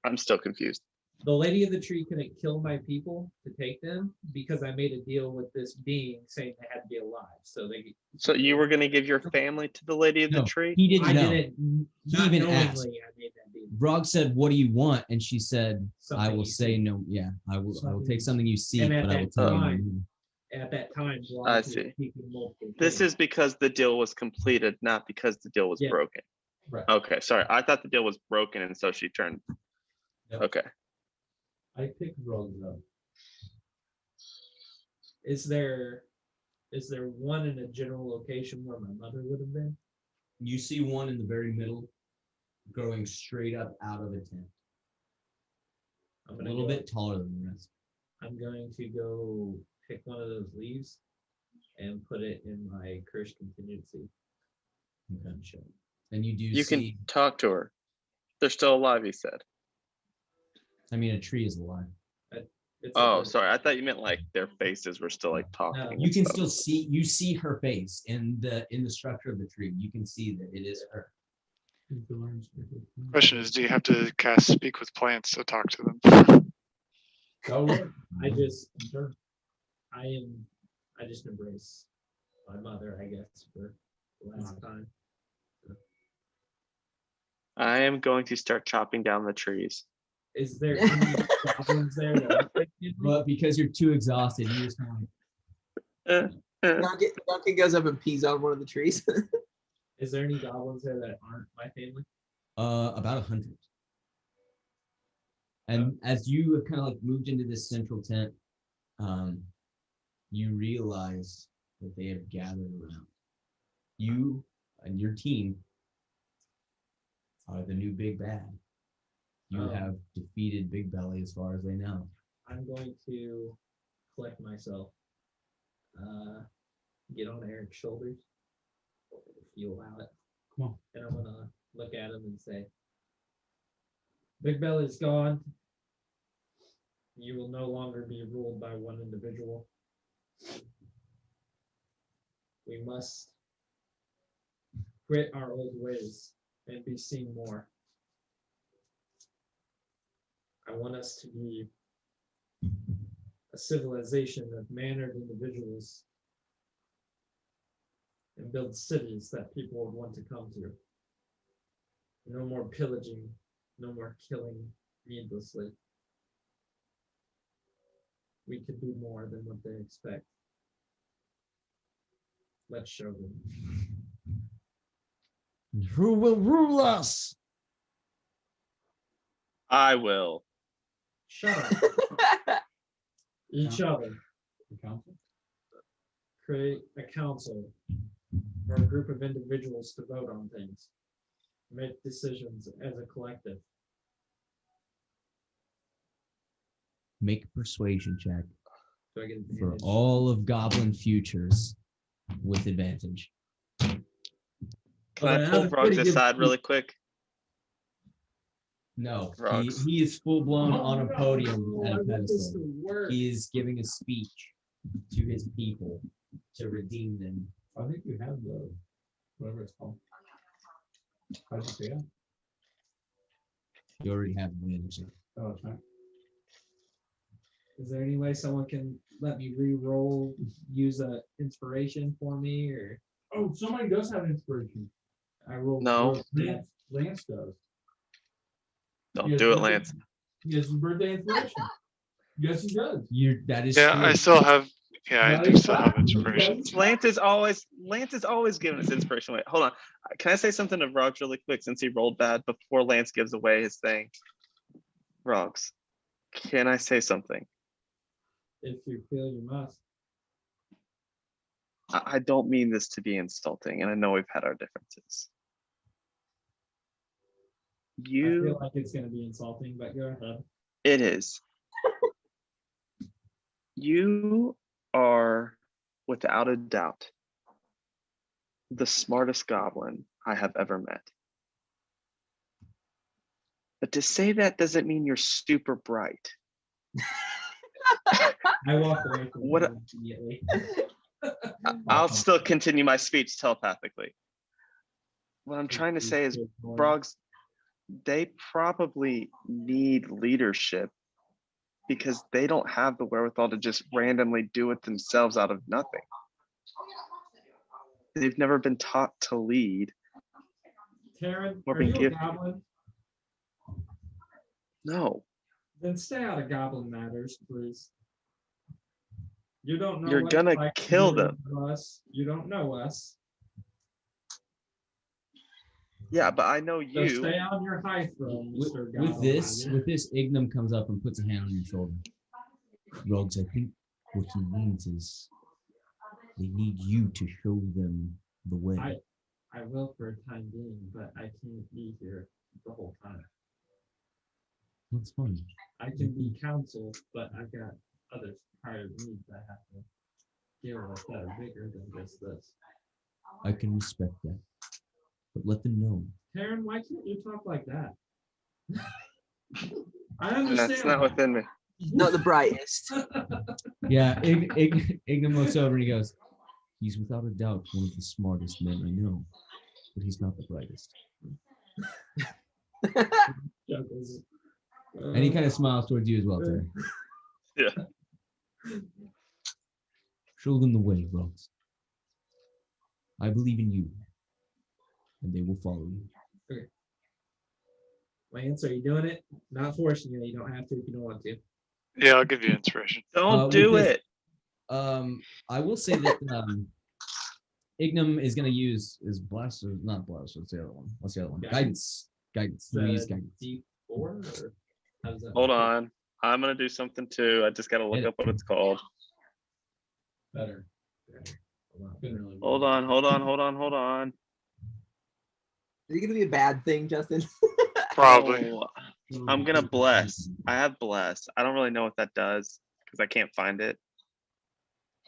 I'm still confused. The lady of the tree couldn't kill my people to take them because I made a deal with this being saying they had to be alive. So they. So you were gonna give your family to the Lady of the No, Tree? he didn't I know. didn't. He Not even knowingly, asked. I made that deal. Vrogz said, "What do you want?" And she said, "I Something will you say seek. no. Yeah, I will take something you seek, And at but I will that tell you time- no." At that time, Bloggs I was see. seeking multiple This things. is because the deal was completed, not because the deal was Yeah. broken. Right. Okay, sorry. I thought the deal was broken and so she turned. Yep. Okay. I picked Vrogz up. Is there one in a general location where my mother would have been? You see one in the very middle, growing straight up out of a tent, I'm a gonna little go- bit taller than the rest. I'm going to go pick one of those leaves and put it in my curse contingency. Okay. And you do You see. can talk to her. They're still alive, he said. I mean, a tree is alive. It's a Oh, bird. sorry. I thought you meant like their faces were still like talking. No. and You can stuff. still see. You see her face in the structure of the tree. You can see that it is her. Question is, do you have to cast speak with plants to talk to them? Go work. I just Sure. I just embrace my mother, I guess, for the last time. I am going to start chopping down the trees. Is there any goblins there that aren't my family? But because you're too exhausted, you just kind of Duncan goes up and pees on one of the trees. Is there any goblins there that aren't my family? about 100. And as you have kind of like moved into this central tent, you realize that they have gathered around. You and your team are the new big bad. You Oh. have defeated Big Belly as far as they know. I'm going to collect myself. Get on Eric's shoulders, if you allow it. Come on. And I'm gonna look at him and say, Big Belly's gone. You will no longer be ruled by one individual. We must quit our old ways and be seen more. I want us to be a civilization of mannered individuals and build cities that people would want to come to. No more pillaging, no more killing needlessly. We could do more than what they expect. Let's show them. Who will rule us? I will. Shut up. Each other. The council? Create a council or a group of individuals to vote on things. Make decisions as a collective. Make a persuasion check Do I get for advantage? all of Goblin Futures with advantage. Can I pull Vrogz aside really quick? No, Vrogz. he is full blown on a podium Oh, at I a want this pedestal. to work. He is giving a speech to his people to redeem them. I think you have the, whatever it's called. How'd you say it? You already have advantage. Oh, it's not. Is there any way someone can let me re-roll, use a inspiration for me, or Oh, somebody does have inspiration. I roll? No. Lance does. He do has it, Lance. He has his birthday inspiration. Yes, he does. That is Yeah, true. I still have. Yeah, I No, do he's still not. have inspiration. Lance is always giving us inspiration. Wait, hold on. Can I say something to Vrogz really quick since he rolled bad before Lance gives away his thing? Vrogz, can I say something? If you feel you must. I don't mean this to be insulting, and I know we've had our differences. I You, feel like it's gonna be insulting, but go ahead. it is. You are, without a doubt, the smartest goblin I have ever met. But to say that doesn't mean you're super bright. I walk away from What him immediately. I'll still continue my speech telepathically. What I'm trying to say is, Vrogz, they probably need leadership because they don't have the wherewithal to just randomly do it themselves out of nothing. They've never been taught to lead. Taryn, Or are being you a gifted. goblin? No, Then stay out of goblin matters, please. You don't know. you're what it's gonna like to kill be them. with us. You don't know us. Yeah, but I know So you. stay on your high throne, Mr. Goblin. With this, Ignum comes up and puts a hand on your shoulder. Rogues, I think what he means is they need you to show them the way. I will for a time being, but I can't be here the whole time. That's fine. I can be counsel, but I've got other prior needs I have to deal with that are bigger than just this. I can respect that. But let them know. Taryn, why can't you talk like that? I understand. That's not within me. Not the brightest. Yeah, Ignum looks over and he goes, he's without a doubt one of the smartest men I know, but he's not the brightest. Chuckles. And he kind of smiles towards you as well, Terry. Yeah. Show them the way, Vrogz. I believe in you, and they will follow you. Lance, are you doing it? Not forcing you. You don't have to if you don't want to. Yeah, I'll give you inspiration. Don't do with it. this, I will say that Ignum is going to use his blast, or not blast. What's the other one? What's the other one? Guidance. Guidance. The Louise guidance. D4 or how does that Hold work? on. I'm gonna do something too. I just gotta look Hit it. up what it's called. Better. Couldn't really Hold on, hold on, hold on, hold on. Is it gonna be a bad thing, Justin? Probably. Oh, I'm gonna bless. I have bless. I don't really know what that does because I can't find it.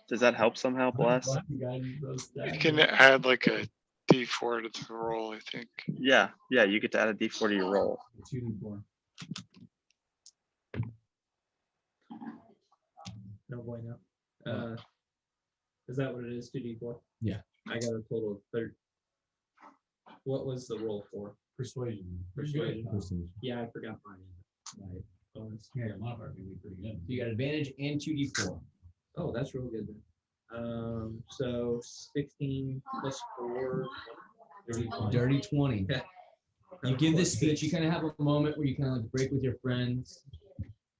Does that help somehow, bless? You can add like a D4 to the roll, I think. Yeah, yeah, you get to add a D4 to your roll. 2d4. No bueno. Is that what it is? 2d4? Yeah. I got a total of 30. What was the roll for? Persuasion. Persuasion. Yeah, I forgot mine. My bonus. Yeah, your modifier can be pretty good. You got advantage and 2d4. Oh, that's real good then. So 16 plus 4. Dirty 20. Okay. You give this speech, you kind of have a moment where you kind of like break with your friends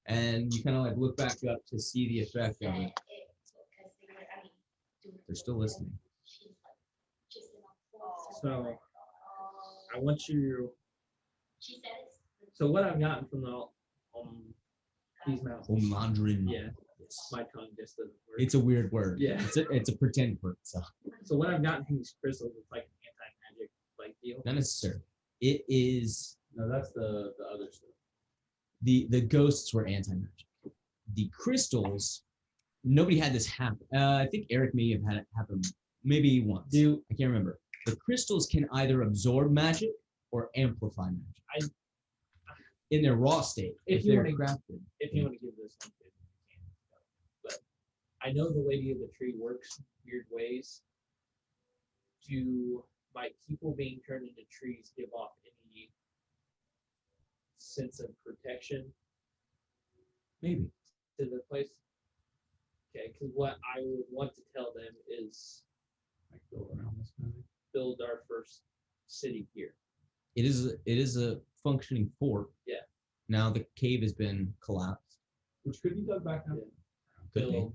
and you kind of like look back up to see the effect of it. They're still listening. So I want you. So what I've gotten from the these mountains. Mandarin. Yeah, my tongue just doesn't work. It's a weird word. Yeah. It's a pretend word. So So what I've gotten from these crystals is like an anti-magic like deal. not necessarily. It is No, that's the other stuff. the ghosts were anti-magic. The crystals, nobody had this happen. I think Eric may have had it happen maybe once. I can't remember. The crystals can either absorb magic or amplify magic. In their raw state, if you they're wanna- crafted. If you want to give this one, you can. But I know the Lady of the Tree works weird ways to, by people being turned into trees, give off any sense of protection Maybe. to the place. Okay, because what I would want to tell them is Like go around this kind of. build our first city here. It is a functioning fort. Yeah. Now the cave has been collapsed. Which could be dug back up. Could be.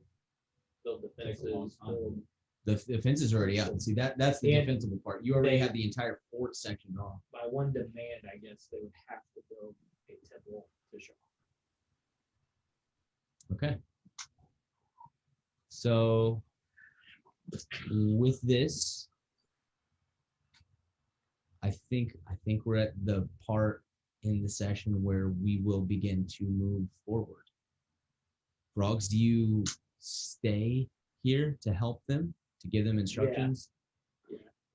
Build the Takes a long fences. time. build- The fence is already up. See, that's the And defensible part. You already they- have the entire fort section off. By one demand, I guess they would have to build a temple to Shaw. Okay. So with this, I think we're at the part in the session where we will begin to move forward. Vrogz, do you stay here to help them, to give them instructions?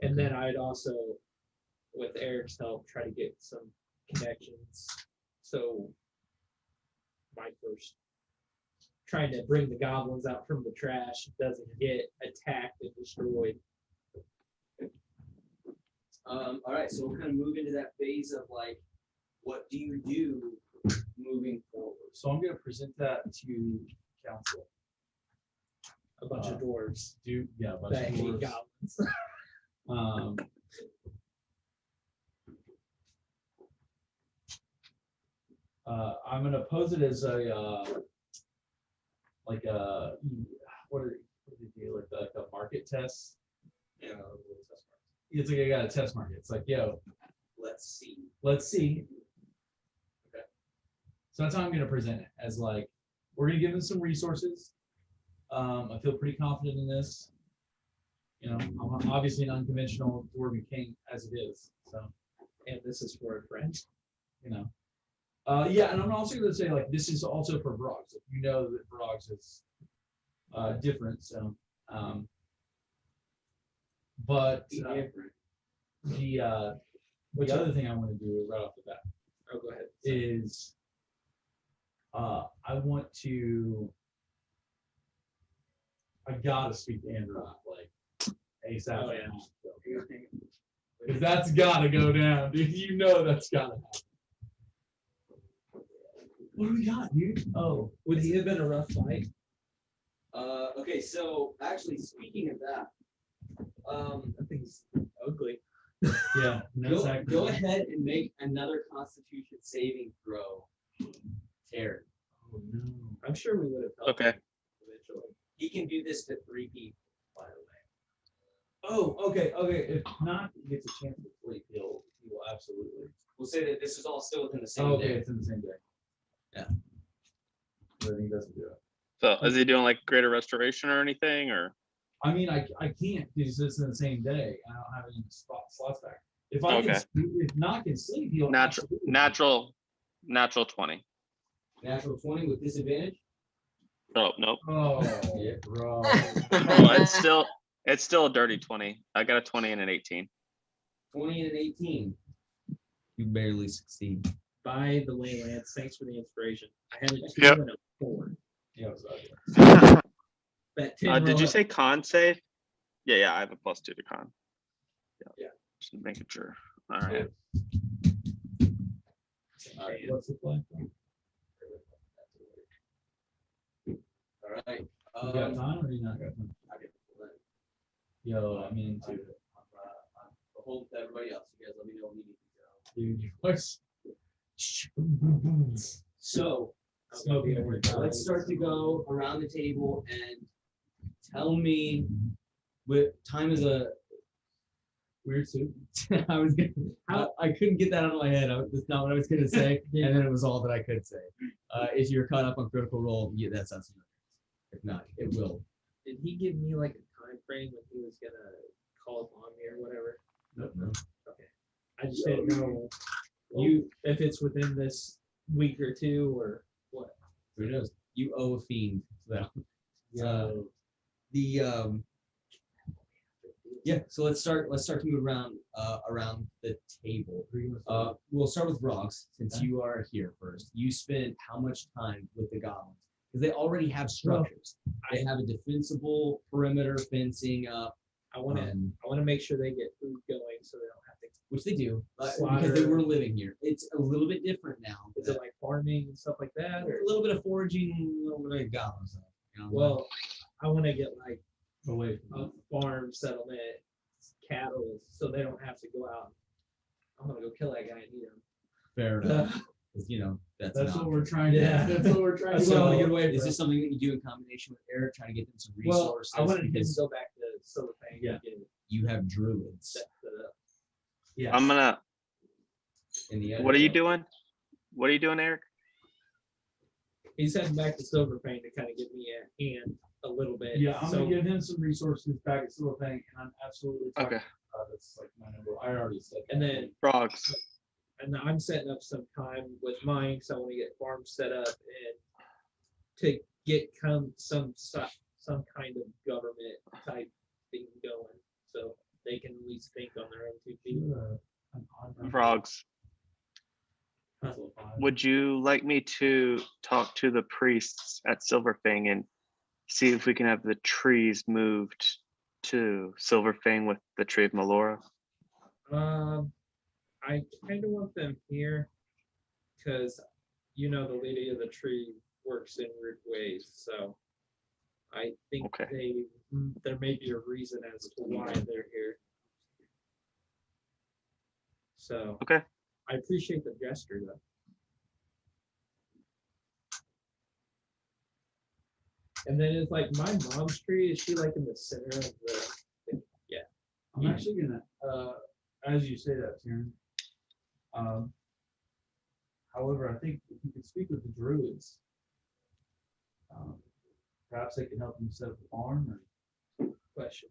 And Okay. then I'd also, with Eric's help, try to get some connections. So my first trying to bring the goblins out from the trash doesn't get attacked and destroyed. All right, so we're kind of moving into that phase of like, what do you do moving forward? So I'm gonna present that to council. A bunch of dwarves A bunch that of hate dwarves. goblins. I'm gonna pose it as a like a what do they do like a market test? Yeah, a little test mark. It's like I got a test market. It's like, yo, Let's see. let's see. Okay. So that's how I'm gonna present it, as like, we're gonna give them some resources. I feel pretty confident in this. You know, I'm obviously an unconventional dwarven king as it is. So, And this is for a friend. you know. Yeah, and I'm also gonna say like this is also for Vrogz. If you know that Vrogz is different, so but Be different. the other thing I want to do right off the bat Oh, go ahead. is I want to I gotta speak to Andrew like ASAP. Oh, yeah. Because that's gotta go down, dude. You know that's gotta happen. What do we got, dude? Oh, Would he have been a rough fight? Okay, so actually, speaking of that, That thing's ugly. yeah. go ahead and make another Constitution saving throw, Terry. Oh, no. I'm sure we would have helped Okay. him eventually. He can do this to 3 people, by the way. Oh, okay. If not, he gets a chance to sleep. He will absolutely. We'll say that this is all still within the same Oh, okay, day. it's in the same day. Yeah. But he doesn't do it. So is he doing like greater restoration or anything, or? I mean, I can't because it's in the same day. I don't have any slots back. If I can, Okay. if not can sleep, he'll Natural, absolutely- natural 20. Natural 20 with disadvantage. Oh, nope. Oh, bro. Well, it's still a dirty 20. I got a 20 and an 18. 20 and an 18. You barely succeed. By the way, Lance, thanks for the inspiration. I had a 2 Yep. and a 4. Yeah, it was ugly. That 10 Did roll you up- say con save? Yeah, I have a +2 to con. Yeah. Just making sure. All right. All right, what's the plan? All right. You got time or you not got time? I get the plan. Yo, I'm into it. I'm beholden to everybody else. You guys let me know when you need to go. Dude, your voice. So Smoking the word. let's start to go around the table and tell me what time is a Weird soup. I was gonna, I couldn't get that out of my head. That's not what I was gonna say, and then it was all that I could say. If you're caught up on Critical Role, yeah, that sounds familiar. If not, it will. Did he give me like a time frame when he was gonna call upon me or whatever? Nope, no. I just didn't know you if it's within this week or two or what. Who knows? You owe a fiend. So, So, yeah. So let's start to move around the table. We'll start with Vrogz, since you are here first. You spent how much time with the goblins? Because they already have structures. They have a defensible perimeter fencing up, I want to make sure they get food going so they don't have to. which they do, because they Slaughter. were living here. It's a little bit different now. Is it like farming and stuff like that? Or A little bit of foraging, a little bit of goblins. You know? well, I want to get like away a from farm settlement, cattle, so they don't have to go out. I'm gonna go kill that guy and eat him. fair enough. because that's That's an what we're option. trying to. Yeah. That's what we're trying to So, get away is from. this something that you do in combination with Eric, trying to get them some Well, resources? I wanted him to because go back to Silver Fang. Yeah. And get it you have druids set up. Yeah. I'm gonna, in the what are you Underworld. doing? What are you doing, Eric? He's heading back to Silver Fang to kind of give me a hand a little bit. Yeah, I'm so, gonna give him some resources back at Silver Fang, and I'm absolutely talking Okay. that's like my number. I already said. And that. then Vrogz. and I'm setting up some time with mine because I want to get farms set up and to get some kind of government type thing going, so they can at least think on their own 2 feet. An odd number. Vrogz. Puzzle five. Would you like me to talk to the priests at Silver Fang and see if we can have the trees moved to Silver Fang with the tree of Melora? I kind of want them here because the lady of the tree works in weird ways, so I think Okay. there may be a reason as to why they're here. So Okay. I appreciate the gesture though. And then it's like my mom's tree, is she like in the center of the yeah. I'm actually gonna, as you say that, Taryn. However, I think if you could speak with the druids, perhaps they can help you set up a farm. Question.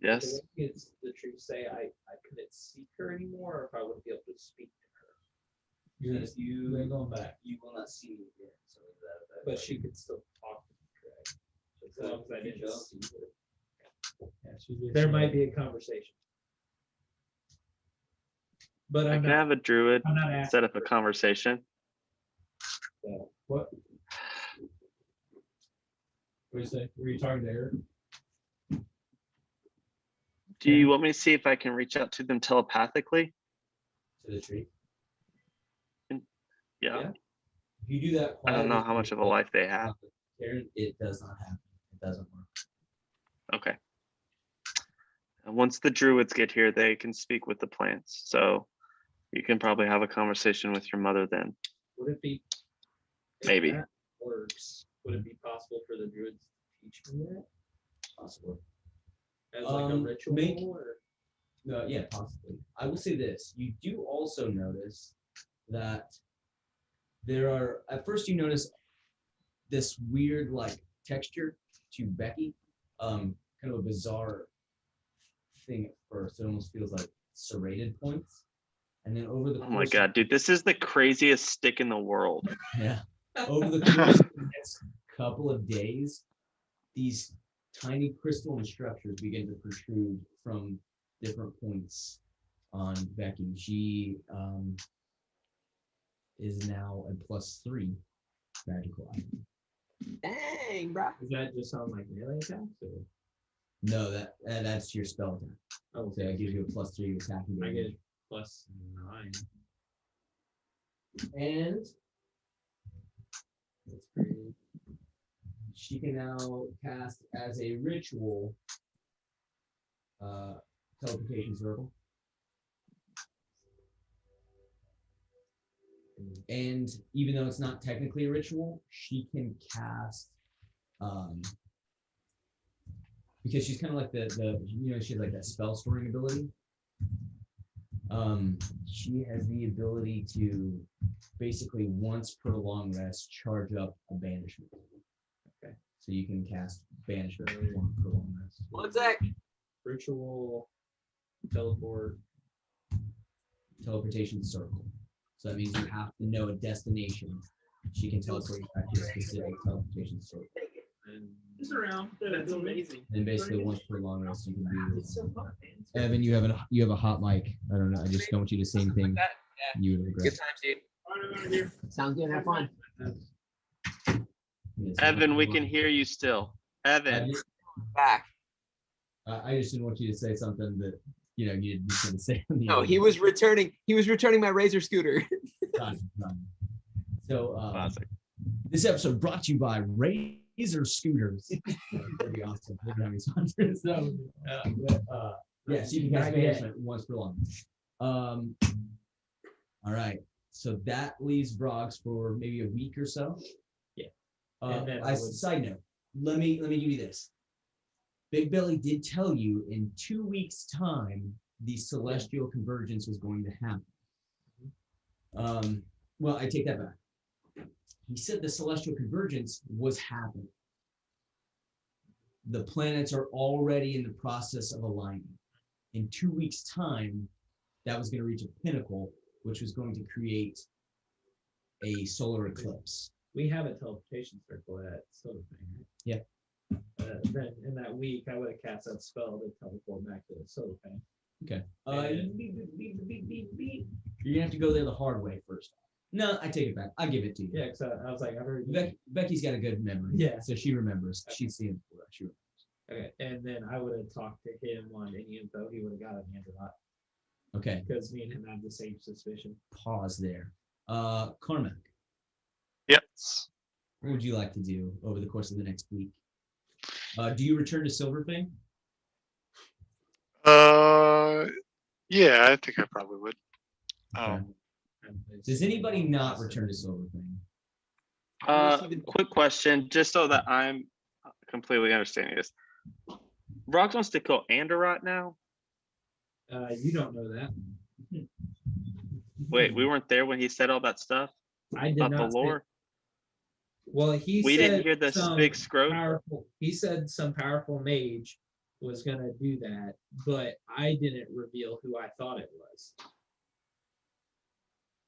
Yes. Kids the tree say I couldn't seek her anymore, or if I would be able to speak to her. You're, If you they're going back. you will not see me again. So is that But she could still talk to me, correct? As long as I didn't see her. Yeah, she's There might be a conversation. But I I'm can not, have a druid I'm not asking. set up a conversation. So, What? What do you say? Were you talking to Eric? Do you want me to see if I can reach out to them telepathically? to the tree. Yeah. Yeah. If you do that, I don't know quietly, how much of a life they have. Karen, it does not happen. It doesn't work. Okay. And once the druids get here, they can speak with the plants. So you can probably have a conversation with your mother then. would it be? if Maybe. that works, would it be possible for the druids to teach me that? Possibly. As like a ritual make- or? Yeah, possibly. I will say this. You do also notice that there are, at first you notice this weird like texture to Becky. Kind of a bizarre thing at first. It almost feels like serrated points. And then over the Oh my course God, dude, this is the craziest stick in the world. Yeah. Over the course of the next couple of days, these tiny crystalline structures begin to protrude from different points on Becky. She is now a +3 magical item. Dang, bro. Does that just sound like melee attacks or? No, that's your spell attack. Oh, So it gives you a +3 attacking I damage. get +9. And that's pretty. She can now cast as a ritual teleportation circle. And even though it's not technically a ritual, she can cast because she's kind of like the she has like that spell storing ability. She has the ability to basically once per long rest charge up a banishment. Okay. So you can cast banishment for one per long rest. One sec. Ritual, teleport. Teleportation circle. So that means you have to know a destination. She can teleport you back to a specific teleportation circle. And Just around. That's amazing. And basically once per long rest you can do. It's so fun, man. Evan, you have a hot mic. I don't know. I just don't want you to say anything That, you would Good regret. times, dude. Sounds good. Have fun. Yes, Evan, we can hear you still. Evan, Back. I just didn't want you to say something that you didn't going to say. On the No, air. he was returning. He was returning my Razor scooter. Fine. So classic. this episode brought to you by Razor Scooters. That'd be awesome. We're having sponsors. So, yeah, so you can cast banishment once per long. All right. So that leaves Vrogz for maybe a week or so. Yeah. And then Side note, let me give you this. Big Belly did tell you in 2 weeks' time the celestial convergence was going to happen. Well, I take that back. He said the celestial convergence was happening. The planets are already in the process of aligning. In 2 weeks' time, that was going to reach a pinnacle, which was going to create a solar eclipse. We have a teleportation circle at Silver Thing, right? Yeah. Then in that week, I would have cast that spell to teleport back to the Silver Thing. Okay. And- You're gonna have to go there the hard way first. No, I take it back. I give it to you. Yeah, because I was like, I've heard. Becky's got a good memory. Yeah. So she remembers. She's seen it before. She remembers. Okay, and then I would have talked to him on any info he would have got on Android Okay. because me and him have the same suspicion. Pause there. Carmack, Yes. what would you like to do over the course of the next week? Do you return to Silverfang? Yeah, I think I probably would. Okay. Does anybody not return to Silverfang? Quick question, just so that I'm completely understanding this. Vrogz wants to kill Andorot now? You don't know that. Wait, we weren't there when he said all that stuff I did about not. the say- lore? Well, he We said didn't hear this some big scrote? powerful. He said some powerful mage was gonna do that, but I didn't reveal who I thought it was.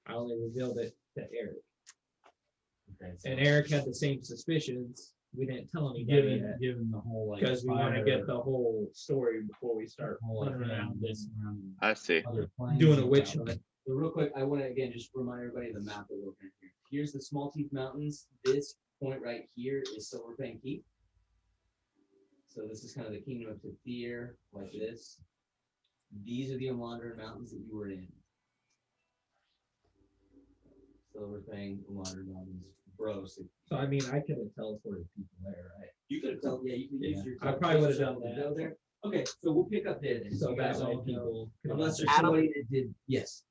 I only revealed it to Eric, and Eric had the same suspicions. We didn't tell anybody yet Given the whole like. because we want to fire, get the whole story before we start whole like running around this this around I see. other planes doing a and witch stuff. hunt. So real quick, I want to again just remind everybody of the map that we're looking at here. Here's the Small Teeth Mountains. This point right here is Silverfang Keep. So this is kind of the kingdom of Tethir, like this. These are the Umlander Mountains that you were in. Silverfang, Umlander Mountains, Vrogz. So I mean, I could have teleported people there, right? You could have told, yeah, you could use your. I probably would have done teleportation that. to go there. Okay, so we'll pick up there then. So you that guys way all know. people. could- Unless there's Adam? somebody that did, yes.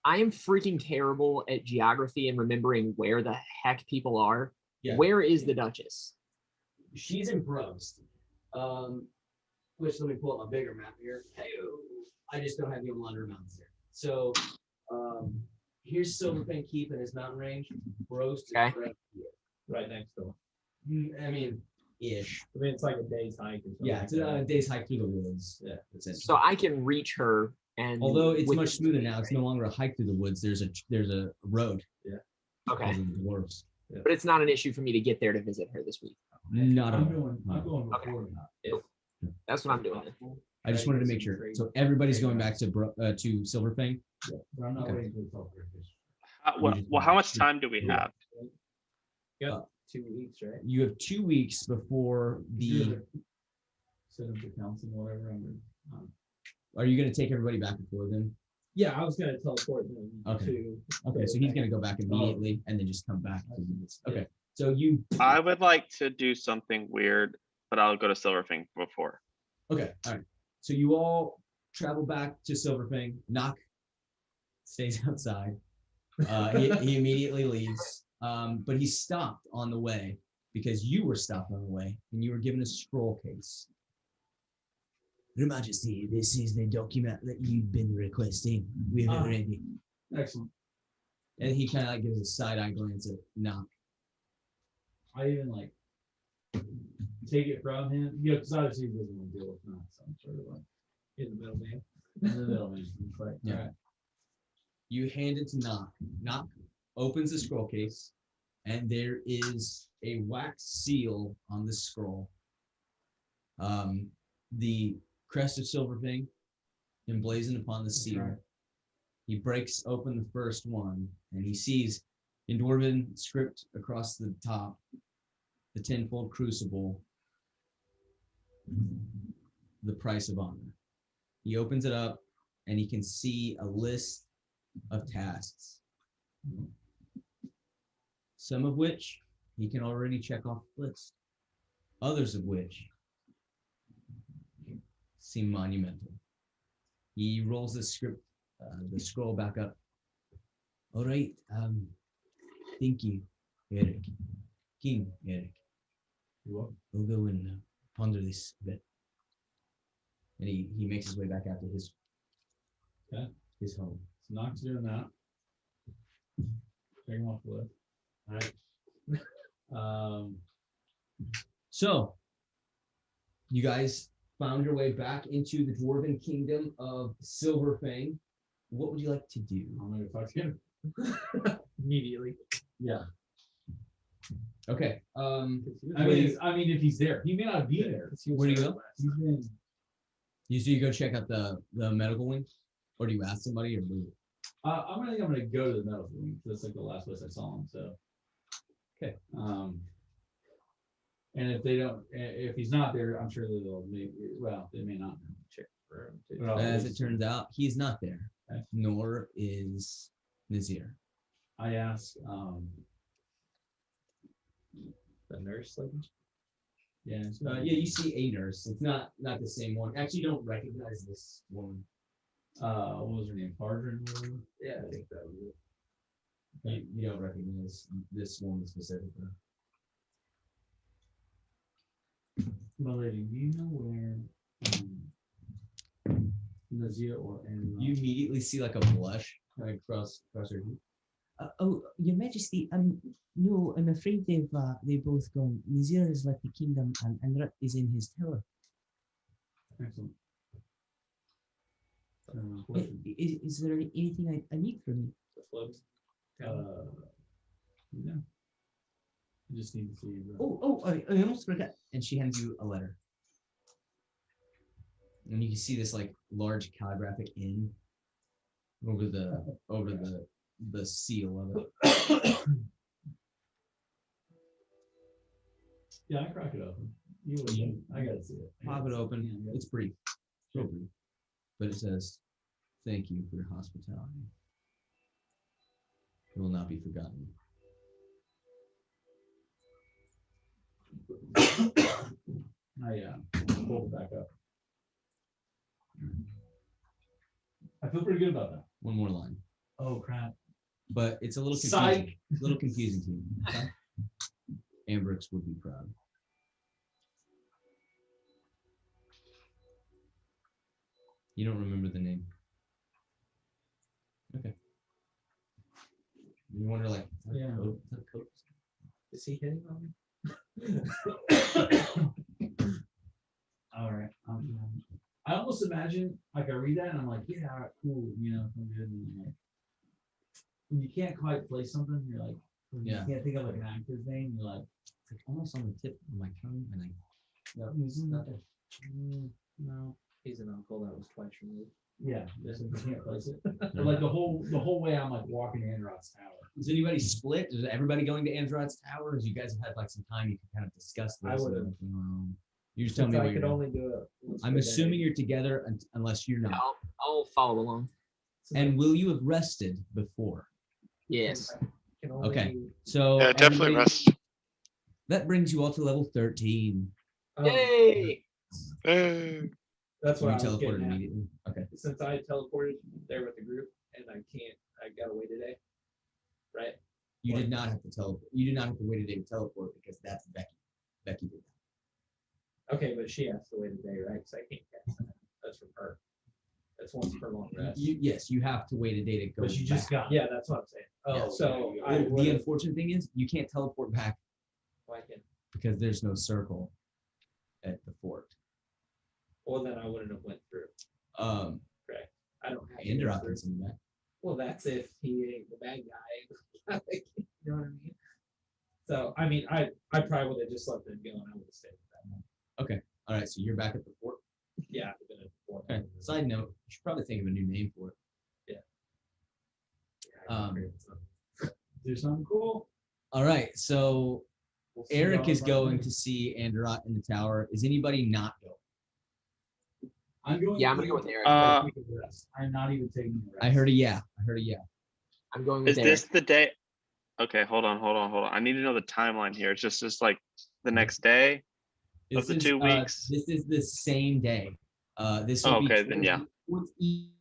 I am freaking terrible at geography and remembering where the heck people are. Yeah. Where is the Duchess? She's in Vrogz. Which let me pull up my bigger map here. Hey, I just don't have the Umlander Mountains there. So here's Silverfang Keep and his mountain range. Vrogz is Okay. right here. right next door. I mean, ish. I mean, it's like a day's hike. Or something Yeah, it's a day's hike through the woods. Yeah. That's it. So I can reach her and Although it's with- much smoother now, it's no longer a hike through the woods. There's a road. Okay. because of the dwarves. But it's not an issue for me to get there to visit her this week. Not at I'm all. going before that. That's what I'm doing. I just wanted to make sure. So everybody's going back to Silverfang. But I'm not Okay. waiting for the teleportation. Well, how much time do we have? Got 2 weeks, right? You have 2 weeks before the. Set up the council, whatever. Are you going to take everybody back before then? Yeah, I was gonna teleport them Okay. to. Okay, so he's going to go back immediately and then just come back. Okay, so you. I would like to do something weird, but I'll go to Silverfang before. Okay, all right. So you all travel back to Silverfang. Knock stays outside. He immediately leaves, but he's stopped on the way because you were stopped on the way and you were given a scroll case. Your Majesty, this is the document that you've been requesting. We have it ready. Excellent. And he kind of like gives a side eye glance at Knock. I even like take it from him, you know, because obviously he doesn't want to deal with that. So I'm sort of like In the middle, man. in the middle. He's like, Yeah. all right. You hand it to Knock. Knock opens the scroll case, and there is a wax seal on the scroll. The crest of Silverfang emblazoned upon the seal. right. He breaks open the first one, and he sees in Dwarven script across the top the tenfold crucible, the price of honor. He opens it up, and he can see a list of tasks, some of which he can already check off the list, others of which seem monumental. He rolls the scroll back up All right. Thank you, Eric. King Eric. You're welcome. We'll go and ponder this a bit. And he makes his way back out to his home. So Nox doing that. Take him off the list. All right. So you guys found your way back into the dwarven kingdom of Silverfang. What would you like to do? I'm gonna talk to him. Immediately. Yeah. Okay. I mean, if he's there, he may not be there. Where do you go? He's been. You go check out the medical wing, or do you ask somebody, or do you? I'm gonna go to the medical wing. That's like the last place I saw him. So. Okay. And if they don't, if he's not there, I'm sure that they'll maybe. Well, they may not check for him too. As it turns out, he's not there, Okay. nor is Nazir. I asked. The nurse lady. Yeah. Yeah, you see a nurse. It's not the same one. Actually, you don't recognize this woman. What was her name? Cardrin. Yeah, I think that was it. You don't recognize this woman specifically. My lady, do you know where Nazir or You immediately see like a blush kind of cross her cheek. Oh, Your Majesty. No, I'm afraid they both gone. Nazir is left the kingdom, and Rut is in his tower. Excellent. Is there anything I need from you? The float. Yeah. You just need to see. I almost forgot. And she hands you a letter. And you can see this like large calligraphic N over the seal of it. Yeah, I crack it open. I gotta see it. Pop it open. Yeah, It's brief. So brief. But it says, "Thank you for your hospitality. It will not be forgotten." I pulled it back up. I feel pretty good about that. One more line. Oh crap. But it's a little Psych. confusing. A little confusing to you. Ambrix would be proud. You don't remember the name. Okay. You wonder like, Yeah. Is he hitting on me? All right. I almost imagine like I read that and I'm like, yeah, all right, cool, I'm good. And I'm like, when you can't quite play something, you're like, when Yeah. you can't think of like an actor's name, you're like, It's like almost on the tip of my tongue, and I no. He's an uncle that was twice removed. Yeah, this you can't place it. But like the whole way I'm like walking to Androd's tower. Is anybody split? Is everybody going to Androd's tower? As you guys have had like some time, you can kind of discuss this. I would've. You just tell me I what could you're only do it. once I'm per assuming day. you're together unless you're not. I'll follow along. And will you have rested before? Yes. Can only Okay. do- So Yeah, definitely everybody- rest. That brings you all to level 13. Yay! That's You what I was teleported getting at. immediately. Okay. Since I teleported there with the group and I got away today, right? You did not have to teleport. You did not have to wait a day to teleport because that's Becky. Becky did that. Okay, but she has to wait a day, right? Because I can't cast that. That's from her. That's once per long rest. Yes, you have to wait a day to go. But you just back. got Yeah, that's what I'm saying. Yeah. So The- I the would. unfortunate thing is you can't teleport back Why can't? because there's no circle at the fort. Well, then I wouldn't have went through. Um, Correct. I don't have. to and go you're through. in that. Well, that's if he ain't the bad guy. You know what I mean? So I mean, I probably would have just let them go and I would have stayed with that. All right, so you're back at the fort. Yeah, I've been at the fort. Okay. Side note, you should probably think of a new name for it. do something cool. All right, so We'll see Eric y'all is tomorrow going night. to see Androt in the tower. Is anybody not going? I'm going. Yeah, I'm gonna go with Eric. Take a rest. I'm not even taking a rest. I heard a yeah. I'm going with Is Eric. this the day? Okay, hold on. I need to know the timeline here. It's just like the next day. Of the 2 weeks? This is the same day. This will Oh, be okay, then yeah. towards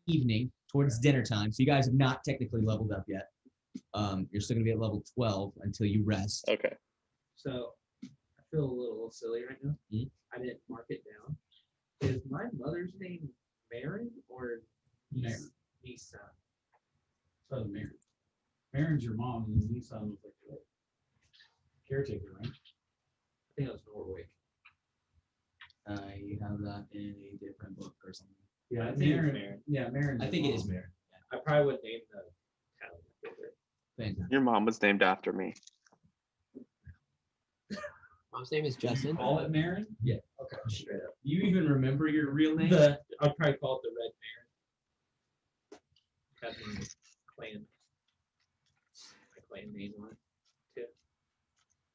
evening, towards dinner time. So you guys have not technically leveled up yet. You're still gonna be at level 12 until you rest. Okay. So I feel a little silly right now. Mhm. I didn't mark it down. Is my mother's name Marin or Marin. Nisa? So Marin. Marin's your mom, and Nissan was like the caretaker, right? I think it was Norway. You have that in a different book or something. Yeah, I think it's Marin. Yeah, Marin. I think it is Mary. I probably would name the town after it. Fantastic. Your mom was named after me. Mom's name is Did you Justin. call it Marin? Yeah. Okay. Straight up. You even remember your real name? I'd probably call it the Red Marin. That's my clan. My clan name on it too.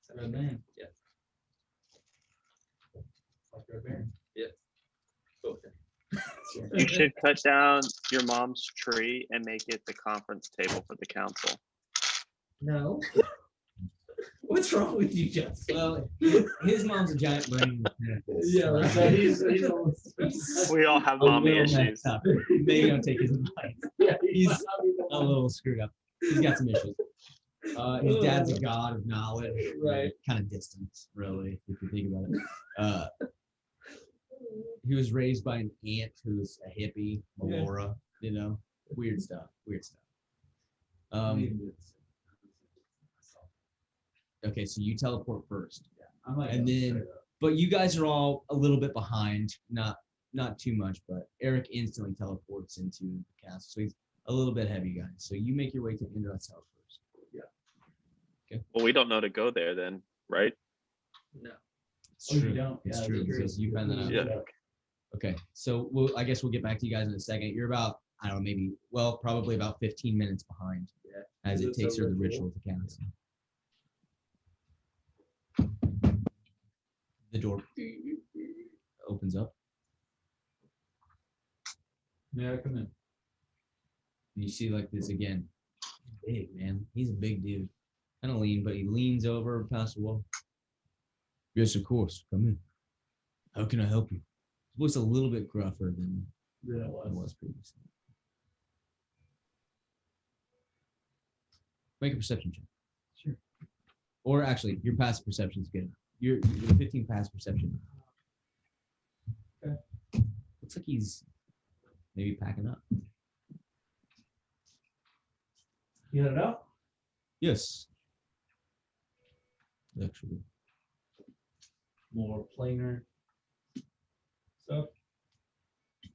So, Red Marin. Yeah. Like Red Marin. Both. You should cut down your mom's tree and make it the conference table for the council. No. What's wrong with you, Justin? Well, his mom's a giant brain. Yeah, so he's almost. We all have a mommy little issues. messed up. Maybe don't take his advice. Yeah, He's a little screwed up. He's got some issues. His dad's a god of knowledge. Right. Kind of distant, really, if you think about it. He was raised by an aunt who's a hippie, Melora, you know, weird stuff. Okay, so you teleport first. I'm like, And then, but you guys are all a little bit behind, not too much, but Eric instantly teleports into the castle, so he's a little bit ahead of you guys. So you make your way to Indrat's house first. Well, we don't know to go there then, right? No. It's Oh, you true. don't? It's Yeah, true. it's true. Because you found that out. Yeah. Okay, so I guess we'll get back to you guys in a second. You're about, I don't know, maybe, probably about 15 minutes behind as Is it it takes so her the ritual? ritual to council. The door opens up. May I come in? And you see like this again. Big man. He's a big dude. Kind of lean, but he leans over past the wall. Yes, of course. Come in. How can I help you? His voice a little bit gruffer than Yeah, it was previously. Make a perception check. Sure. Or actually, your passive perception is good. Your 15 passive perception. Okay. Looks like he's maybe packing up. You headed out? Yes. Actually. More planar stuff.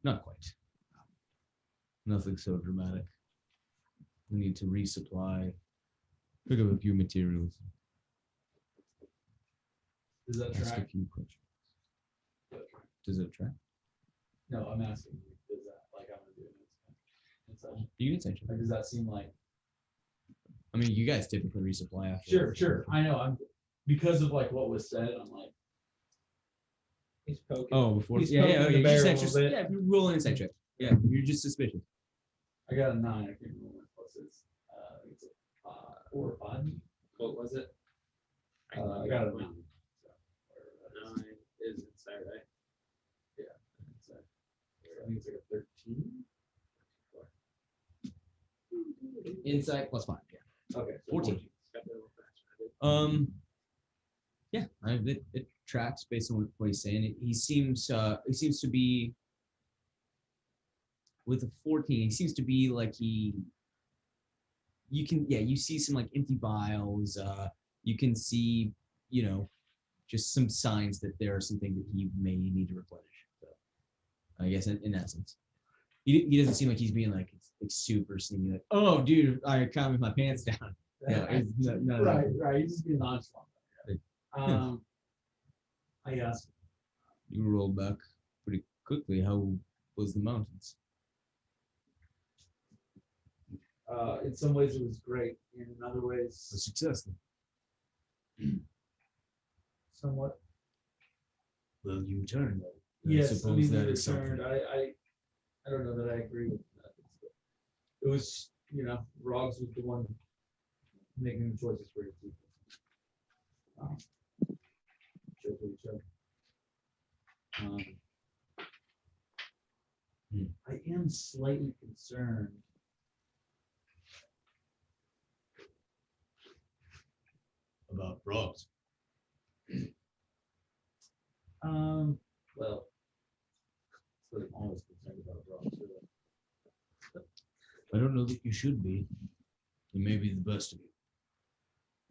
Not quite. Nothing so dramatic. We need to resupply, pick up a few materials, Does that ask a track? few questions. Does it track? No, I'm asking. Does that like I'm gonna do it? Inside. You can say Like, does that seem like? I mean, you guys typically resupply after. Sure. I know. I'm because of like what was said. I'm like, He's poking. Oh, before. He's Yeah, poking the you're bear just a anxious. little bit. Yeah, if you roll an insight check. Yeah, you're just suspicious. I got a 9. I can't remember what plus is. I think it's a 4 or 5. What was it? I got a 9. So, 9 is inside, right? yeah, it's I think it's like a 13. Insight plus 5. Yeah. Okay, so 14. Got that a little faster. Yeah, it tracks based on what he's saying. He seems to be with a 14. He seems to be like you see some like empty vials. You can see, just some signs that there are some things that he may need to replenish. So I guess in that sense, he doesn't seem like he's being like super sneaky. Like, oh, dude, I can't with my pants down. Yeah, it's no. Right. He's just being nonchalant. I asked. You rolled back pretty quickly. How was the mountains? In some ways, it was great. In other A ways, success. somewhat. Well, you returned. Yes, I mean, they is something. returned. I don't know that I agree with that. It was, Vrogz was the one making the choices for his people. Chose what he chose. I am slightly concerned about Vrogz? Well, sort of always concerned about Vrogz. I don't know that you should be. He may be the best of you.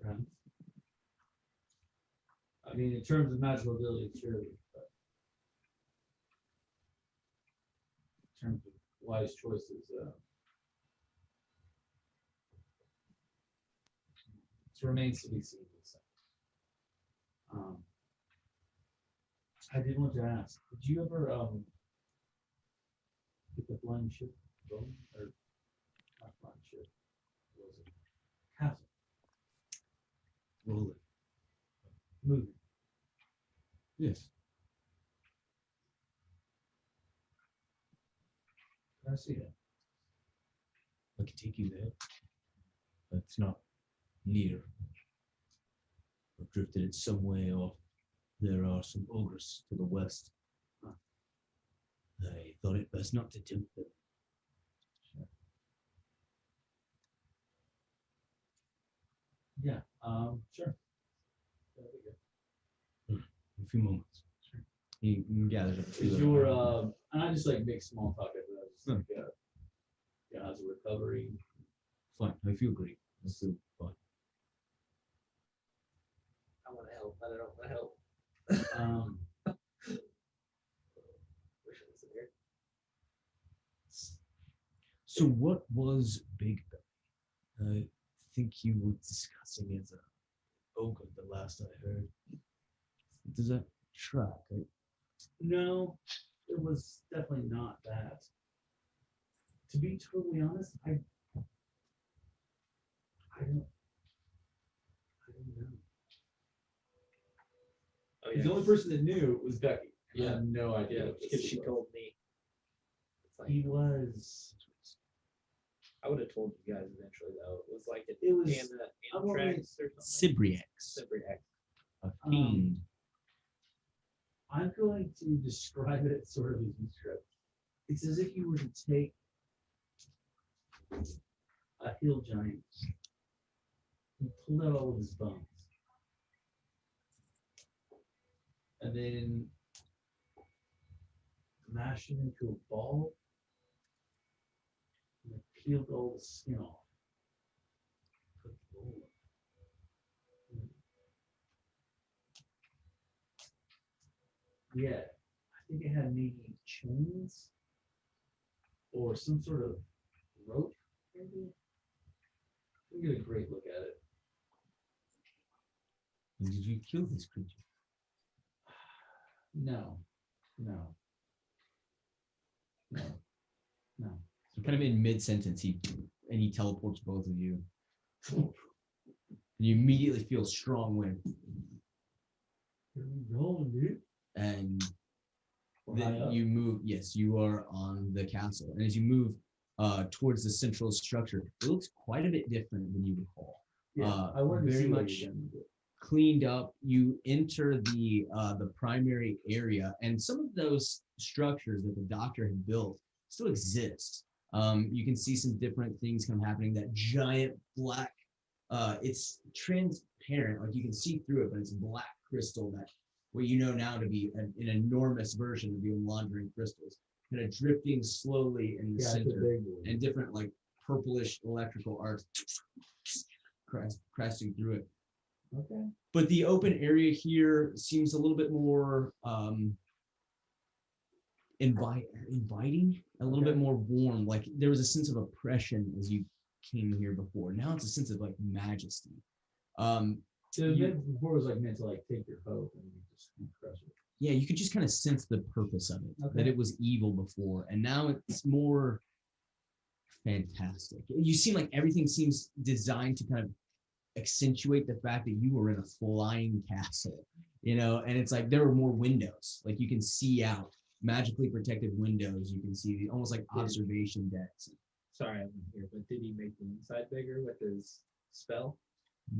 Right. I mean, in terms of magical ability, surely, but in terms of wise choices, it remains to be seen. So. I did want to ask, did you ever get the flying ship going, or not flying ship? What was it? Castle. Roll it. Moving. Yes. Can I see it? I can take you there. It's not near. I've drifted it some way off. There are some ogres to the west. I thought it best not to tempt them. Yeah, sure. A few moments. Sure. He gathers up. Is your and I just like make small talk after that. Just like yeah, how's the recovery? Fine. I feel great. I feel fine. I want to help, but I don't want to help. Wish I was there. So what was Big Belly? I think you were discussing as a ogre the last I heard. Does that track? No, it was definitely not that. To be totally honest, I don't know. Oh, The only person that knew was Becky. I have no idea. Yeah, what because this she was. told me. It's like, He was. I would have told you guys eventually though. It was like It was. Anthrax I'm only- or something. Sibriax. Cibriax. A fiend. I'm going to describe it sort of as you described. It's as if you were to take a hill giant and pulled out all of his bones. And then mashed it into a ball and peeled all the skin off. Put the bowl up. Yeah, I think it had maybe chains or some sort of rope, maybe. We get a great look at it. And did you kill this creature? No. So kind of in mid-sentence, he teleports both of you. And you immediately feel strong wind. Here we go, dude. And We're high then up. you move, yes, you are on the castle. And as you move towards the central structure, it looks quite a bit different than you recall. Yeah, I wanted to very see what much you done with it. cleaned up. You enter the primary area, and some of those structures that the doctor had built still exist. You can see some different things kind of happening. That giant black, it's transparent, like you can see through it, but it's black crystal that what you know now to be an enormous version of the laundering crystals, kind of drifting slowly in the Yeah, it's a center, big one. and different like purplish electrical arcs crashing through it. Okay. But the open area here seems a little bit more inviting, a little bit more warm. Like there was a sense of oppression as you came here before. Now it's a sense of like majesty. So before it was like meant to like take your hope and you just crush it. Yeah, you could just kind of sense the purpose of it, that Okay. it was evil before, and now it's more fantastic. You seem like everything seems designed to kind of accentuate the fact that you were in a flying castle, and it's like there were more windows, like you can see out, magically protected windows. You can see almost like observation decks. Sorry, I'm here, but did he make the inside bigger with his spell?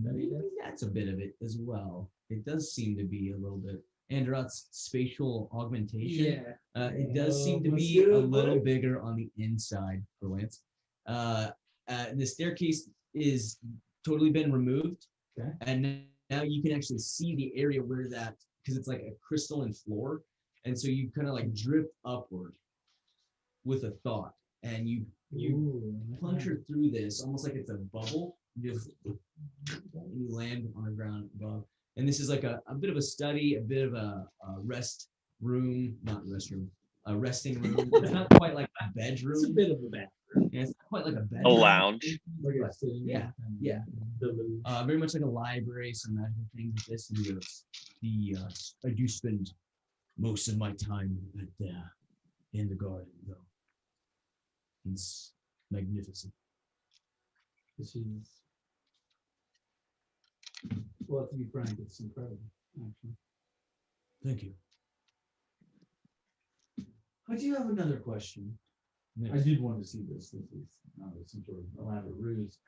Maybe that's a bit of it as well. It does seem to be a little bit. Androt's spatial augmentation. It does seem to let's be do a it, little buddy. bigger on the inside for Lance. The staircase is totally been removed, Okay. and now you can actually see the area where that, because it's like a crystalline floor, and so you kind of like drift upward with a thought, and you plunger through this almost like it's a bubble. You land on the ground above, and this is like a bit of a study, a bit of a rest room, not restroom, a resting room. It's not quite like a bedroom. It's a bit of a bathroom. Yeah, it's not quite like a A bedroom. lounge. Yeah, yeah. Very much like a library, some magical things with this. And he goes, I do spend most of my time in the garden, though. It's magnificent. This is, well, to be frank, it's incredible, actually. Thank you. I do have another question. I did want to see this. This is some sort of elaborate ruse.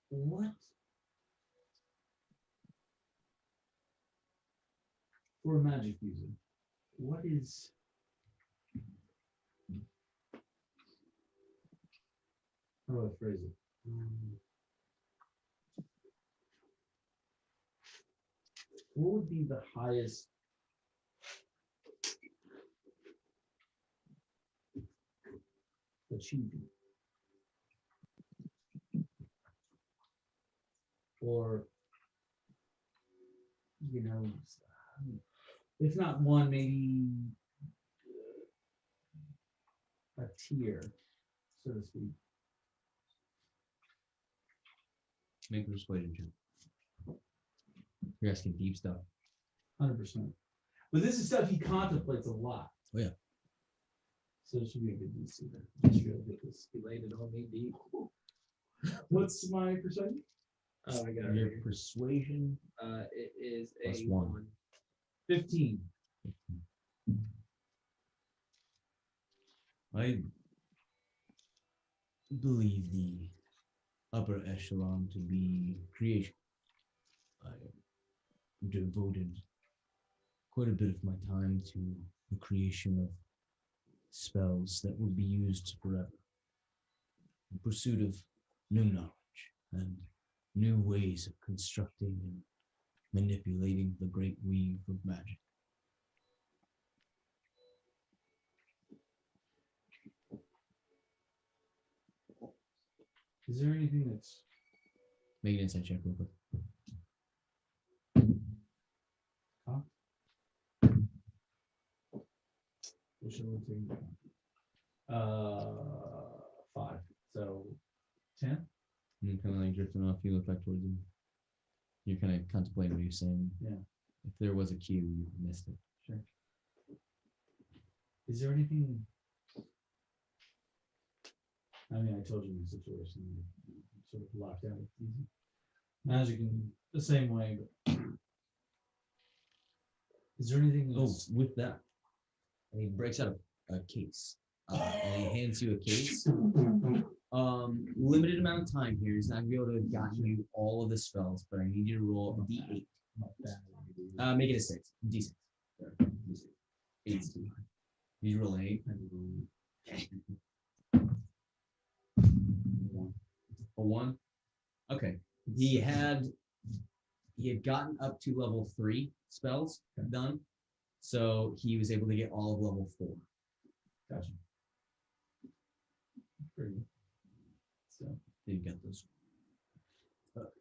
What for a magic user? What is how do I phrase it? What would be the highest achievement? Or, you know, if not one, maybe a tier, so to speak. Make a persuasion check. You're asking deep stuff. 100%. But this is stuff he contemplates a lot. Oh, yeah. So it should be a good DC there. Just really get this. He laid it on me deep. What's my persuasion? Oh, I got it. Your persuasion It is plus a 1. 15. I believe the upper echelon to be creation. I devoted quite a bit of my time to the creation of spells that would be used forever. In pursuit of new knowledge and new ways of constructing and manipulating the great weave of magic. Is there anything that's Make an insight check real quick. what should we take? 5. So 10? And kind of like drifting off, you look back towards him. You're kind of contemplating what you're saying. Yeah. If there was a cue, you missed it. Sure. Is there anything? I mean, I told you the situation, sort of locked out. It's easy. Magic in the same way, but is there anything Oh, else? with that, and he breaks out a case, and he hands you a case. Limited amount of time here. He's not gonna be able to have gotten you all of the spells, but I need you to roll a d8. Make it a 6. D6. Sorry, D6. 8's too high. You roll an 8. A 1. Okay. He had gotten up to level 3 spells done, so he was able to get all of level 4. Gotcha. Pretty good. So you got those.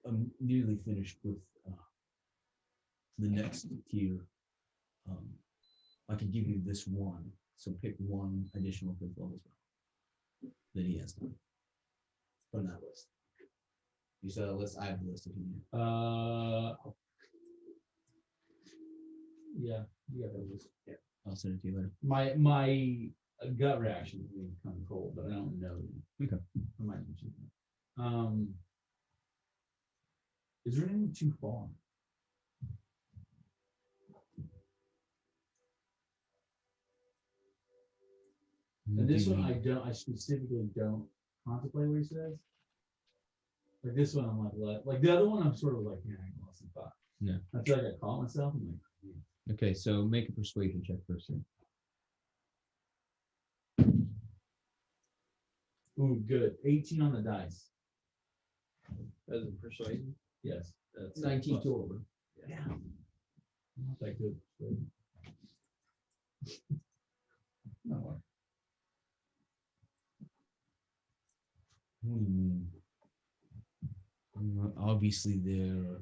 I'm nearly finished with the next tier. I can give you this one, so pick one additional 5th level spell that he has done from that list. You saw the list. I have the list if you need. Yeah, you got that list. Yeah, I'll send it to you later. My gut reaction is being kind of cold, but I don't know. Okay. I might mention that. Is there anything too far? And this one, I specifically don't contemplate what he says. Like this one, I'm like the other one, I'm sort of like, yeah, I lost some thought. Yeah. I feel like I caught myself. I'm like, yeah. Okay, so make a persuasion check first. Ooh, good. 18 on the dice. As a persuasion. Yes. That's 19 to over. Yeah. Not that good. No. What do you mean? Obviously, there are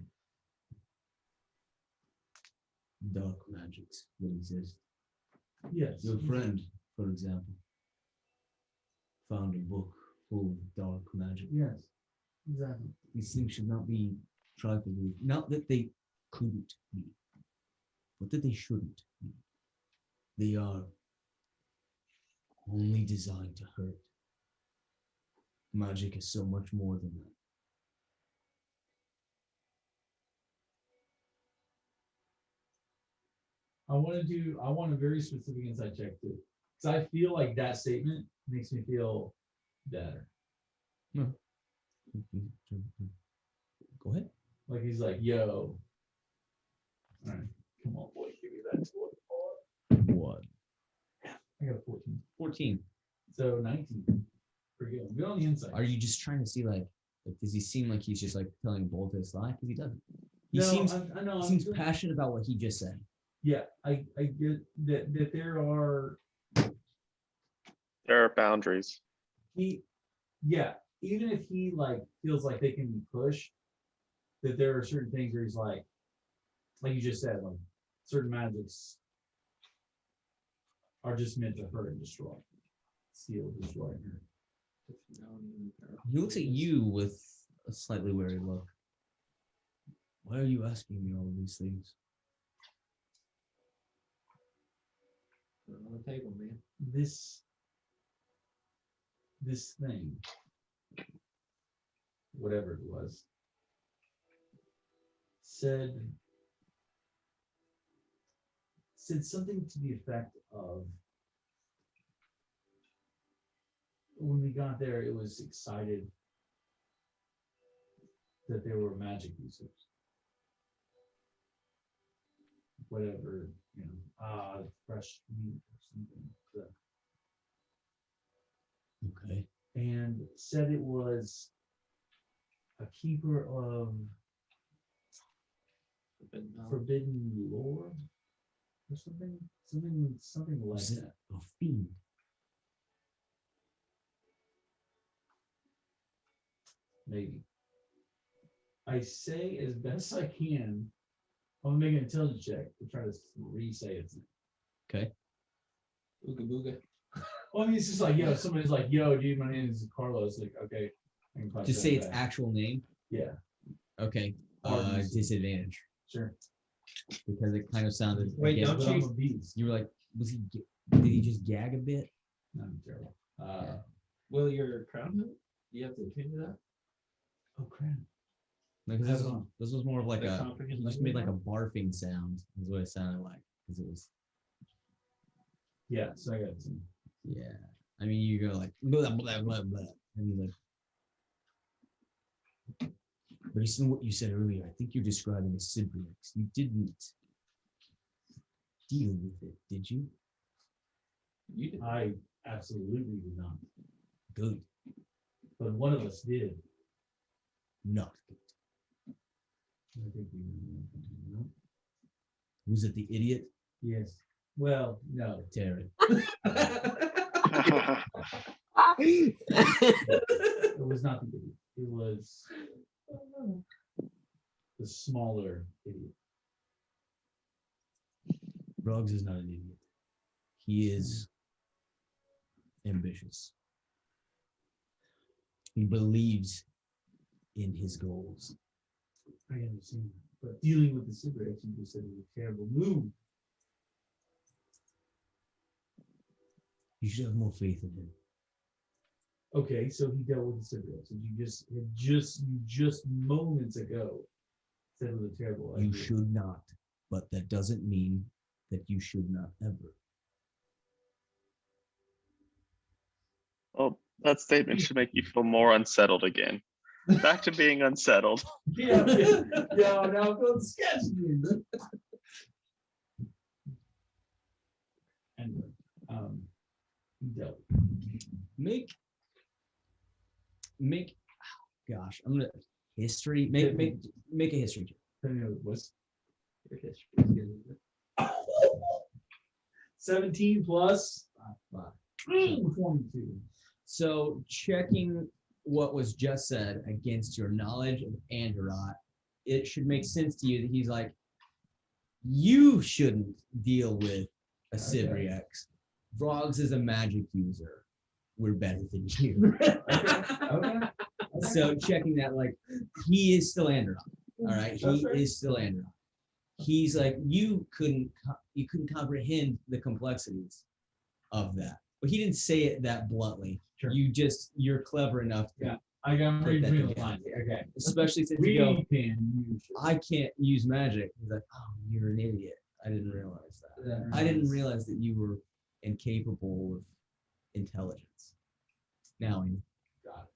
dark magics that exist. Yes. Your friend, for example, found a book full of dark magic. Yes. Exactly. These things should not be trifled with. Not that they couldn't be, but that they shouldn't be. They are only designed to hurt. Magic is so much more than that. I want a very specific insight check too. Because I feel like that statement makes me feel better. Go ahead. Like he's like, yo. All right. Come on, boy. Give me that 20. What? I got a 14. 14. So 19. Pretty good. Good on the inside. Are you just trying to see like does he seem like he's just like telling a bold-faced lie? Because he doesn't. He No, seems I know. he seems passionate about what he just said. Yeah, I get that there are boundaries. Even if he like feels like they can be pushed, that there are certain things where he's like you just said, like certain magics are just meant to hurt and destroy. Steal, destroy, and hurt. He looks at you with a slightly wary look. Why are you asking me all of these things? On the table, man. This thing, whatever it was, said something to the effect of, when we got there, it was excited that there were magic users. Whatever, fresh meat or something. Okay. And said it was a keeper of forbidden lore or something like Was it that. a fiend? Maybe. I say as best I can. I'm gonna make an intelligence check to try to re-say its name. Okay. Ooga booga. Well, I mean, it's just like, yo, somebody's like, yo, dude, my name is Carlos. Like, okay. I can punch Just that say its back. actual name. Yeah, Okay. Pardon me. Disadvantage. sure. Because it kind of sounded. Wait, again, don't But I'm you- a beast. You were like, did he just gag a bit? I'm terrible. Will your crown hood? Do you have to attend to that? Oh, crap. Like, Have it on. this was more of like The a. comprehend He just language made like a one? barfing sound. Is what it sounded like. Because it was. Yeah, so I got it. Yeah. I mean, you go like blah blah blah blah, and you're like. Based on what you said earlier, I think you're describing a Sibrix. You didn't deal with it, did you? You did. I absolutely did not. Good. But one of us did. Not good. I think we Was it the idiot? Yes. Well, no. Terry. It was not the idiot. It was the smaller idiot. Vrogz is not an idiot. He is ambitious. He believes in his goals. I understand. But dealing with the cigarettes, you just said it was a terrible move. You should have more faith in him. Okay, so he dealt with the cigarettes, and you just moments ago said it was a terrible idea. You should not, but that doesn't mean that you should not ever. Well, that statement should make you feel more unsettled again. Back to being unsettled. Yeah, now I'm feeling sketchy. Anyway, he dealt. Make. Gosh, I'm gonna. history. Make a history check. What's your history? 17 plus 22. So checking what was just said against your knowledge of Andorot, it should make sense to you that he's like, you shouldn't deal with a Civrix. Vrogz is a magic user. We're better than you. Okay. So checking that, like, he is still Andorot. All right, he is still Andorot. He's like, you couldn't comprehend the complexities of that. But he didn't say it that bluntly. Sure. You're clever enough to I got put that reading together. Okay. Especially since We you go, can use it. I can't use magic. He's like, oh, you're an idiot. I didn't realize that. I didn't realize that you were incapable of intelligence. Now I know. Got it.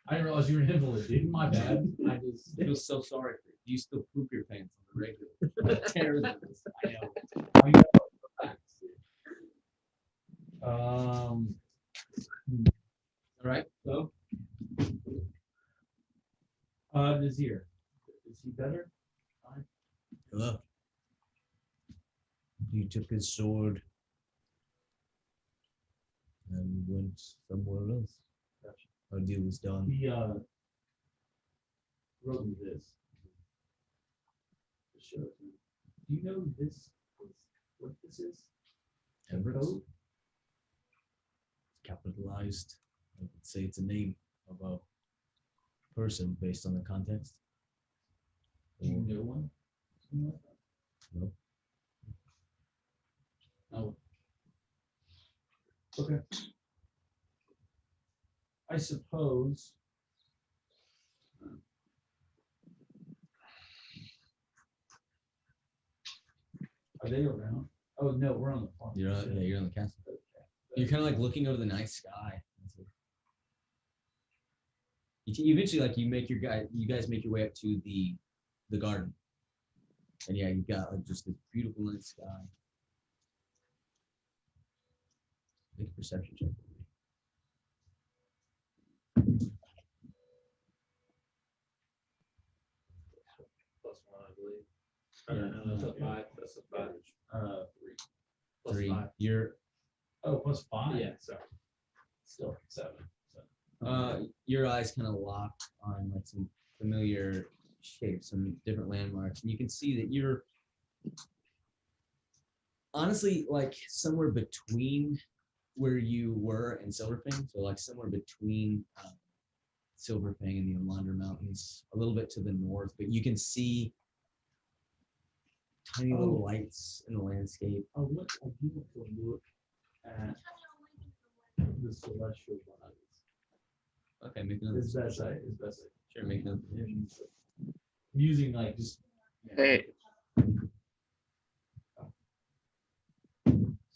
I didn't realize you were an invalid, dude. My bad. I just feel so sorry for you. You still poop your pants on the regular. Terrorism. I know. I know. All right. So Nazir. Is he better? hello. You took his sword and went somewhere else. Gotcha. Our deal was done. He wrote me this. To show it to you. Do you know this? What this is? Everett. Code? Capitalized. I would say it's a name of a person based on the context. Do you know one? Something like that? No. Oh. Okay. I suppose. Are they around? Oh no, we're on the farm. You're on the castle. You're kind of like looking over the night sky. You eventually, like, you guys make your way up to the garden, and yeah, you've got like just this beautiful night sky. Make a perception check. Plus one, I believe. Yeah. That's a 5. That's a 5. 3. Plus Three. 5. You're Oh, plus 5. Yeah, sorry. Still 7. your eyes kind of lock on like some familiar shapes, some different landmarks, and you can see that you're honestly like somewhere between where you were and Silverfang, so like somewhere between Silverfang and the Alondra Mountains, a little bit to the north, but you can see tiny little lights in the landscape. Oh, look! I do want to look at the celestial bodies. Okay, make another. As best I Sure, make another. using like just Hey,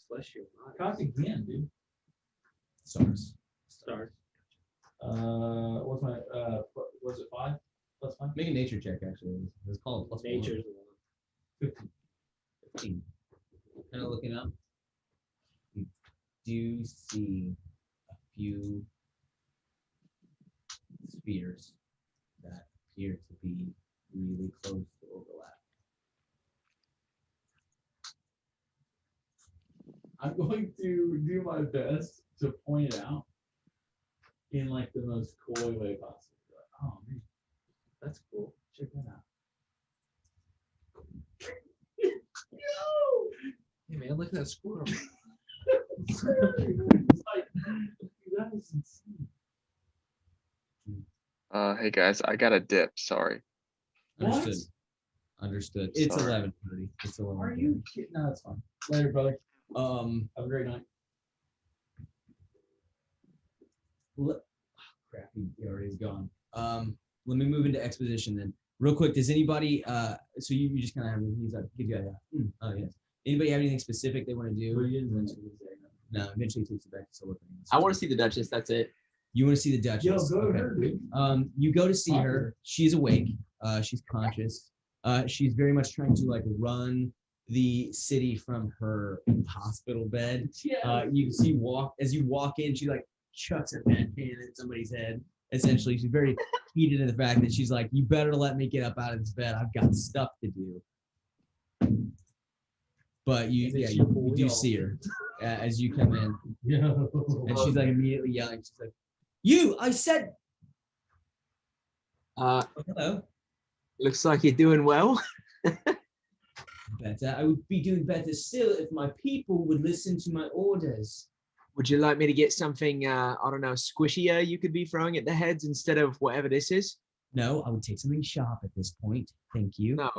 Celestial. cock again, dude. Stars. Stars. What's my was it 5 plus 5? Make a nature check. Actually, it's called plus one. Nature's the one. 15. Kind of looking up. You do see a few spheres that appear to be really close to overlap. I'm going to do my best to point it out in like the most coy way possible. Like, oh man, that's cool. Check that out. Hey man, look at that squirrel. It's like, that is insane. hey guys, I got a dip. Sorry. Understood. Understood. It's Sorry. 11:30. It's 11:30. Are you kidding? No, that's fine. Later, brother. Have a great night. Crap, he already is gone. Let me move into exposition then. Real quick, does anybody, so you just kind of have, he's like, good guy, yeah. Oh, yes. Anybody have anything specific they want to do? No, eventually takes it back to Silverfang. I want to see the Duchess. That's it. You want to see the Duchess? Yo, go Okay. to her, dude. You go to see her. She's awake. She's conscious. She's very much trying to like run the city from her hospital bed. You can see as you walk in, she like chucks a bedpan at somebody's head Essentially, she's very heated in the fact that she's like, "You better let me get up out of this bed. I've got stuff to do." But you do see her as you come in, and she's like immediately yelling. She's like, "You! I said." Hello. Looks like you're doing well. Better. I would be doing better still if my people would listen to my orders. Would you like me to get something, I don't know, squishier you could be throwing at the heads instead of whatever this is? No, I would take something sharp at this point. Thank you. No.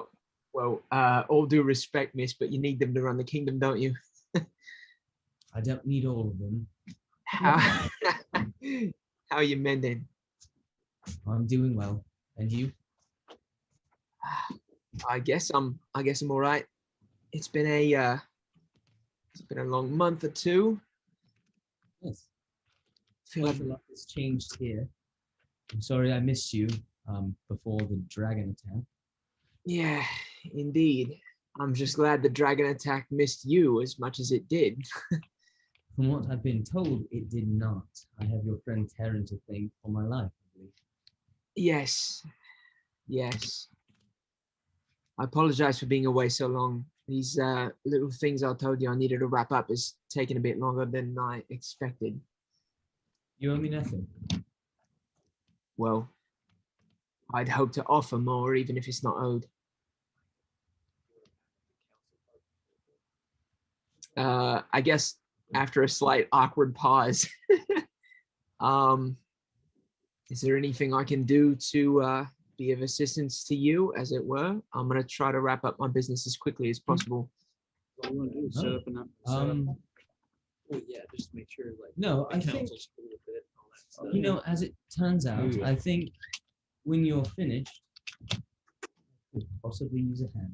Well, all due respect, miss, but you need them to run the kingdom, don't you? I don't need all of them. How are you mending? I'm doing well. And you? I guess I'm all right. It's been a long month or two. Yes. Feel like A lot has changed here. I'm sorry I missed you before the dragon attack. yeah, indeed. I'm just glad the dragon attack missed you as much as it did. From what I've been told, it did not. I have your friend Terran to thank for my life, I believe. Yes. I apologize for being away so long. These little things I told you I needed to wrap up is taking a bit longer than I expected. You owe me nothing. Well, I'd hope to offer more, even if it's not owed. I guess after a slight awkward pause, is there anything I can do to be of assistance to you, as it were? I'm going to try to wrap up my business as quickly as possible. What do you want to do? Set up an well, yeah, just to make sure like No, the I think, council's cool with it and all that stuff. you know, as it turns out, I think when you're finished, I could possibly use a hand.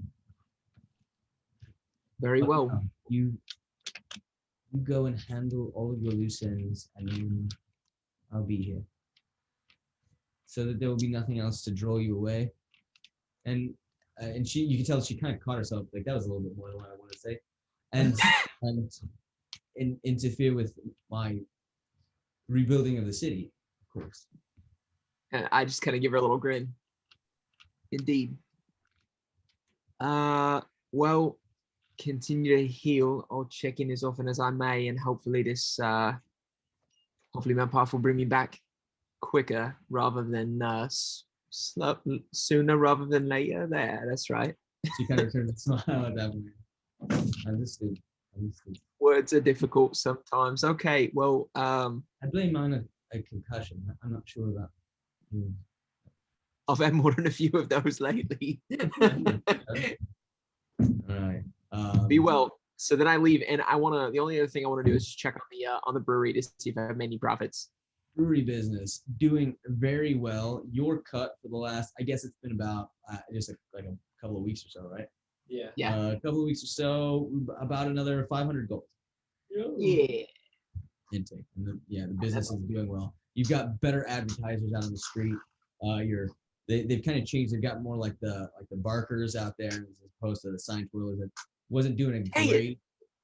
Very But, well. You go and handle all of your loose ends, and then I'll be here. So that there will be nothing else to draw you away. And you can tell she kind of caught herself, like that was a little bit more than what I wanted to say. And interfere with my rebuilding of the city, of course. And I just kind of give her a little grin. Indeed. Well, continue to heal. I'll check in as often as I may, and hopefully hopefully my path will bring me back quicker rather than sooner rather than later. There, that's right. She kind of turned a smile at that point. Understood. Words are difficult sometimes. Okay, well, I blame mine a concussion. I'm not sure about. I've had more than a few of those lately. All right. Be well. So then I leave, and the only other thing I want to do is just check on the brewery to see if I have many profits. Brewery business doing very well. Your cut for the last, I guess it's been about just like a couple of weeks or so, right? Yeah. A couple of weeks or so, about another 500 gold. Yeah. Intake. And the business is doing well. You've got better advertisers out on the street. They've kind of changed. They've got more like the barkers out there as opposed to the sign twirlers that wasn't doing a great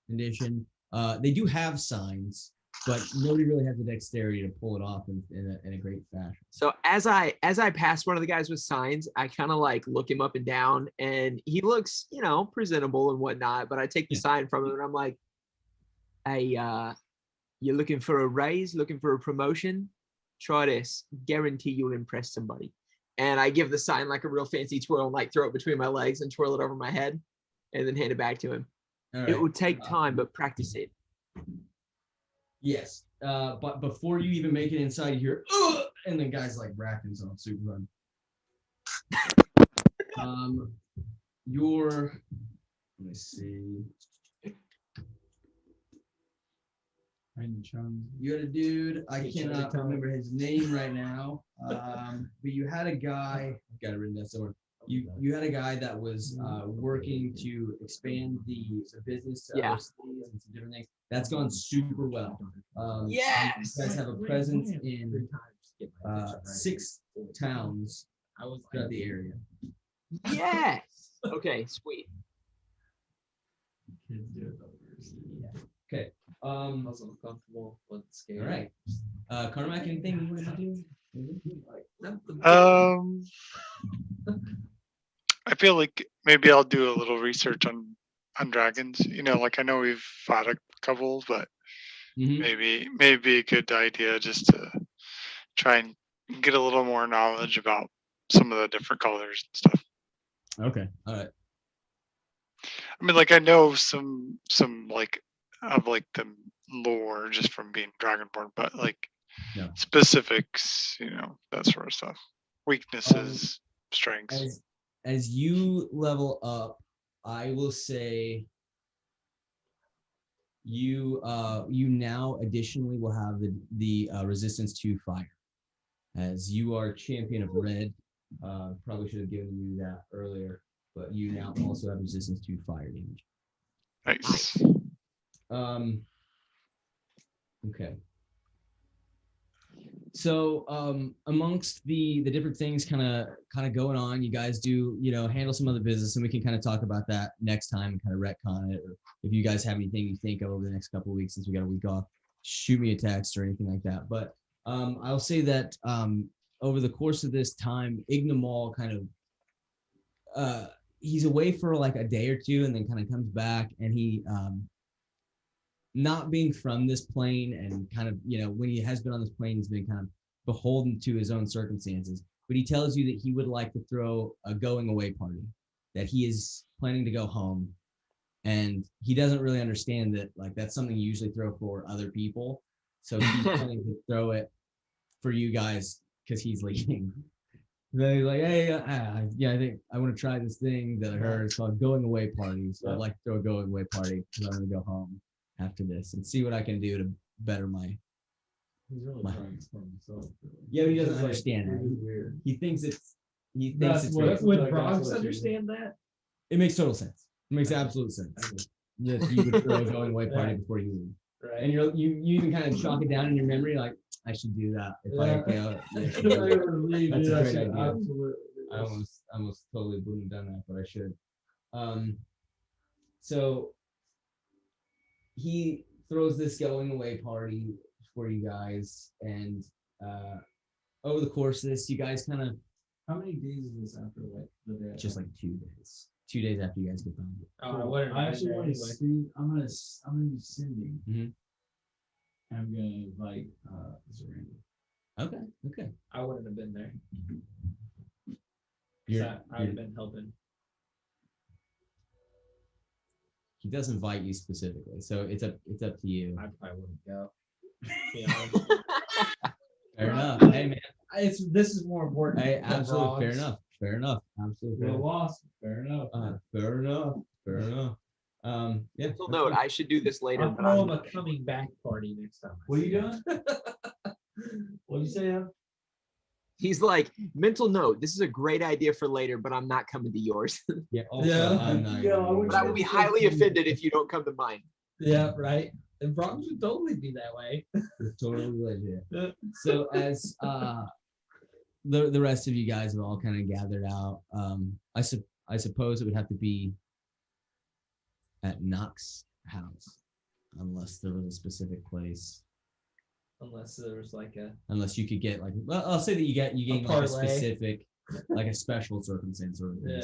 condition. They do have signs, but nobody really has the dexterity to pull it off in a great fashion. So as I pass one of the guys with signs, I kind of like look him up and down, and he looks, presentable and whatnot. But I take the sign from him, and I'm like, "Hey, you're looking for a raise, looking for a promotion? Try this. Guarantee you'll impress somebody." And I give the sign like a real fancy twirl, and like throw it between my legs and twirl it over my head, and then hand it back to him. Right. It will take time, but practice it. Yes, but before you even make it inside, you hear, "Ugh!" and then guys like racking on super run. Let me see. You had a dude, I cannot remember his name right now, but you had a guy, I've got it written down somewhere. You had a guy that was working to expand the business to other cities and some different things. That's gone super well. Yes. You guys have a presence in 6 towns throughout the area. Yes. Okay, sweet. Okay. I was uncomfortable but scared. All right. Carmack, anything you want to do? I feel like maybe I'll do a little research on dragons. You know, like I know we've fought a couple, but maybe a good idea just to try and get a little more knowledge about some of the different colors and stuff. Okay. All right. I mean, like I know some like of like the lore just from being Dragonborn, but like Yeah. specifics, you know, that sort of stuff. Weaknesses, strengths. As you level up, I will say you now additionally will have the resistance to fire. As you are champion of red, probably should have given you that earlier, but you now also have resistance to fire damage. Nice. Okay. So amongst the different things kind of going on, you guys do, you know, handle some other business, and we can kind of talk about that next time and kind of retcon it. Or if you guys have anything you think of over the next couple of weeks, since we got a week off, shoot me a text or anything like that. But I'll say that over the course of this time, Ignamal kind of he's away for like a day or two, and then kind of comes back, and he not being from this plane and kind of, you know, when he has been on this plane, he's been kind of beholden to his own circumstances. But he tells you that he would like to throw a going away party, that he is planning to go home. And he doesn't really understand that, like, that's something you usually throw for other people. So he's planning to throw it for you guys because he's leaving. Then he's like, hey, yeah, I think I want to try this thing that I heard. It's called going away party. So I'd like to throw a going away party because I'm going to go home after this and see what I can do to better my. He's really trying for himself. Yeah, but he doesn't understand that. Weird. He thinks it's. Would Vrogz understand that? It makes total sense. It makes absolute sense. That you would throw a going away party before you leave. Right. And you even kind of chalk it down in your memory, like I should do that if I That's a great idea. Absolutely. I almost totally wouldn't have done that, but I should. So he throws this going away party for you guys, and over the course of this, you guys kind of. How many days is this after like the day? Just like 2 days. 2 days after you guys get found. I actually want to see. I'm gonna be sending. Mhm. I'm gonna invite Zaranda. Okay. I wouldn't have been there. I would have been helping. He does invite you specifically, so it's up to you. I probably wouldn't go. Fair enough. Hey man, This is more important. hey, than absolutely Vrogz. fair enough. Absolutely fair We're enough. lost. Fair enough. Fair enough. Yeah. Mental note: I should do this later. I'll But throw him I'm, a coming back party next time. What are you doing? What did you say? Ev? he's like, mental note: this is a great idea for later, but I'm not coming to yours. Yeah. Also, Yeah. I'm not Yeah, even I would But I would be highly offended if you don't come to mine. Yeah, right. And Vrogz would totally be that way. It's totally legit. So as the rest of you guys have all kind of gathered out, I suppose it would have to be at Knox's house, unless there was a specific place. Unless there was like a Unless you could get like, well, I'll say that you gain like a parlay. specific, like a special circumstance or Yeah.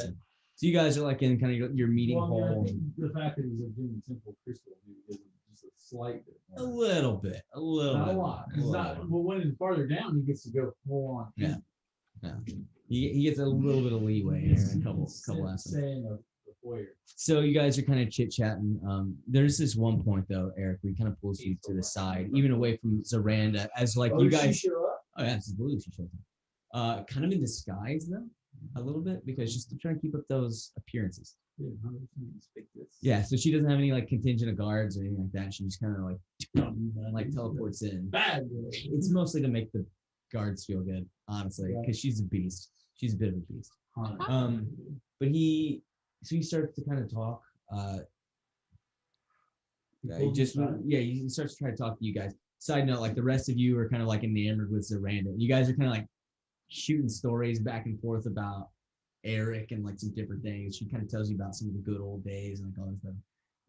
So you guys are like in kind of your meeting Well, I mean, I hall. think the fact that he's doing simple crystal maybe gives him just a slight bit A more. little bit. Not a lot. A It's little not, bit. but when it's farther down, he gets to go full on. Yeah. Yeah. He gets a little bit of leeway in a couple aspects. Saying of the foyer. So you guys are kind of chit chatting. There's this one point though, Eric, where he kind of pulls you to the side, even away from Zaranda, as like you did she guys. show up? Oh, yeah, absolutely, she shows up. Kind of in disguise though, a little bit, because she's still trying to keep up those appearances. Yeah, 100% conspicuous. Yeah, so she doesn't have any like contingent of guards or anything like that. She just kind of like teleports in. Bad. It's mostly to make the guards feel good, honestly, because she's a beast. She's a bit of a beast. But he starts to kind of talk. He starts to try to talk to you guys. Side note, like the rest of you are kind of like enamored with Zaranda. You guys are kind of like shooting stories back and forth about Eric and like some different things. She kind of tells you about some of the good old days and like all that stuff.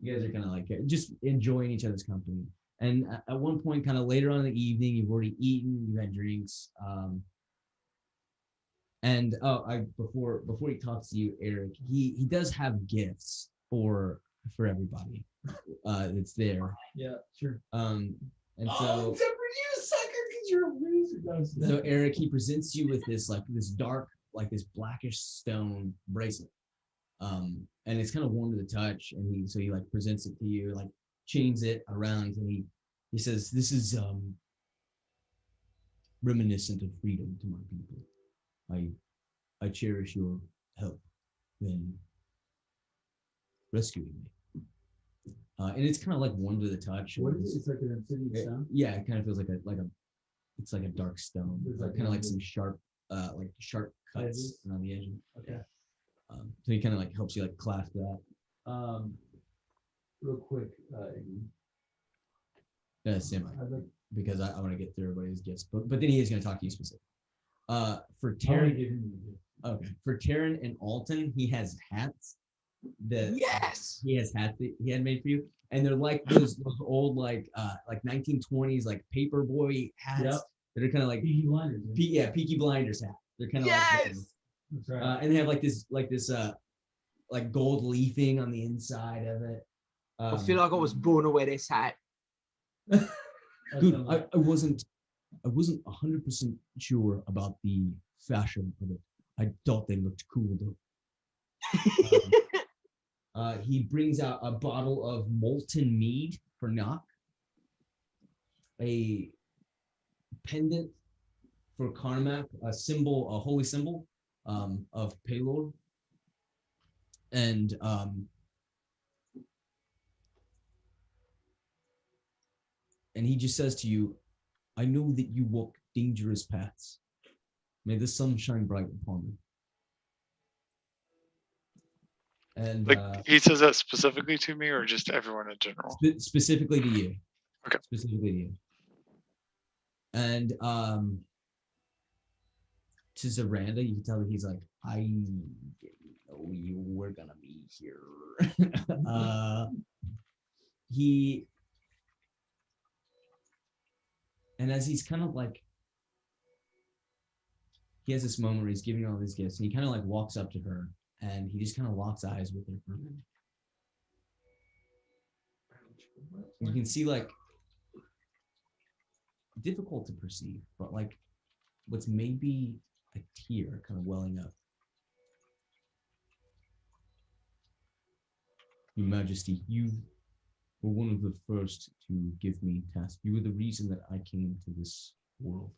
You guys are kind of like just enjoying each other's company. And at one point, kind of later on in the evening, you've already eaten, you had drinks. And before he talks to you, Eric, he does have gifts for everybody that's there. Yeah, sure. And Oh, so except for you, sucker, because you're a loser. so Eric, he presents you with this dark, this blackish stone bracelet. And it's kind of warm to the touch, and he like presents it to you, like chains it around, and he says, "This is reminiscent of freedom to my people. I cherish your help in rescuing me." And it's kind of like warm to the touch. What is it? It's like an obsidian stone? Yeah, it kind of feels like it's like a dark stone. It's Like like kind of like edges. some sharp cuts Edges? around the edge. Okay. So he kind of like helps you like clasp that. Real quick, Semi, I'd like because I want to get through everybody's gifts, but then he is going to talk to you specifically. For I wanna Taryn, give him the gift. okay, for Taryn and Alton, he has hats that Yes. he has hats that he had made for you, and they're like those old like 1920s like paperboy hats Yep. that are kind of like Peaky Blinders. Yeah. Peaky Blinders hat. They're kind of like Yes. those. That's right. And they have like gold leafing on the inside of it. I feel like I was born to wear this hat. Dude, I wasn't 100% sure about the fashion of it. I thought they looked cool though. He brings out a bottle of molten mead for Nock, a pendant for Carmack, a holy symbol of Pelor, and he just says to you, "I know that you walk dangerous paths. May the sun shine bright upon you." And Like he says that specifically to me or just everyone in general? specifically to you. Okay. Specifically to you. And to Zaranda, you can tell that he's like, "I didn't know you were gonna be here." And as he's kind of like, he has this moment where he's giving all these gifts, and he kind of like walks up to her, and he just kind of locks eyes with her for a minute. You can see like, difficult to perceive, but like what's maybe a tear kind of welling up. "Your Majesty, you were one of the first to give me tasks. You were the reason that I came to this world.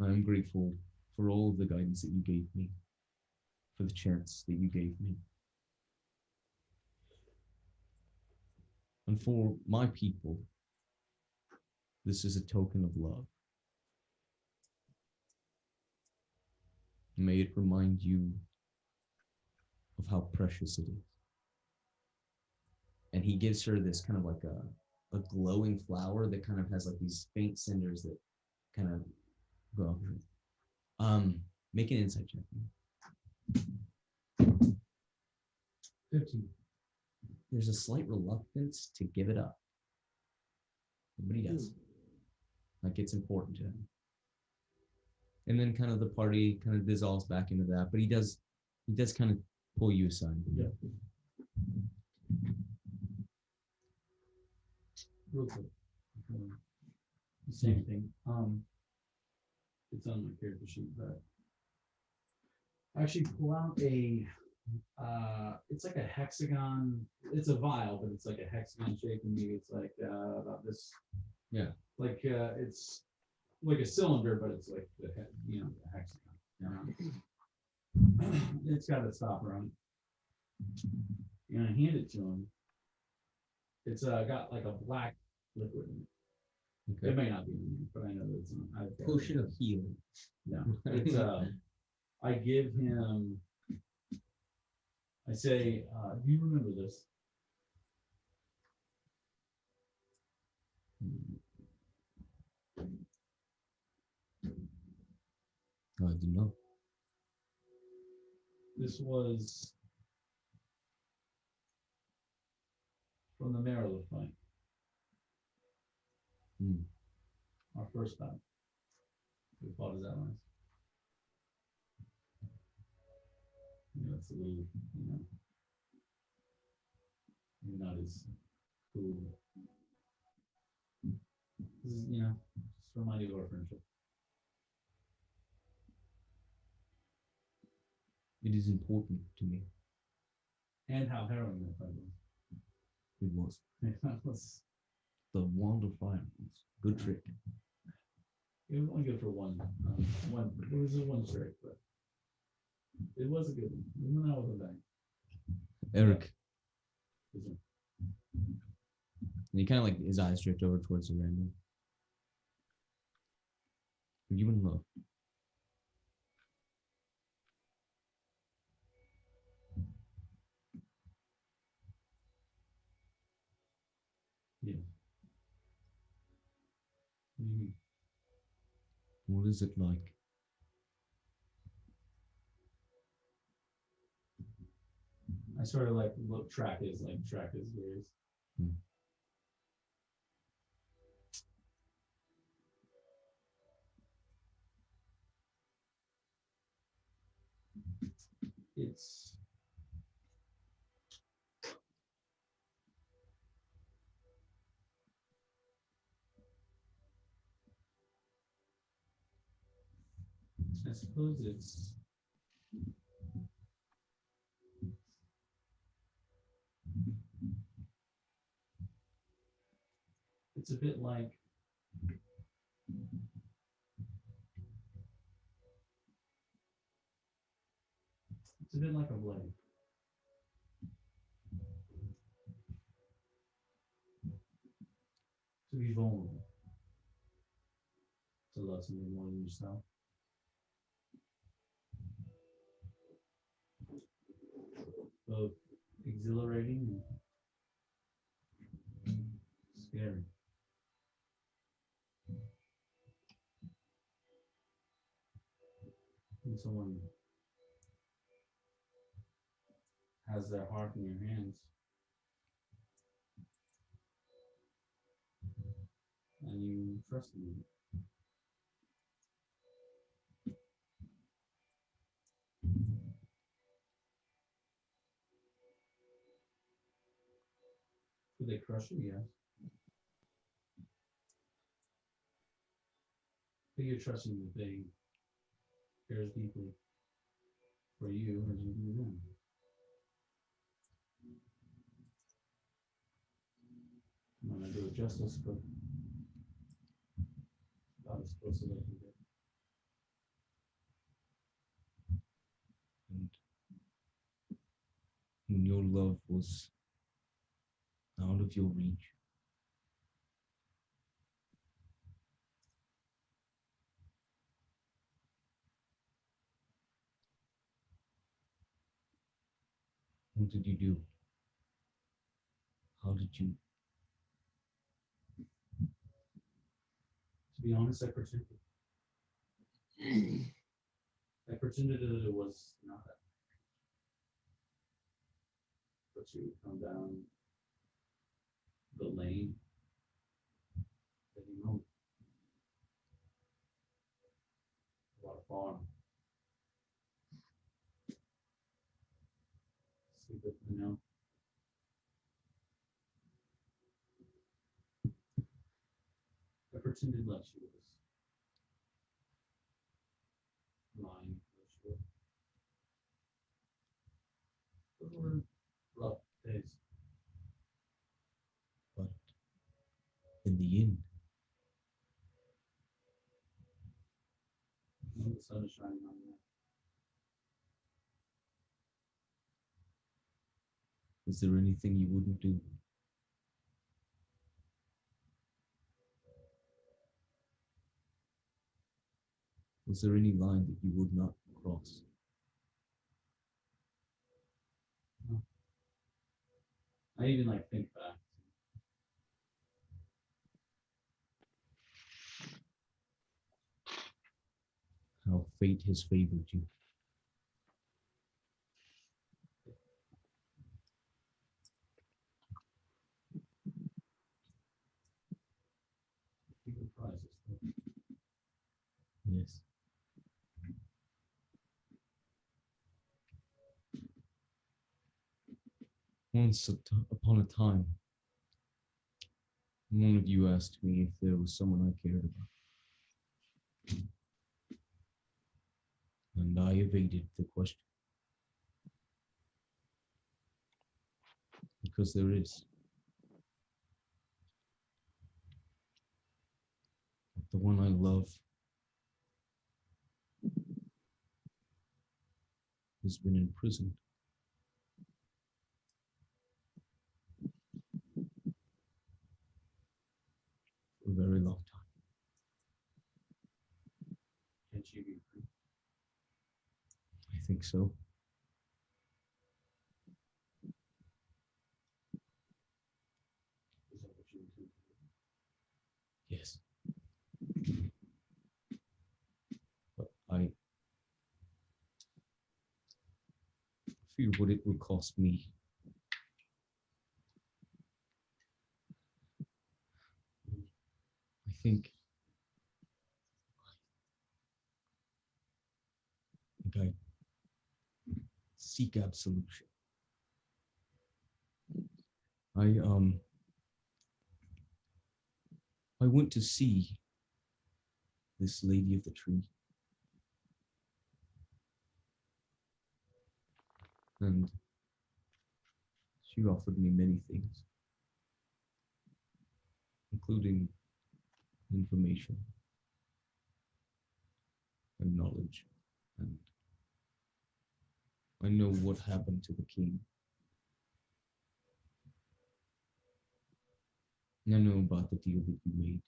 I am grateful for all of the guidance that you gave me, for the chance that you gave me. And for my people, this is a token of love. May it remind you of how precious it is." And he gives her this kind of like a glowing flower that kind of has like these faint cinders that kind of go off of it. Make an insight check. 15. There's a slight reluctance to give it up, but he does. Like it's important to him. And then kind of the party kind of dissolves back into that, but he does kind of pull you aside. Yeah. Real quick. Same thing. It's on my character sheet, but actually pull out it's like a hexagon. It's a vial, but it's like a hexagon shape, and maybe it's like about this. Yeah. Like it's like a cylinder, but it's like the hexagon. It's got a stopper on it. You're gonna hand it to him. It's got like a black liquid in it. Okay. It may not be in it, but I know that it's on. Potion of healing. Yeah. It's I give him. I say, do you remember this? I do not. This was from the Mayor Our first battle. We fought his allies. It's a little, maybe not as cool. This is, just remind you of our friendship. It is important to me. And how harrowing that fight was. It was. That was. The wand of fire. Good trick. It was only good for one. It was a one trick, but it was a good one. We went out with a bang. Eric. Yes, sir. And he kind of like his eyes drift over towards the random. You in love. Yeah. What do you mean? What is it like? I sort of like look track is yours. Hmm. It's I suppose it's a bit like a blade. To be vulnerable. To love something more than yourself. Both exhilarating and scary. When someone has their heart in your hands and you trust them. Could they crush you? Yes. But you're trusting that they care as deeply for you as you do them. I'm gonna do it justice, but God is supposed to let you get. And when your love was out of your reach, what did you do? How did you? To be honest, I pretended. I pretended that it was not that. But you would come down the lane every moment. A lot of farm. Sleep with I pretended like she was lying. Those were rough days. But in the end, The sun is shining on you. is there anything you wouldn't do? Was there any line that you would not cross? I even like think back. How fate has favored you. People prizes. Upon a time, one of you asked me if there was someone I cared about. And I evaded the question. Because there is. But the one I love has been imprisoned. For a very long time. Can she be free? I think so. Is that what you intend to do? Yes. But I fear what it would cost me. I think I seek absolution. I went to see this lady of the tree. And she offered me many things, including information and knowledge. And I know what happened to the king. And I know about the deal that you made.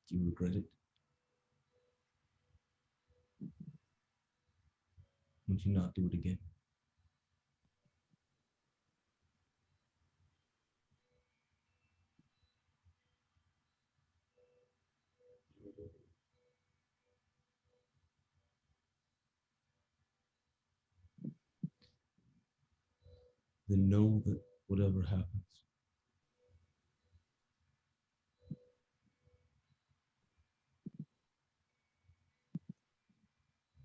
Do you regret it? Would you not do it again? Then know that whatever happens,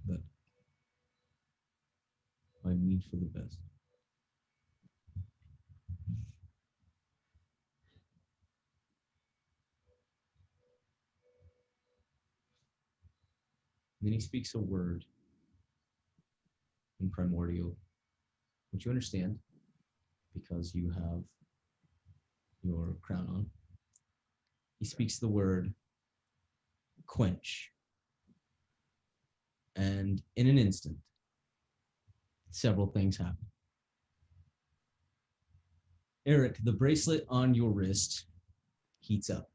that I mean for the best. Then he speaks a word in primordial, which you understand because you have your crown on. He speaks the word quench. And in an instant, several things happen. Eric, the bracelet on your wrist heats up.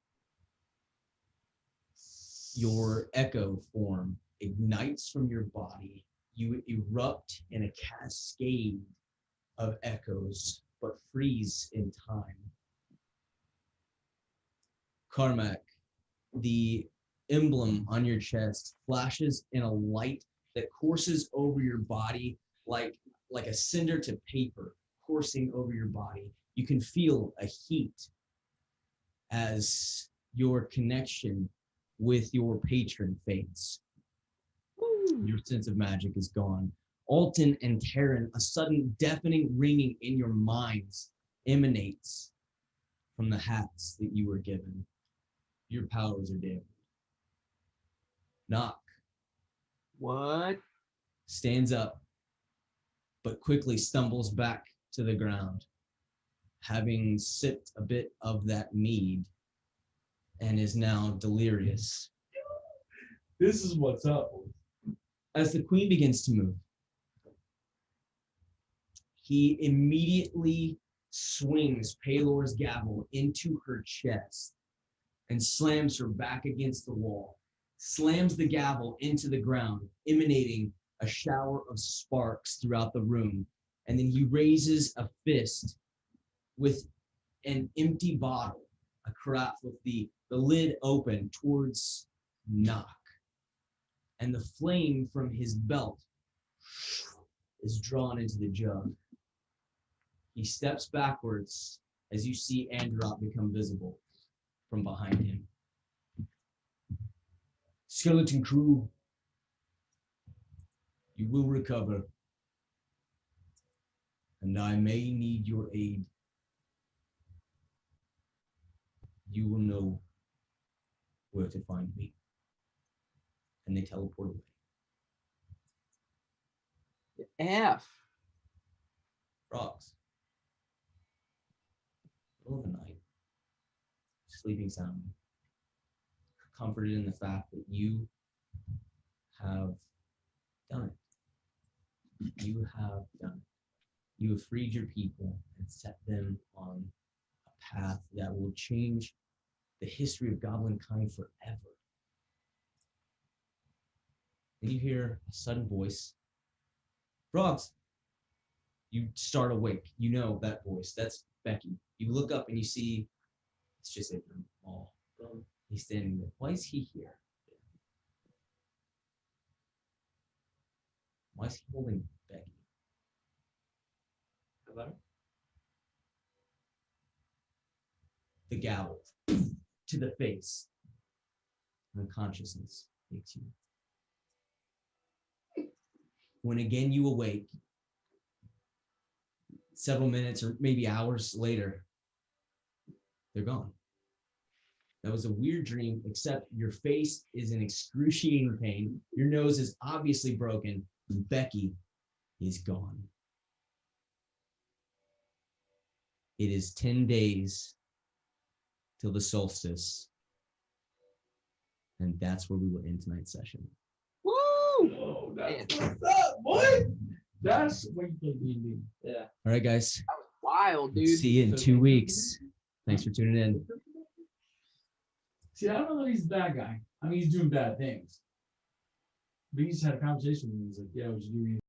Your echo form ignites from your body. You erupt in a cascade of echoes, but freeze in time. Carmack, the emblem on your chest flashes in a light that courses over your body like a cinder to paper coursing over your body. You can feel a heat as your connection with your patron fades. Your sense of magic is gone. Alton and Taryn, a sudden deafening ringing in your minds emanates from the hats that you were given. Your powers are dampened. Knock. What? Stands up, but quickly stumbles back to the ground, having sipped a bit of that mead, and is now delirious. This is what's up. As the queen begins to move, he immediately swings Palor's gavel into her chest and slams her back against the wall, slams the gavel into the ground, emanating a shower of sparks throughout the room. And then he raises a fist with an empty bottle, a carafe with the lid open towards Knock. And the flame from his belt is drawn into the jug. He steps backwards as you see Androp become visible from behind him. Skeleton crew, You will recover. And I may need your aid. You will know where to find me. And they teleport away. F. Vrogz. Middle of the night. Sleeping soundly. Comforted in the fact that you have done it. You have done it. You have freed your people and set them on a path that will change the history of goblin kind forever. Then you hear a sudden voice. Vrogz. You start awake. You know that voice. That's Becky. You look up and you see it's just Abram Mall. He's standing there. Why is he here? Why is he holding Becky? Hello? The gavel to the face. Unconsciousness takes you. When again you awake, several minutes or maybe hours later, they're gone. That was a weird dream, except your face is in excruciating pain. Your nose is obviously broken. And Becky is gone. It is 10 days till the solstice. And that's where we will end tonight's session. Woo! Oh, that's what's up, boy. That's what you play D&D. Yeah. All right, guys. That was wild, dude. See you in 2 weeks. Thanks for tuning in. See, I don't know that he's a bad guy. I mean, he's doing bad things. But he just had a conversation with me. He's like, yeah, what you do?